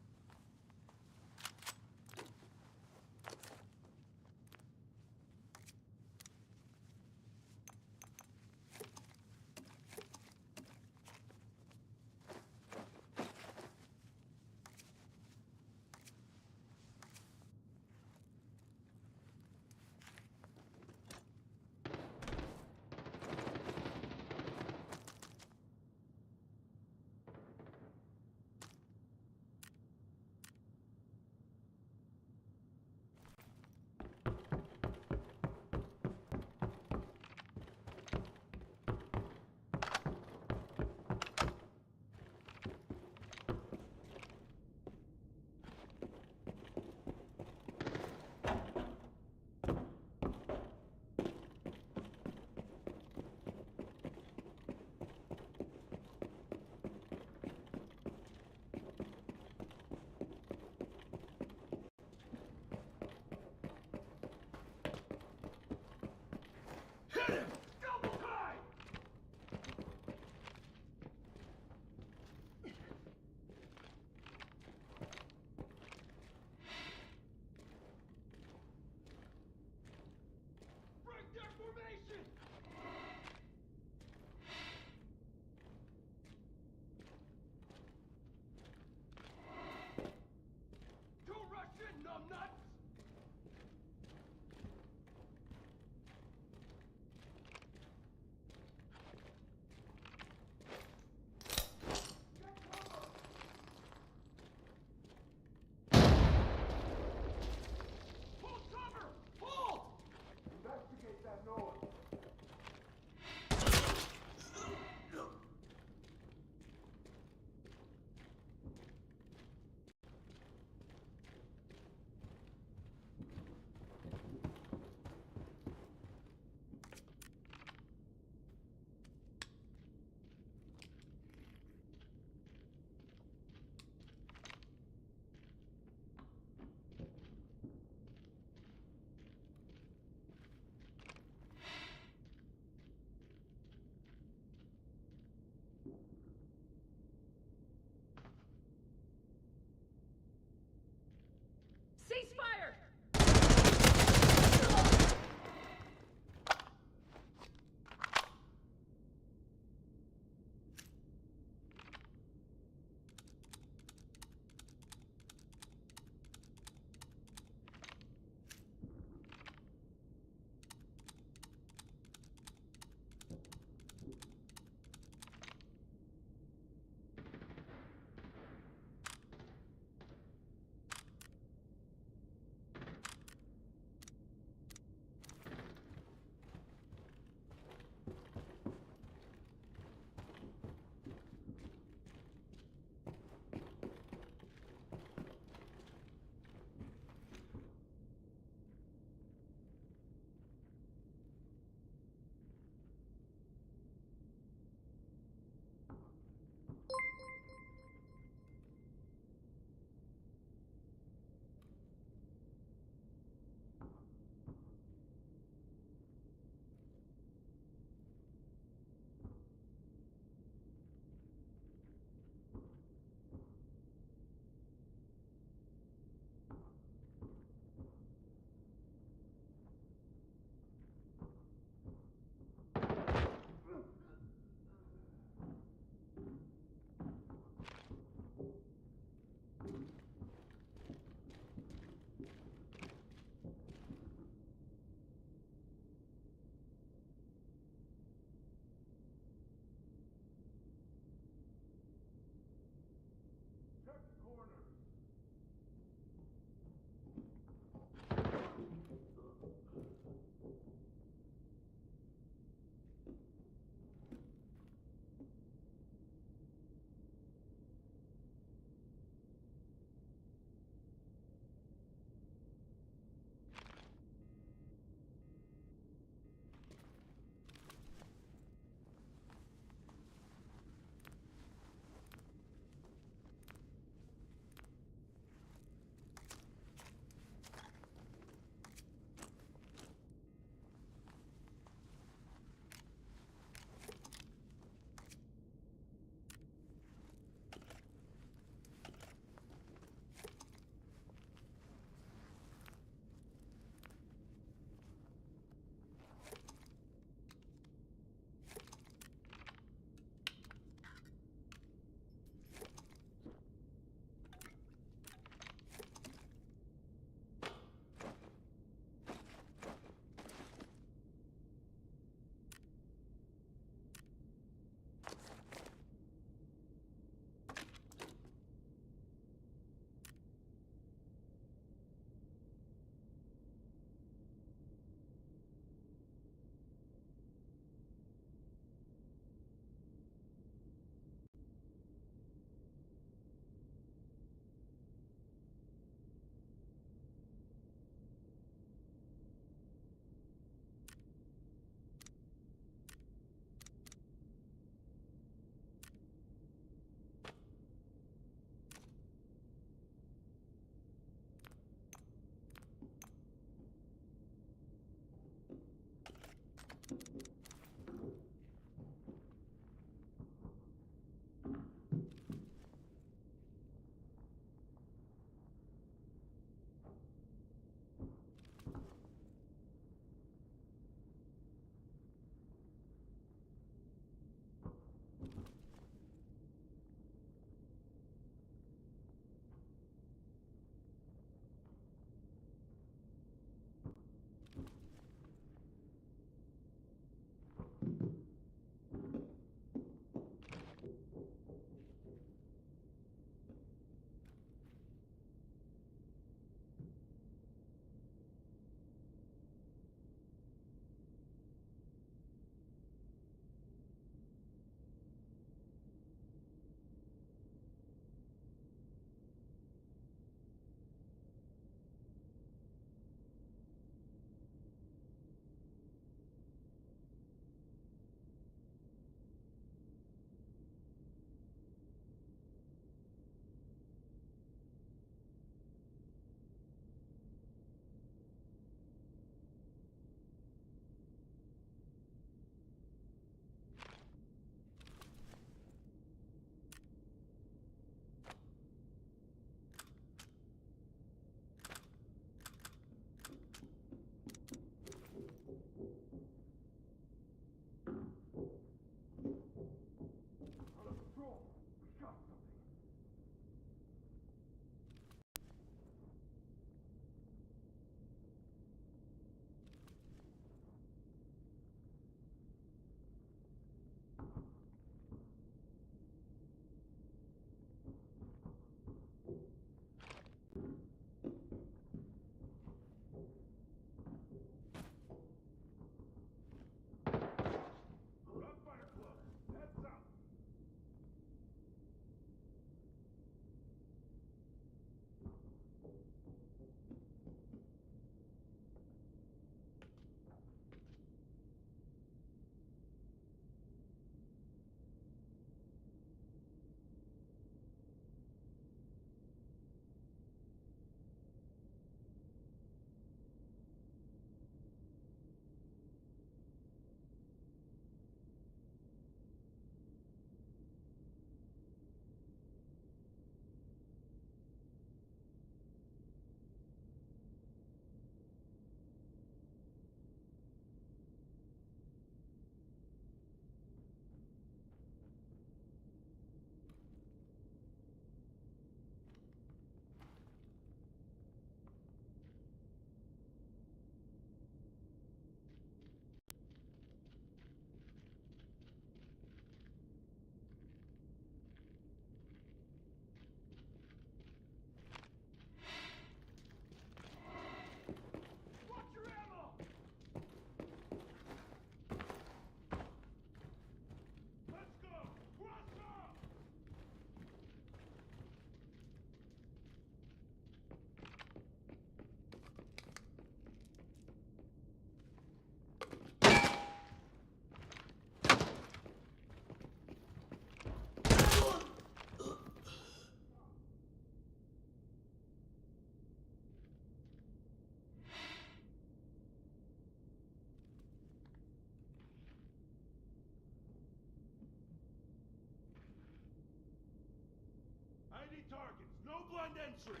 targets. No blind entry.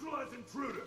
Neutralize intruder!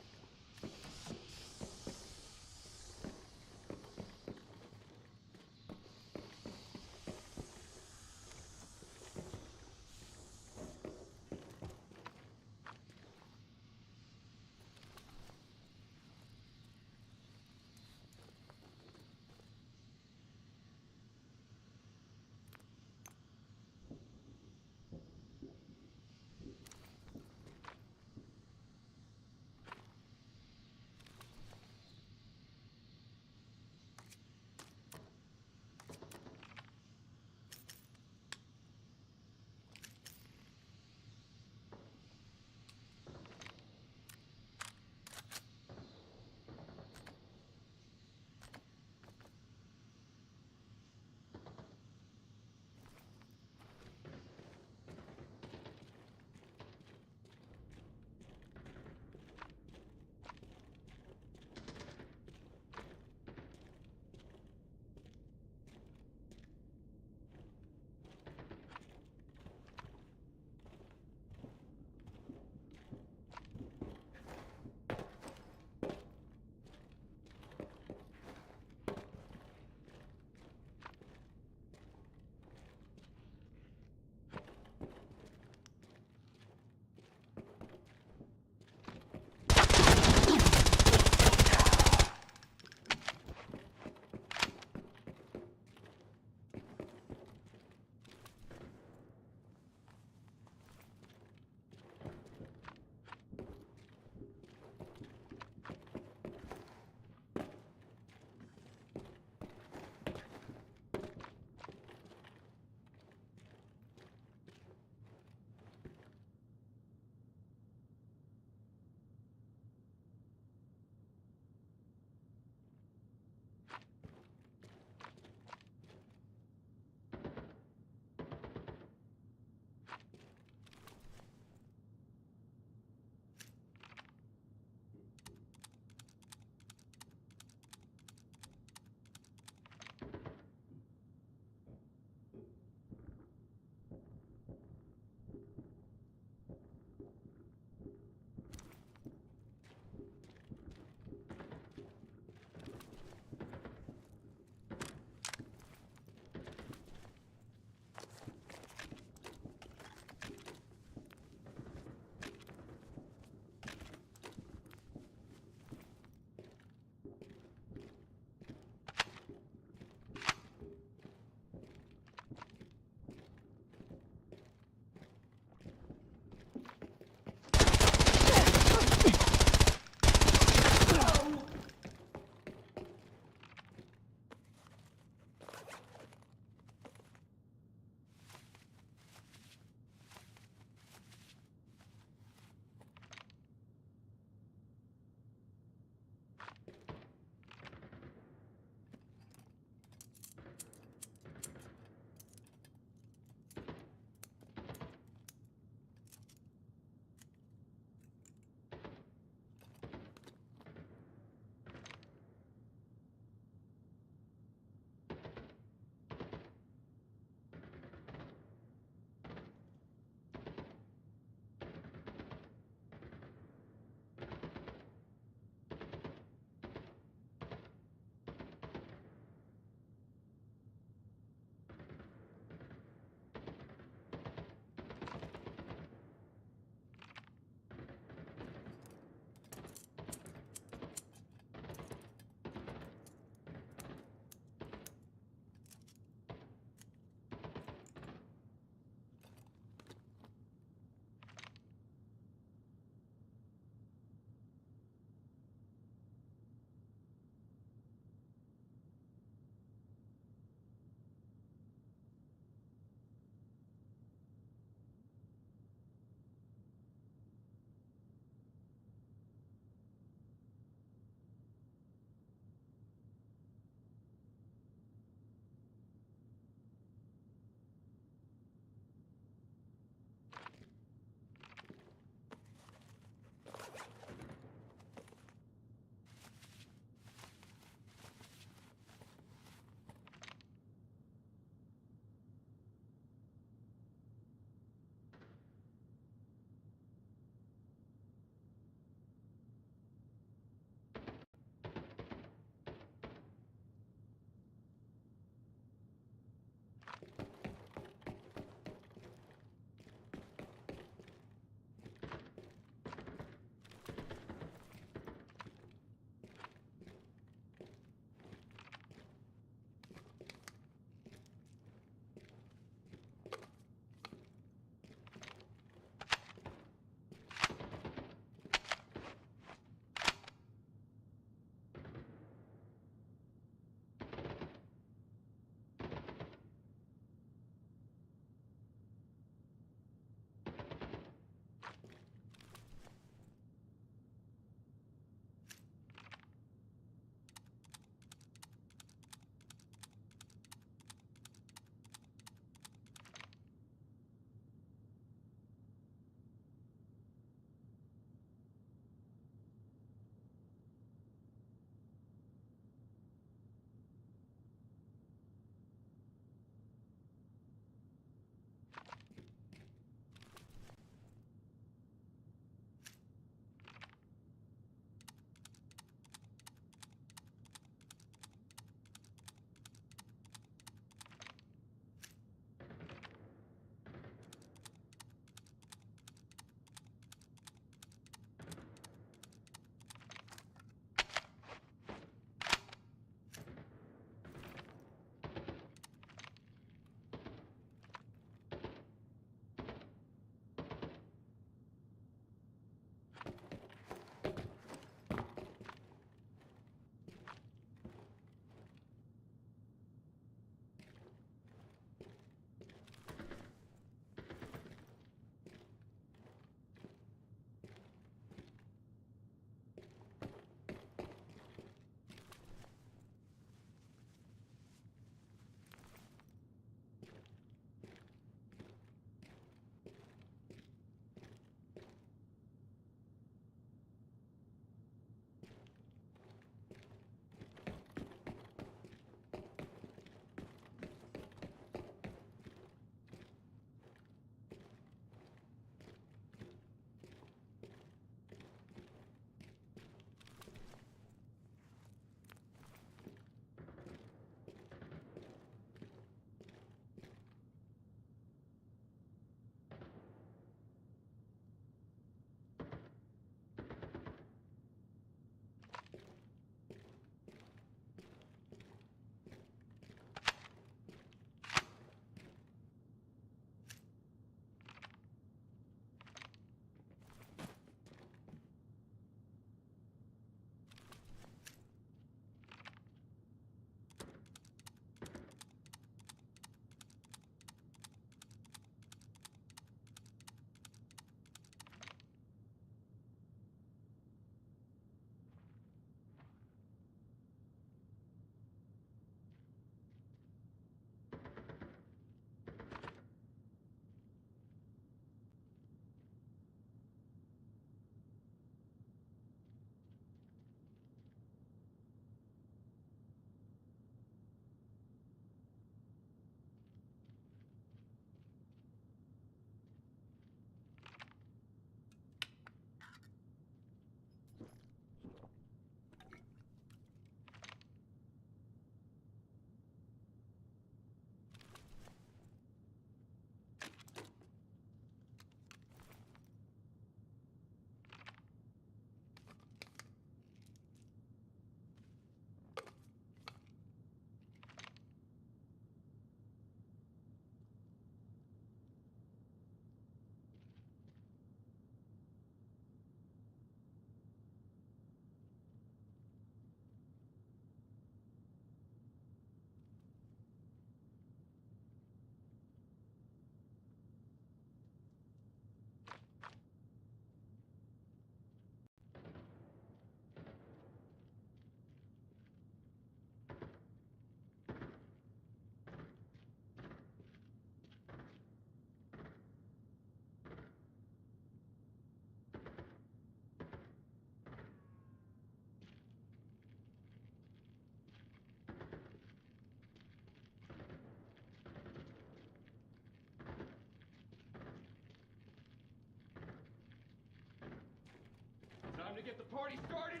get the party started?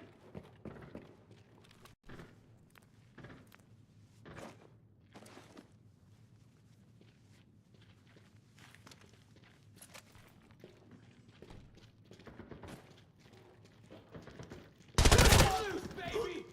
Loose, baby!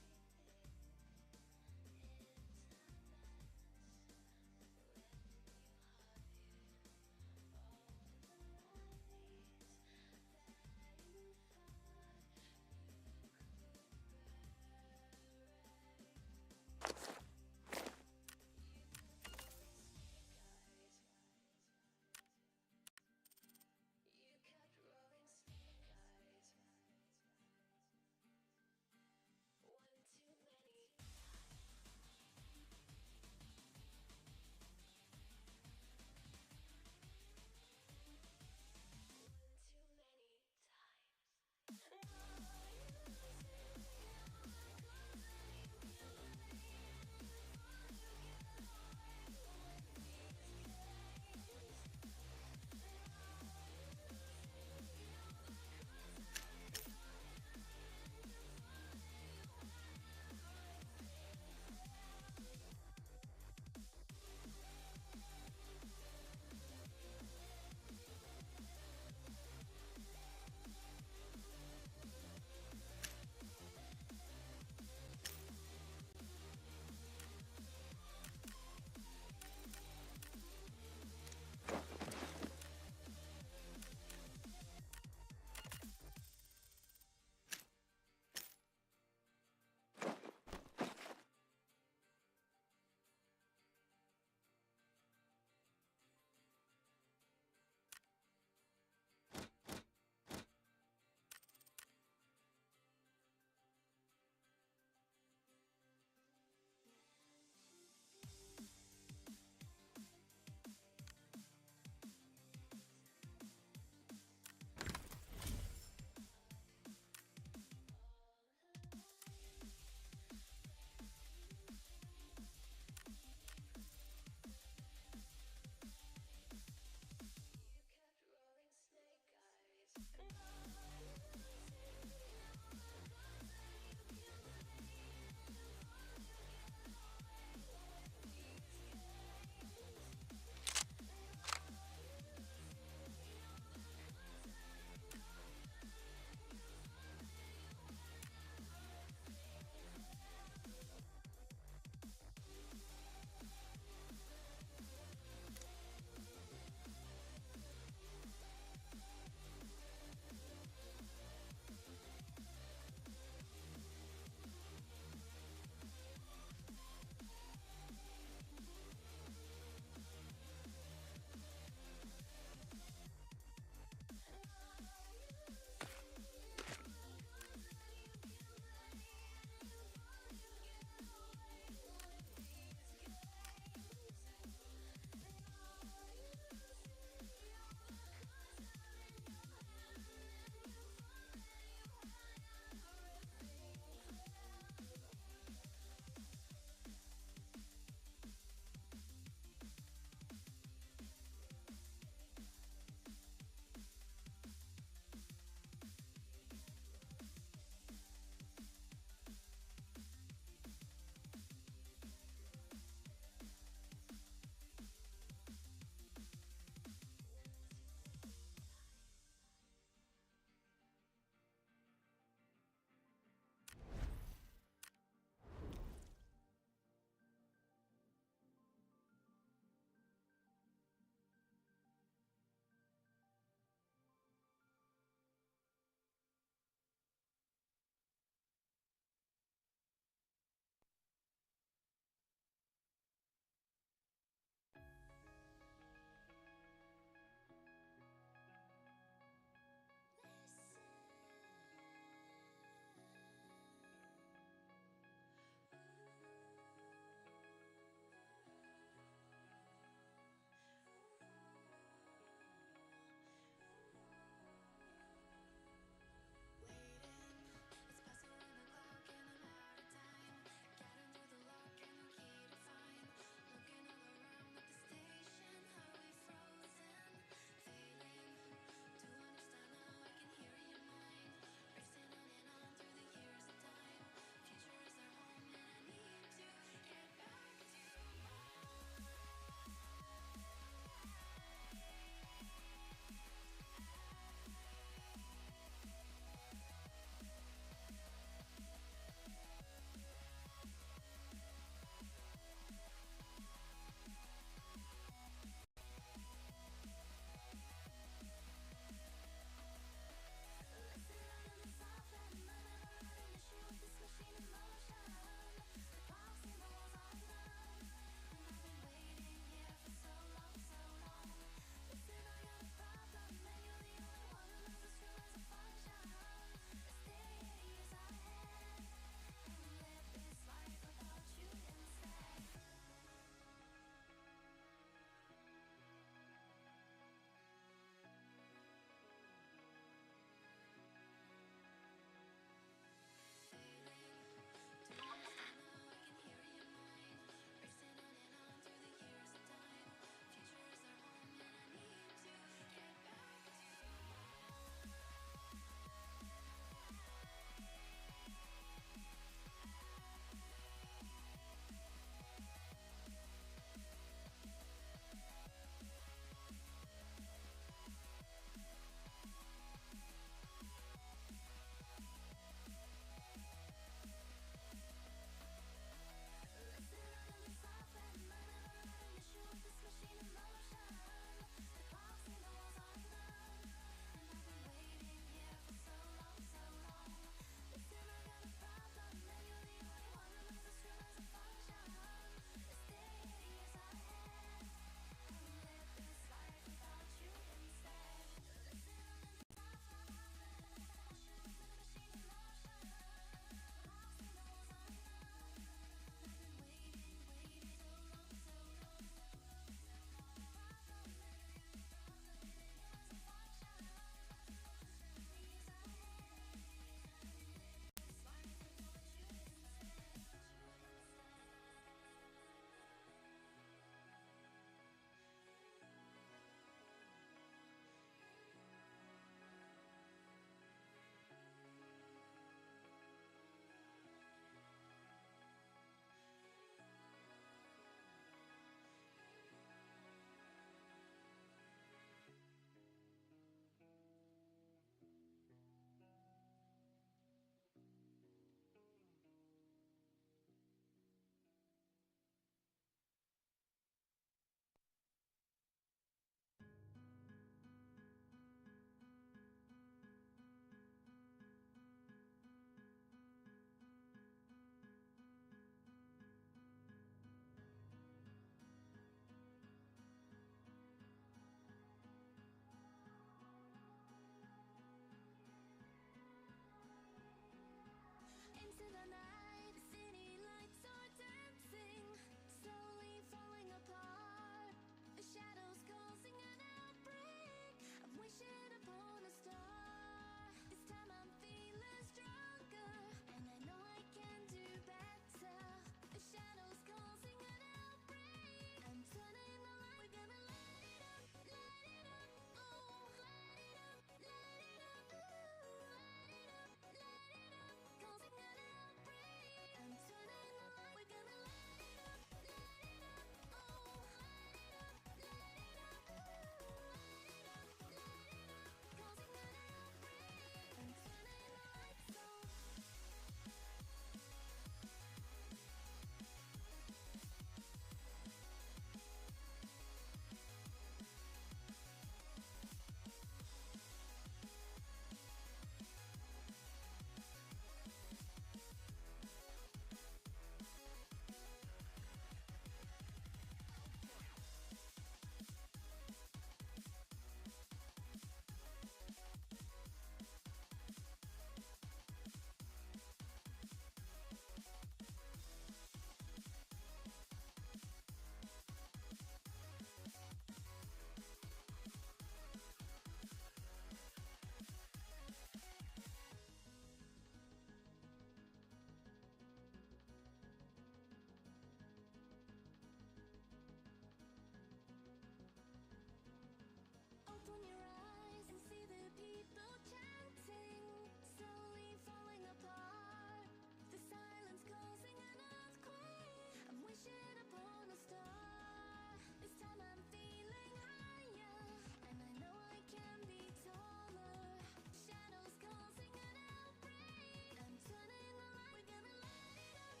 wishing upon a star. This time I'm feeling higher, and I know I can be taller. Shadows causing an outbreak. I'm turning the light. We're gonna light it up,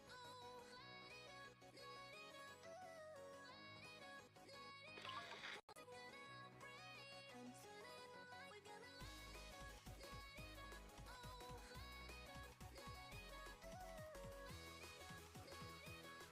oh, light it up, ooh, light it up, causing an outbreak. I'm turning the light. We're gonna light it up, oh, light it up, ooh, light it up,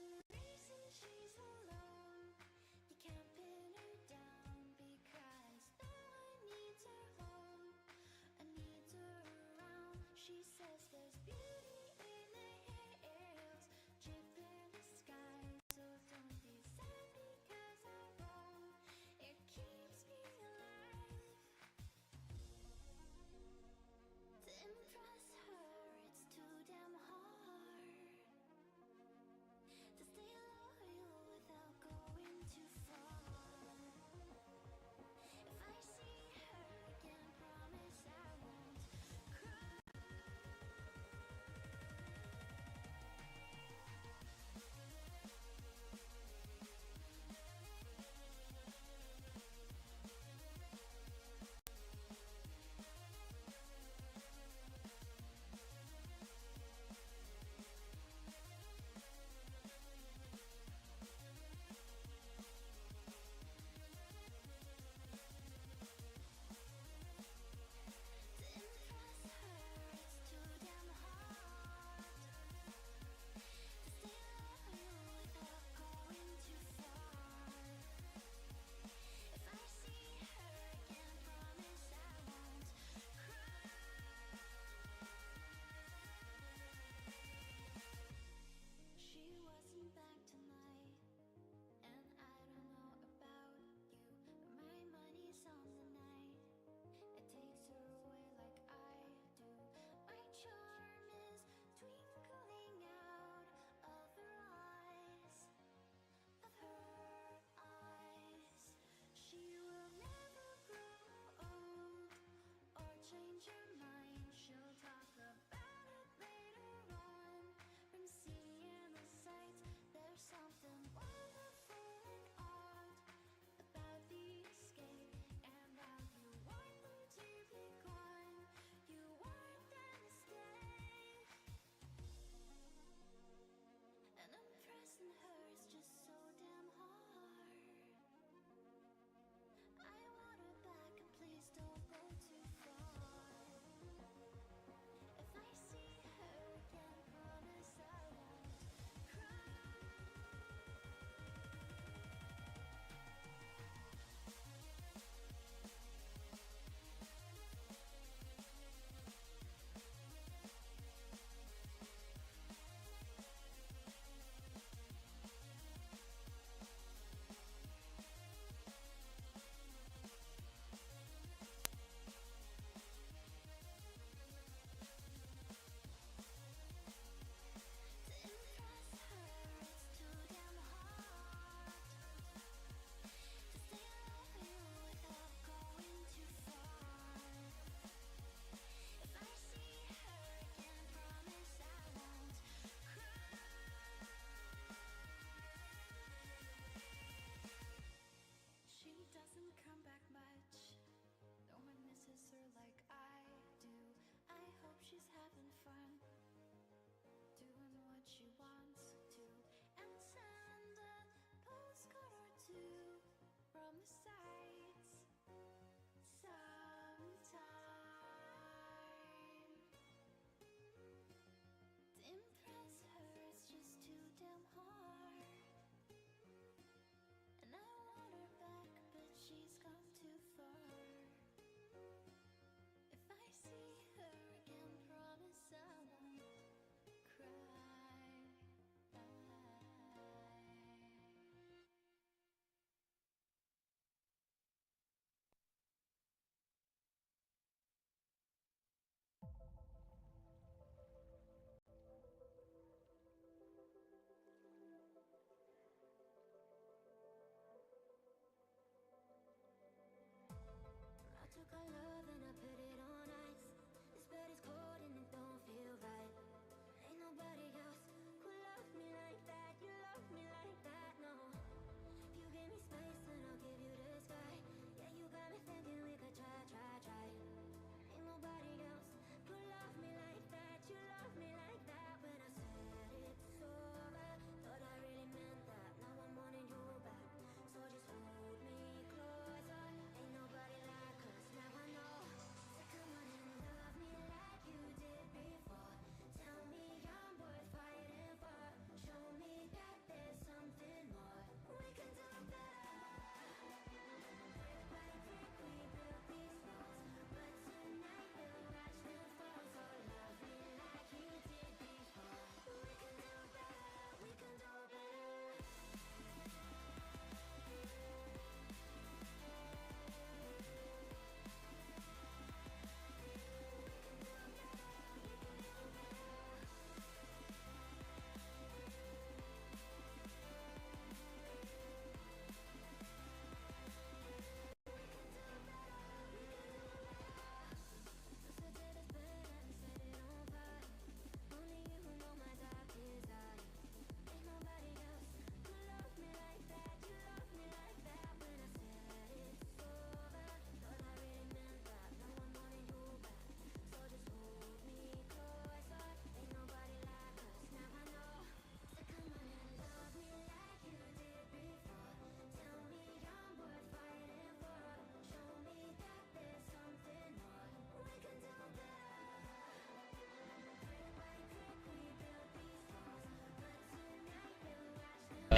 some reason she's alone. You can't pin her down because no one needs her home and needs her around. She says there's beauty in the hills, dripping the sky. So don't be sad because I'm gone. It keeps me alive. To impress her, it's too damn hard. To stay loyal with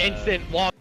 instant one.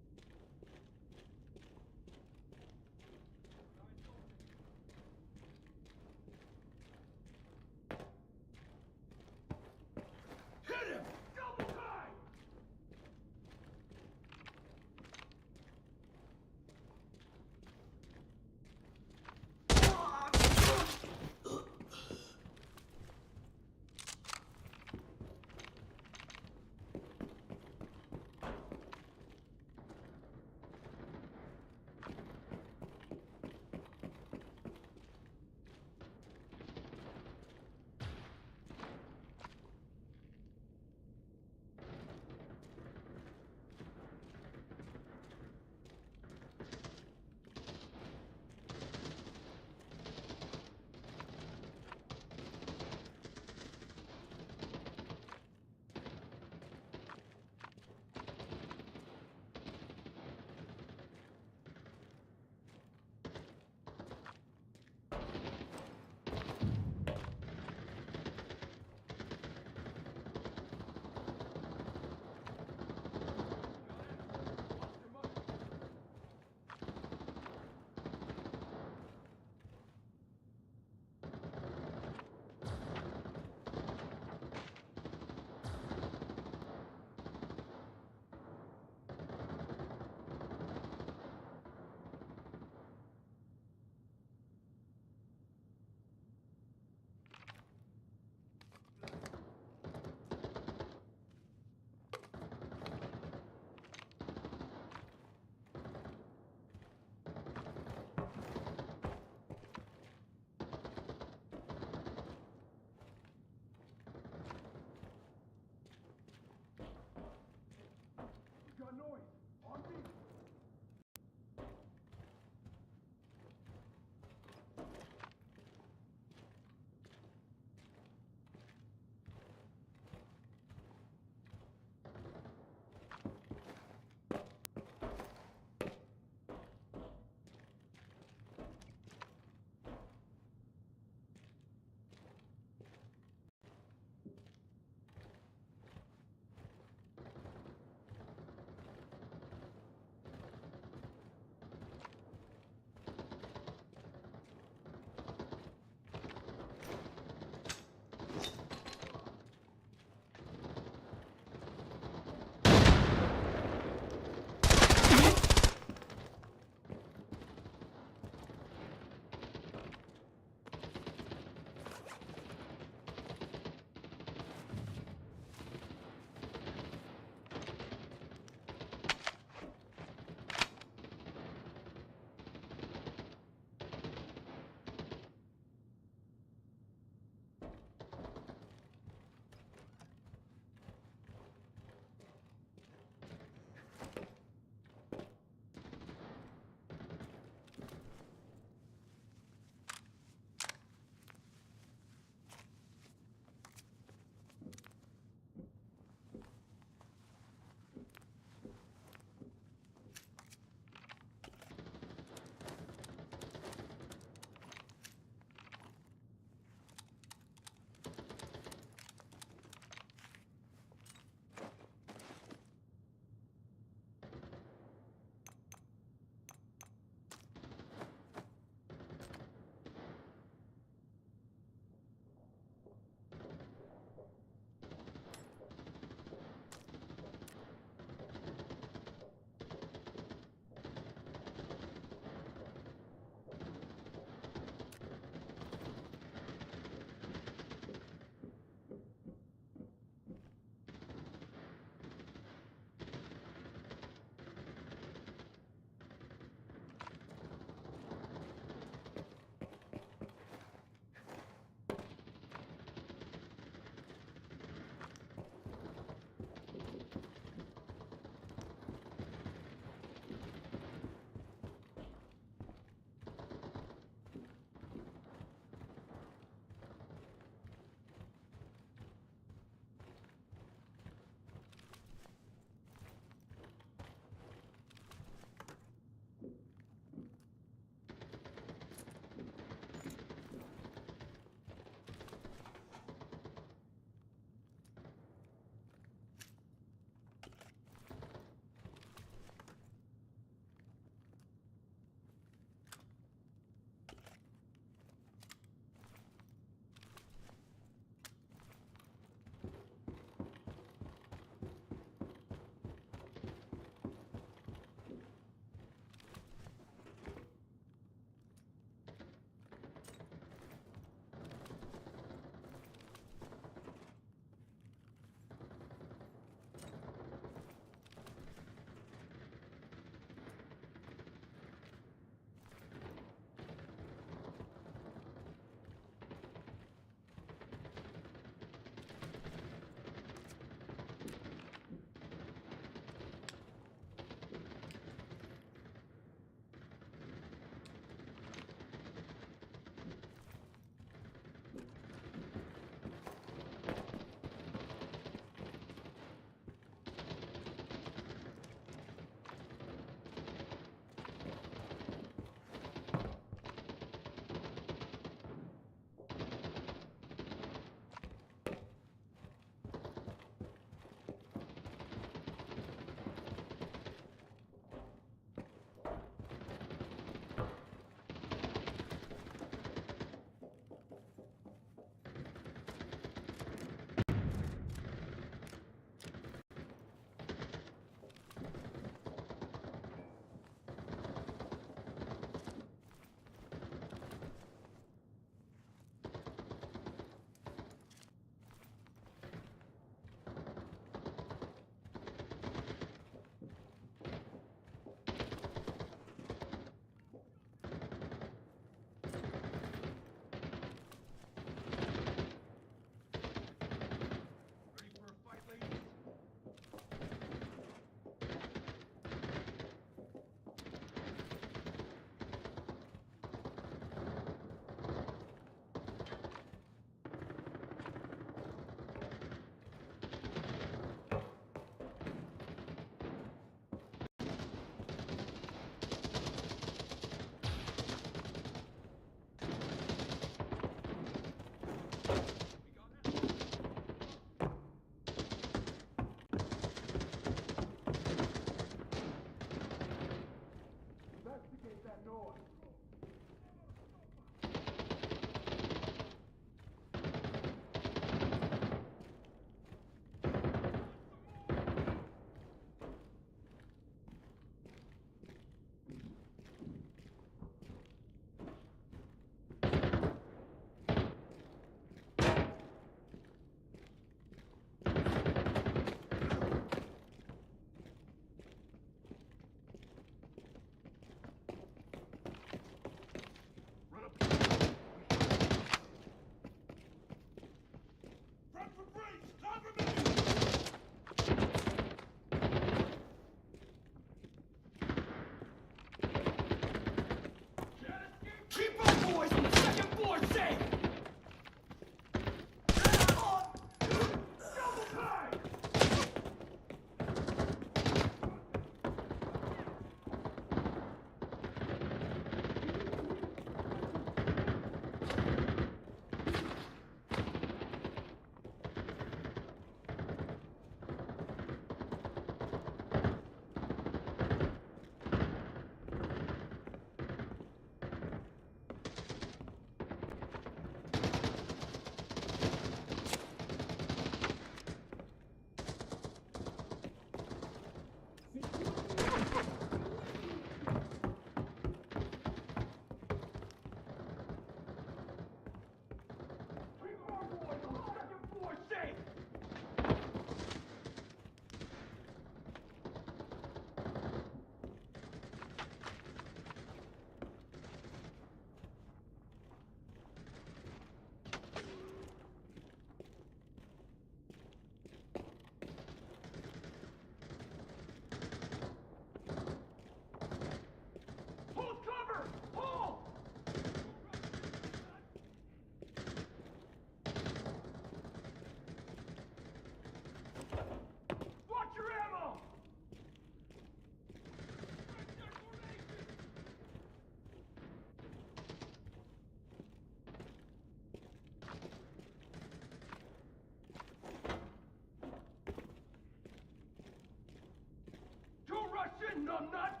numbnuts!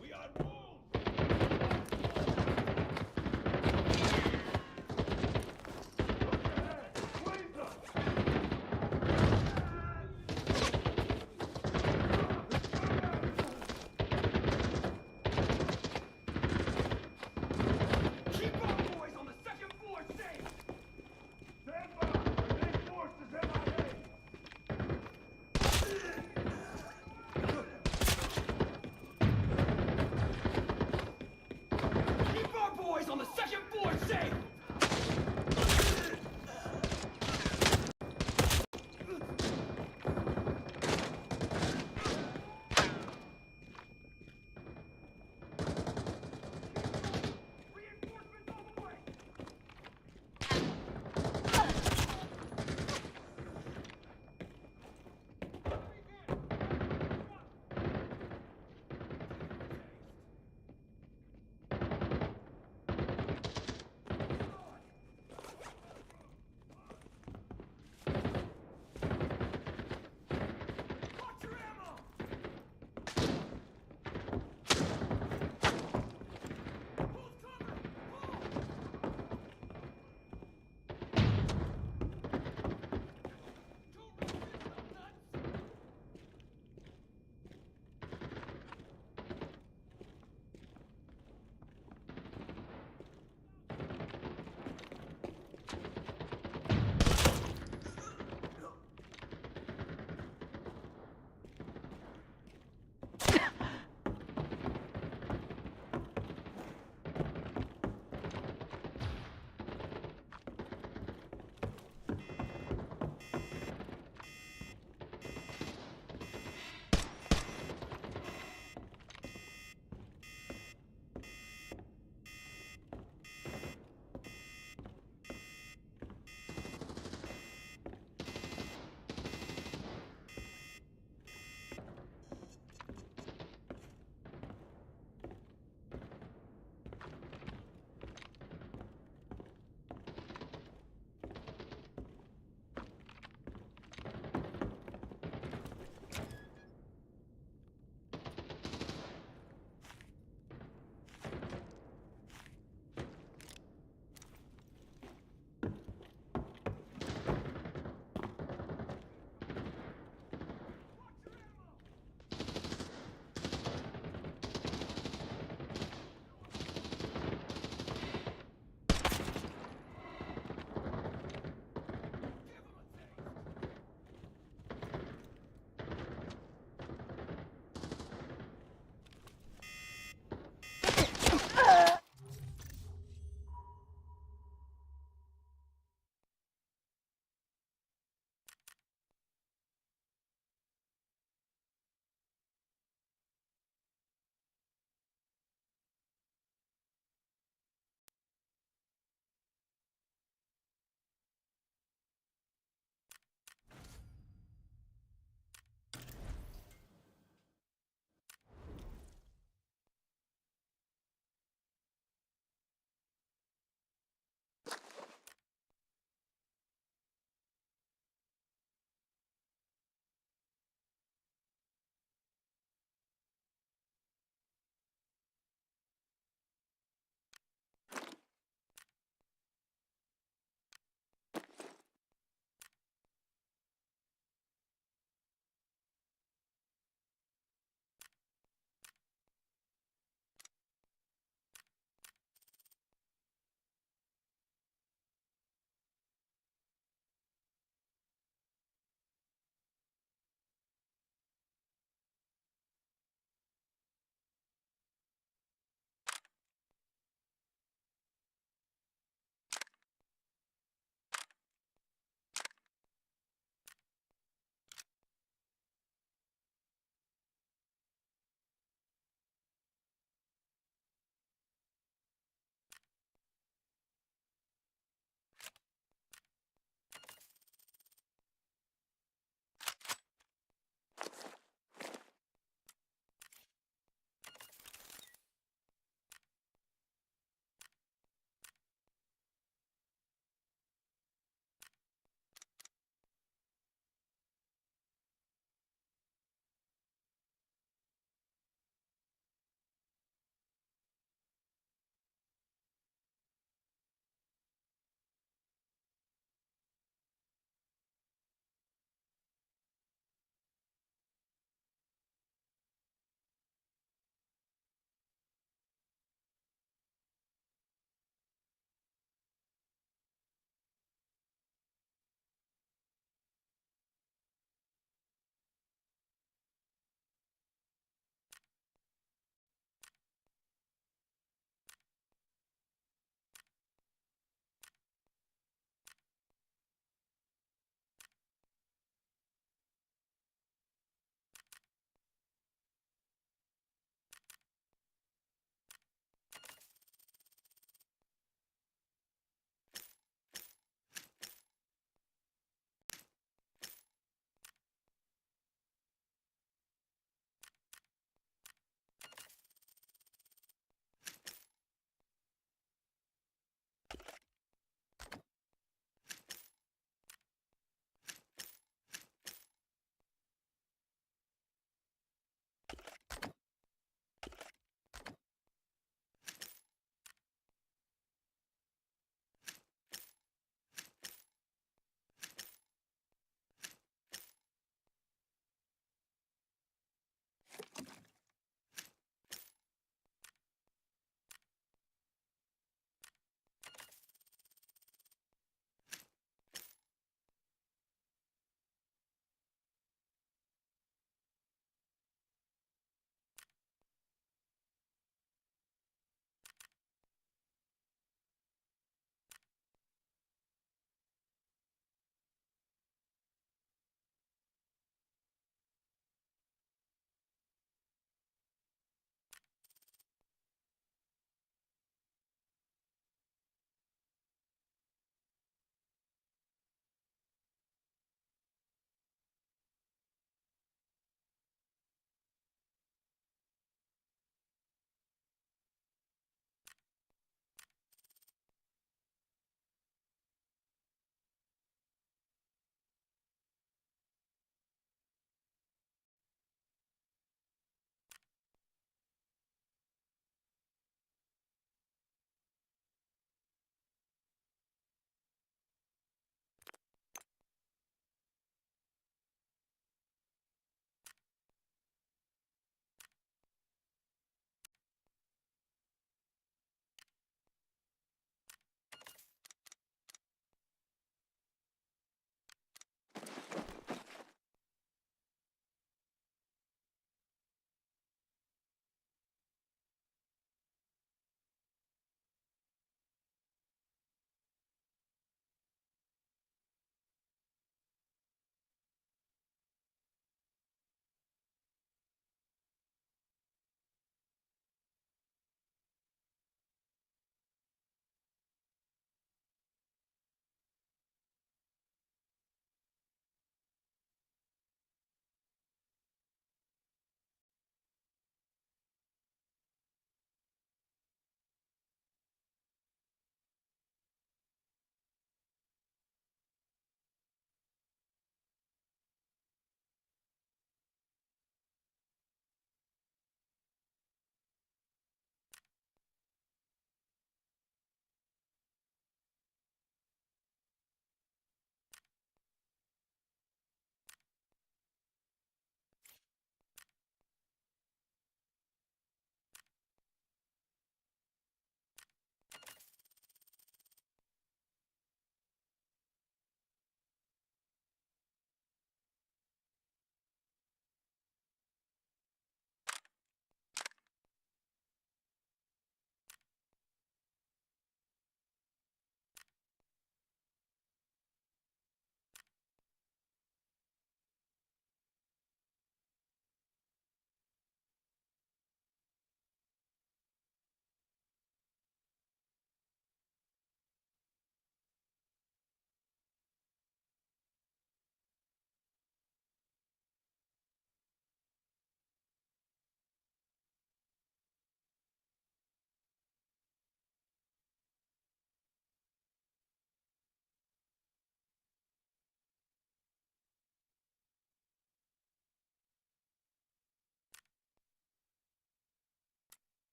We are wolves!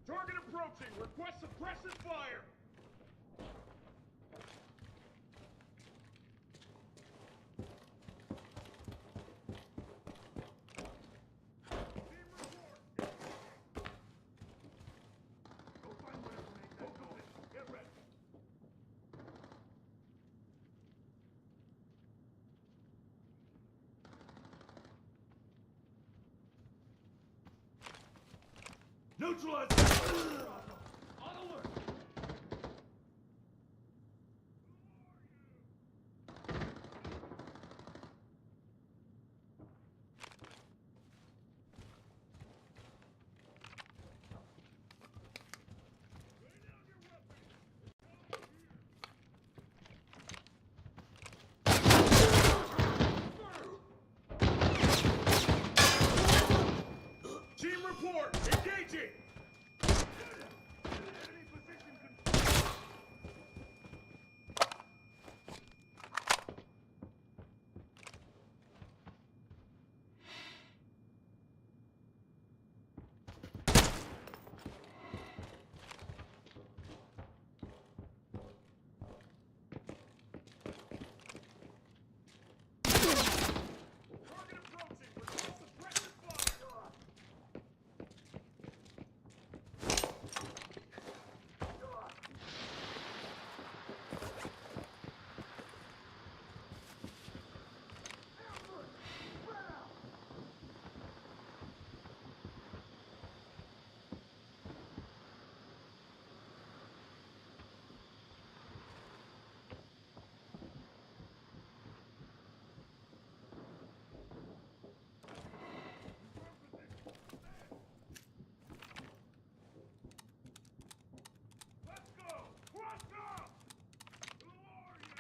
Target approaching. Request suppressive fire. Team report. Go find whatever made that noise. Get ready. Neutralize! On alert! Team report! Engaging! Enemy position confirmed. Target approaching! Request suppressive fire! Let's go! Cross off! Who are you?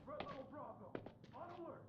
Red level Bravo, on alert.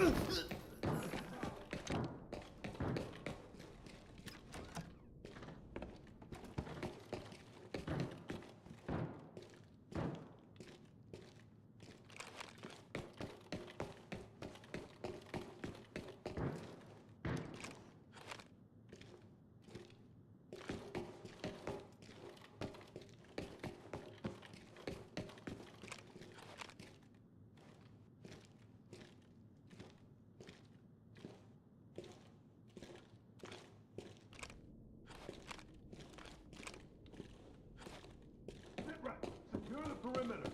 Sit right. Secure the perimeter.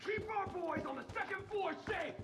Keep our boys on the second floor safe!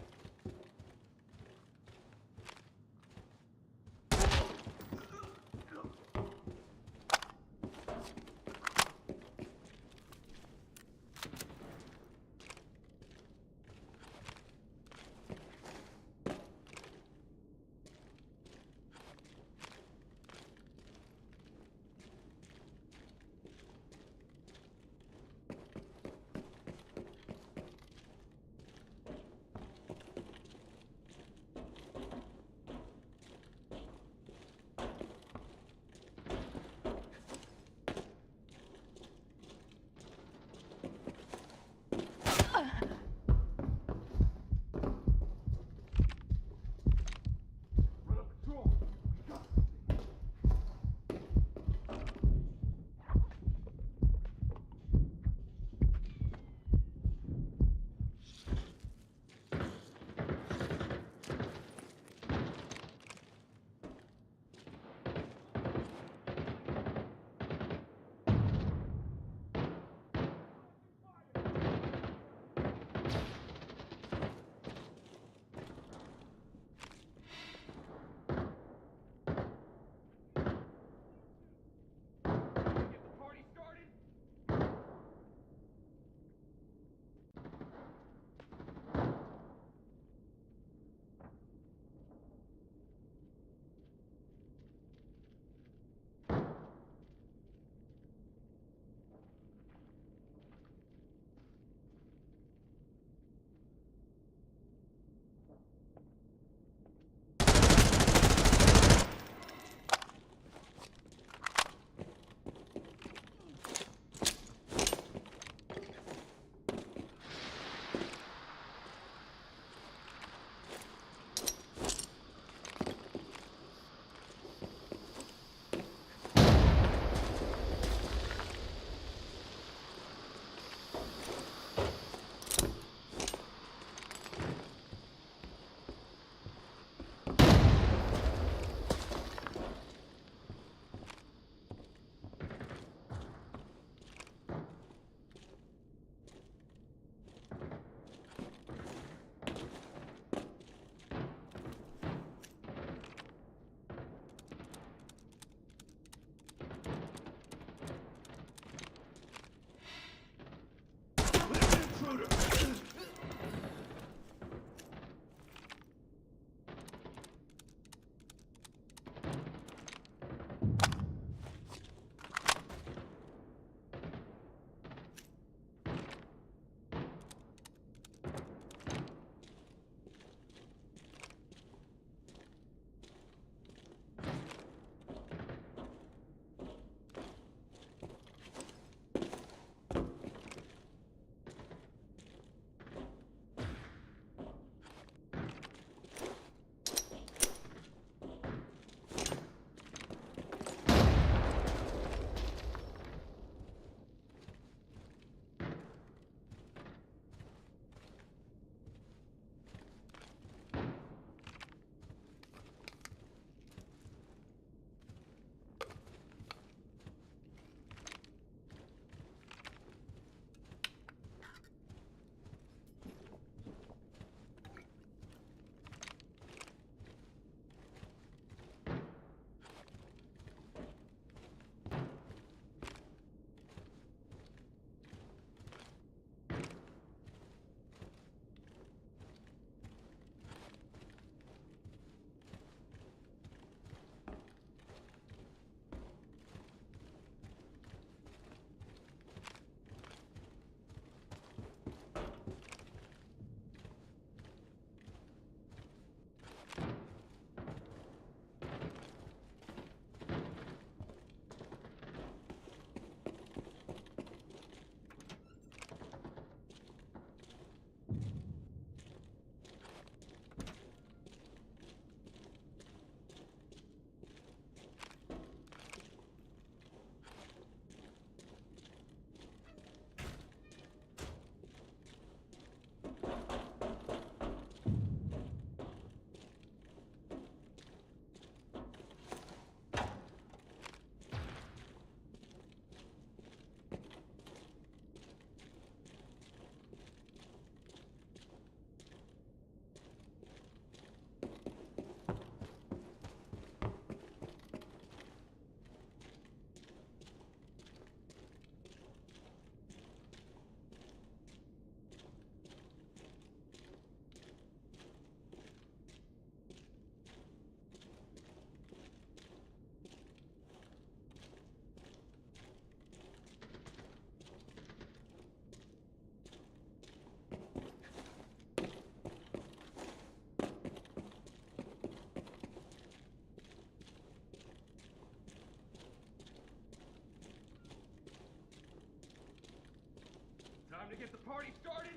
Time to get the party started.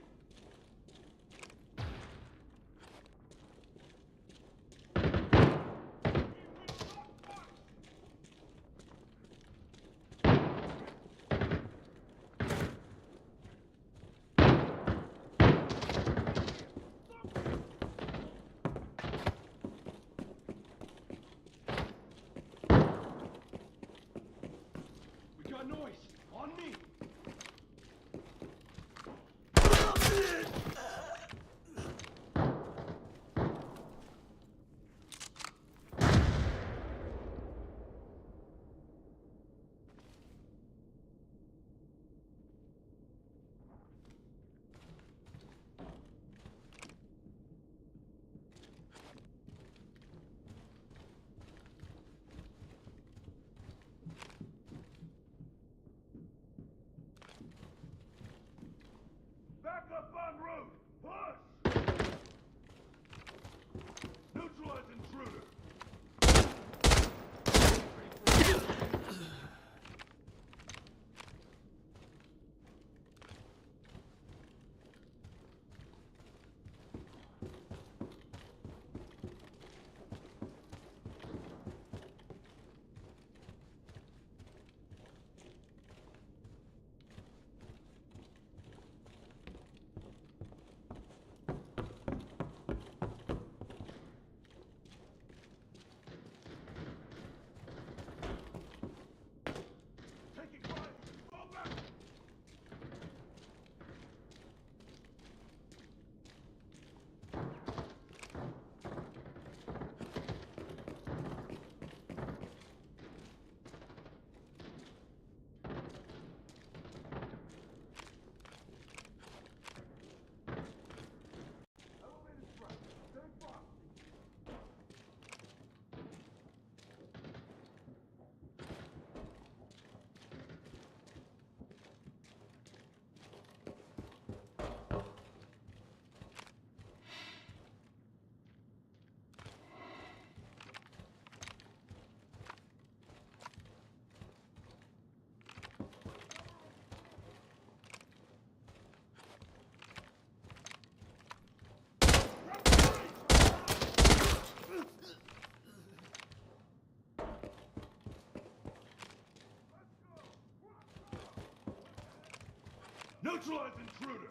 We got noise. On me. Back up on route! Push! Neutralize intruder! Taking fire! Fall back! Elevated strike. Stay front. Neutralize intruder!